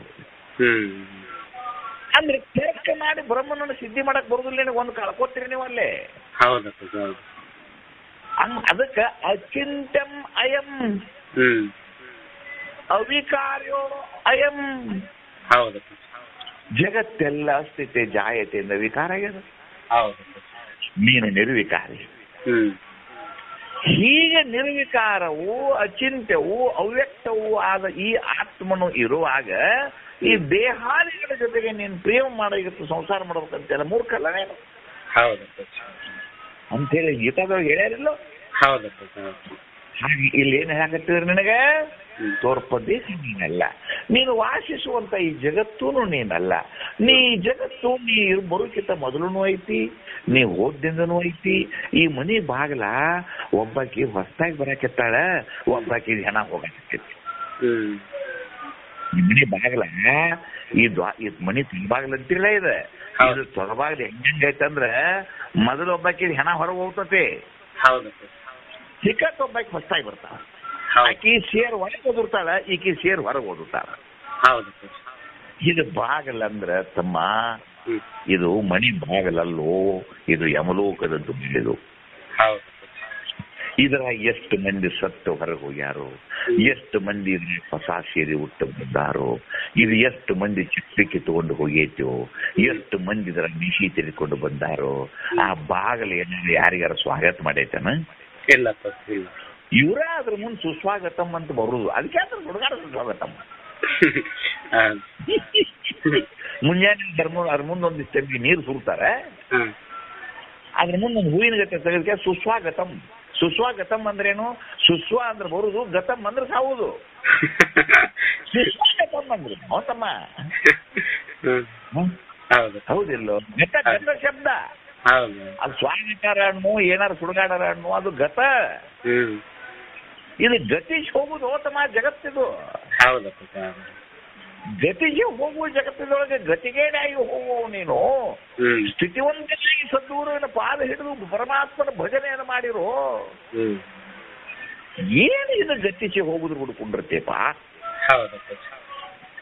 ಅಂದ್ರೆ ತರ್ಕ ಮಾಡಿ ಬ್ರಹ್ಮನನ್ನು ಸಿದ್ಧಿ ಮಾಡಕ್ ಬರುದಿಲ್ಲ, ಒಂದು ಕಳ್ಕೊತೀರಿ ನೀವು ಅಲ್ಲೇ. ಅದಕ್ಕ ಅಚಿಂತ್ಯಂ ಅಯಂ ಅವಿಕಾರ್ಯೋ ಅಯಂ. ಜಗತ್ತೆಲ್ಲ ಸ್ಥಿತಿ ಜಾಯತೆಯಿಂದ ವಿಕಾರ ಆಗ್ಯದ, ನೀನು ನಿರ್ವಿಕಾರಿ. ಹೀಗೆ ನಿರ್ವಿಕಾರವು ಅಚಿಂತ್ಯವೂ ಅವ್ಯಕ್ತವೂ ಆದ ಈ ಆತ್ಮನು ಇರುವಾಗ ಈ ದೇಹಾದಿಗಳ ಜೊತೆಗೆ ನೀನು ಪ್ರೇಮ ಮಾಡೋಗಿತ್ತು, ಸಂಸಾರ ಮಾಡ್ಬೇಕಂತೆಲ್ಲ ಮೂರ್ಖಲ್ಲನೇನು ಅಂತೇಳಿ ಗೀತಾದೊಳಗೆ ಹೇಳ್ಯಾರಿಲ್ಲ. ಹಾಗೆ ಇಲ್ಲಿ ಏನ್ ಹೇಳಕತ್ತಿದ್ರು ನಿನಗೆ, ತೋರ್ಪದಿ ನೀನಲ್ಲ, ನೀನು ವಾಸಿಸುವಂತ ಈ ಜಗತ್ತೂನು ನೀನಲ್ಲ. ನೀ ಜಗತ್ತು ನೀ ಬರೋಕ್ಕಿಂತ ಮೊದಲೂ ಐತಿ, ನೀ ಓದ್ದಿಂದನೂ ಐತಿ. ಈ ಮನಿ ಬಾಗ್ಲ ಒಬ್ಬಾಕಿ ಹೊಸದಾಗಿ ಬರಾಕೆತ್ತಾಳ, ಒಬ್ಬಾಕಿ ಹೆಣ ಹೋಗಕತ್ತೈತಿ. ಮನಿ ಬಾಗ್ಲ ಈ ಮನಿ ತೊಳಬಾಗ್ಲ ಅಂತಿಲ್ಲ, ಇದು ತೊಳಬಾಗ್ಲ ಹೆಂಗೈತಂದ್ರ ಮೊದಲು ಒಬ್ಬಾಕಿ ಹೆಣ ಹೊರಗೆ ಹೋಗ್ತತಿ, ಸಿಕ್ಕತ್ ಒಬ್ಬಾಕಿ ಹೊಸದಾಗಿ ಬರ್ತಾಳ. ಆಕಿ ಸೇರ್ ಒಳಗೆ ಓದಿರ್ತಾಳ, ಈಕಿ ಸೇರ್ ಹೊರಗೆ ಓದುತ್ತಾಳ. ಇದು ಬಾಗಲಂದ್ರ ತಮ್ಮ, ಇದು ಮನಿ ಬಾಗಲಲ್ಲೋ, ಇದು ಯಮಲೋಕದದ್ದು ಇದು. ಇದರ ಎಷ್ಟು ಮಂದಿ ಸತ್ತು ಹೊರಗೆ ಹೋಗ್ಯಾರೋ, ಎಷ್ಟು ಮಂದಿ ಇದ್ರ ಹೊಸ ಸೇರಿ ಹುಟ್ಟು ಬಂದಾರೋ, ಇದು ಎಷ್ಟು ಮಂದಿ ಚಿತ್ರಕ್ಕೆ ತಗೊಂಡು ಹೋಗೈತೋ, ಎಷ್ಟು ಮಂದಿ ಇದರ ಮಿಷಿ ತೆಗೆದುಕೊಂಡು ಬಂದಾರೋ. ಆ ಬಾಗಲು ಏನಾದ್ರು ಯಾರಿಗಾರ ಸ್ವಾಗತ ಮಾಡೈತನ? ಇವರ ಅದ್ರ ಮುಂದೆ ಸುಸ್ವಾಗತಂ ಅಂತ ಬರುದು, ಅದಕ್ಕೆ ಅದ್ರ ಹುಡುಗಾರ ಸುಸ್ವಾಗತಂ. ಮುಂಜಾನೆ ಅದ್ರ ಮುಂದೆ ಒಂದಿಷ್ಟು ತಂಬಿ ನೀರು ಸುರ್ತಾರೆ, ಅದ್ರ ಮುಂದೆ ಒಂದು ಹೂವಿನ ಗತೆ ತೆಗೆದಕ್ಕೆ ಸುಸ್ವಾಗತಂ. ಸುಸ್ವಾಗತಂ ಅಂದ್ರೇನು? ಸುಸ್ವ ಅಂದ್ರೆ ಬರುದು, ಗತಂ ಅಂದ್ರೆ ಸಾವುದು. ಸುಸ್ವಾಗತಂ ಅಂದ್ರೆ ಹೌದಮ್ಮ, ಹೌದಿಲ್ಲೋ? ಗತ ಶಬ್ದ ಅದು ಸ್ವಾಗತಾರ ಹಣ್ಣು, ಏನಾರು ಸುಡುಗಾಡರ ಹಣ್ಣು, ಅದು ಗತ. ಇದು ಗತಿಸಿ ಹೋಗುದು ಹೋತಮ್ಮ ಜಗತ್ತಿದು. ಗತಿಗೆ ಹೋಗುವ ಜಗತ್ತಿನೊಳಗೆ ಗತಿಗೇಡಾಗಿ ಹೋಗುವ ನೀನು ಸ್ಥಿತಿವಂತನಾಗಿ ಸದ್ಗುರುವಿನ ಪಾದ ಹಿಡಿದು ಪರಮಾತ್ಮನ ಭಜನೆಯನ್ನು ಮಾಡಿರೋ. ಏನು ಇದು ಗತಿಸಿ ಹೋಗುದು ಹುಡುಕೊಂಡಿರ್ತೇಪ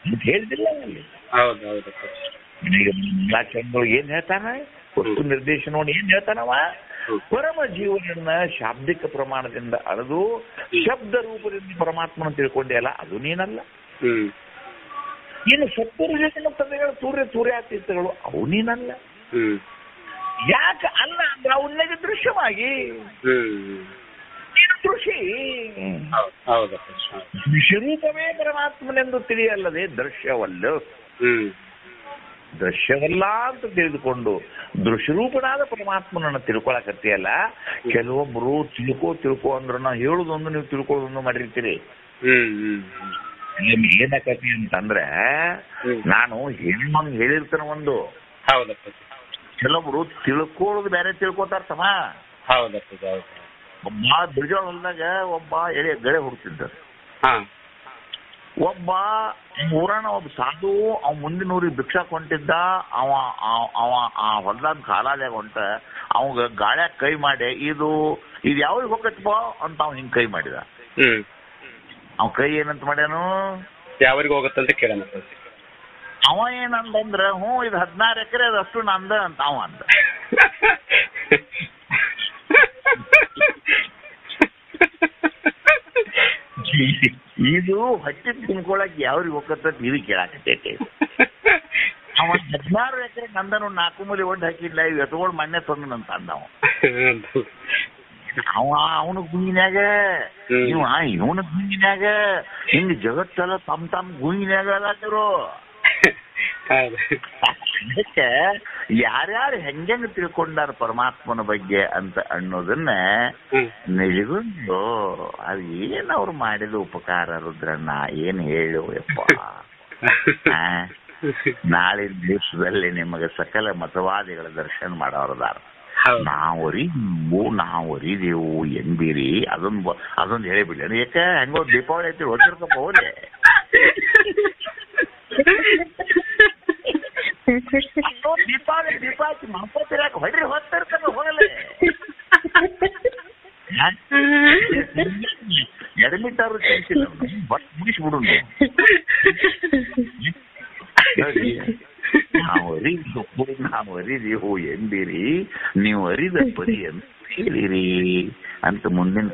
ಅಂತ ಹೇಳ್ತಿಲ್ಲ ಅಲ್ಲಿ. ಏನ್ ಹೇಳ್ತಾನ? ವಸ್ತು ನಿರ್ದೇಶನ ಏನ್ ಹೇಳ್ತಾನವ? ಪರಮ ಜೀವನನ್ನ ಶಾಬ್ದಿಕ ಪ್ರಮಾಣದಿಂದ ಅಳೆದು ಶಬ್ದ ರೂಪದಿಂದ ಪರಮಾತ್ಮನ ತಿಳ್ಕೊಂಡೆ ಅಲ್ಲ, ಅದು ನೀನಲ್ಲ. ಇನ್ನು ಸತ್ಪುರುಷನ ಪದಗಳು ತೂರ್ಯಾತೀರ್ಥಗಳು ಅವು ನೀನಲ್ಲ. ಯಾಕೆ ಅಲ್ಲ ಅಂದ್ರೆ ಅವನಿಗೆ ದೃಶ್ಯವಾಗಿ ನೀನು ದೃಶಿ. ದೃಶ್ಯರೂಪವೇ ಪರಮಾತ್ಮನೆಂದು ತಿಳಿಯಲ್ಲದೆ ದೃಶ್ಯವಲ್ಲ, ದೃಶ್ಯವಲ್ಲ ಅಂತ ತಿಳಿದುಕೊಂಡು ದೃಶ್ಯರೂಪನಾದ ಪರಮಾತ್ಮನನ್ನು ತಿಳ್ಕೊಳಕತ್ತೀಯಲ್ಲ. ಕೆಲವೊಬ್ರು ತಿಳ್ಕೊ ಅಂದ್ರೆ ನಾವು ಹೇಳುದೊಂದು ನೀವು ತಿಳ್ಕೊಳ್ಳೋದೊಂದು ಮಾಡಿರ್ತೀರಿ. ಏನಕತಿ ಅಂತಂದ್ರೆ ನಾನು ಹೆಣ್ಣೊಂದು ಹೇಳಿರ್ತೇನೆ ಒಂದು, ಕೆಲವೊಬ್ರು ತಿಳ್ಕೊಳ್ಳೋದು ಬೇರೆ ತಿಳ್ಕೊತಾರ ತಮ್ಮ. ಒಬ್ಬ ಬಿಜೋಳ ಹೊಲದಾಗ ಒಬ್ಬ ಗಳೆ ಹುಡ್ತಿದ್ದ. ಒಬ್ಬ ಊರನ ಒಬ್ಬ ಸಾಧು ಅವ್ ಮುಂದಿನ ಊರಿಗೆ ಭಿಕ್ಷಾ ಕೊಂಡಿದ್ದ. ಅವ ಆ ಹೊಲ್ದಾಗ ಕಾಲಾದಾಗ ಹೊಂಟ ಅವಾಗ ಗಾಳ್ಯಾಗ ಕೈ ಮಾಡಿ ಇದು ಯಾವಾಗ ಹೋಗತ್ಬೋ ಅಂತ ಅವ್ ಹಿಂಗ್ ಕೈ ಮಾಡಿದ. ಅವ್ ಕೈ ಏನಂತ ಮಾಡ್ಯಾನು, ಯಾವ್ರಿಗೆ ಹೋಗತ್ತಂತ ಕೇಳೋಣ. ಅವ ಏನಂದ್ರೆ ಇದು 16 ಎಕರೆ ಅದಷ್ಟು ನಂದ ಅಂತ ಅವ ಅಂದ. ಇದು ಹಟ್ಟಿ ತಿನ್ಕೊಳಕ್ ಯಾವ್ರಿಗೆ ಹೋಗತ್ತ ಇದು ಕೇಳಾಕತ್ತೈತಿ. ಅವ 16 ಎಕರೆ ನಂದನು 4 ಮೂಲೆ ಒಡ್ಡು ಹಾಕಿಲ್ಲ, ಇವ್ ಎತ್ಕೊಳ್ ಮಣ್ಣೆ ತಂದನಂತ ಅಂದವ. ಅವನ ಗುಂಗಿನ್ಯಾಗ ಇವನ ಗುಂಗಿನ್ಯಾಗ ಹಿಂಗ್ ಜಗತ್ತೆಲ್ಲ ತಮ್ ಗುಂಗಿನ್ಯಾಗ ಅದಾತಿರು. ಅದಕ್ಕೆ ಯಾರ್ಯಾರು ಹೆಂಗ್ ತಿಳ್ಕೊಂಡಾರ ಪರಮಾತ್ಮನ ಬಗ್ಗೆ ಅಂತ ಅನ್ನೋದನ್ನ ನಿಜಗೊಂಡು ಅದು ಏನ್ ಅವ್ರು ಮಾಡಿದ ಉಪಕಾರ ರುದ್ರಣ್ಣ ಏನ್ ಹೇಳು ಯಪ್ಪ. ನಾಳಿನ ದಿವಸದಲ್ಲಿ ನಿಮಗೆ ಸಕಲ ಮತವಾದಿಗಳ ದರ್ಶನ ಮಾಡೋರದಾರ. ನಾವರಿದೇವು ಎಂಬೀರಿ ಅದೊಂದು ಹೇಳಿಬಿಡ್ಲಿ. ಯಾಕೆ ಹೆಂಗೋ ದೀಪಾವಳಿ ಐತಿ ಹೋಗಿರ್ಕಪ್ಪ ಹೋಗ್ಲಿ. ದೀಪಾವಳಿ ಮಾಪತ್ತಿರಾಕ ಹೊಡ್ರಿ ಹೋಗ್ತಿರ್ತಾರ ಹೋಗಲಿ. ಎಡಮಿಟ್ಟಾರು ತಿನ್ಸಿಲ್ಲ ಬಟ್ ಮುಗಿಸ್ಬಿಡು. ನಾವು ಅರಿದೆವು ಎಂದಿರಿ, ನೀವು ಅರಿದ ಪರಿ ಅಂತ ಹೇಳಿರಿ ಅಂತ ಮುಂದಿನ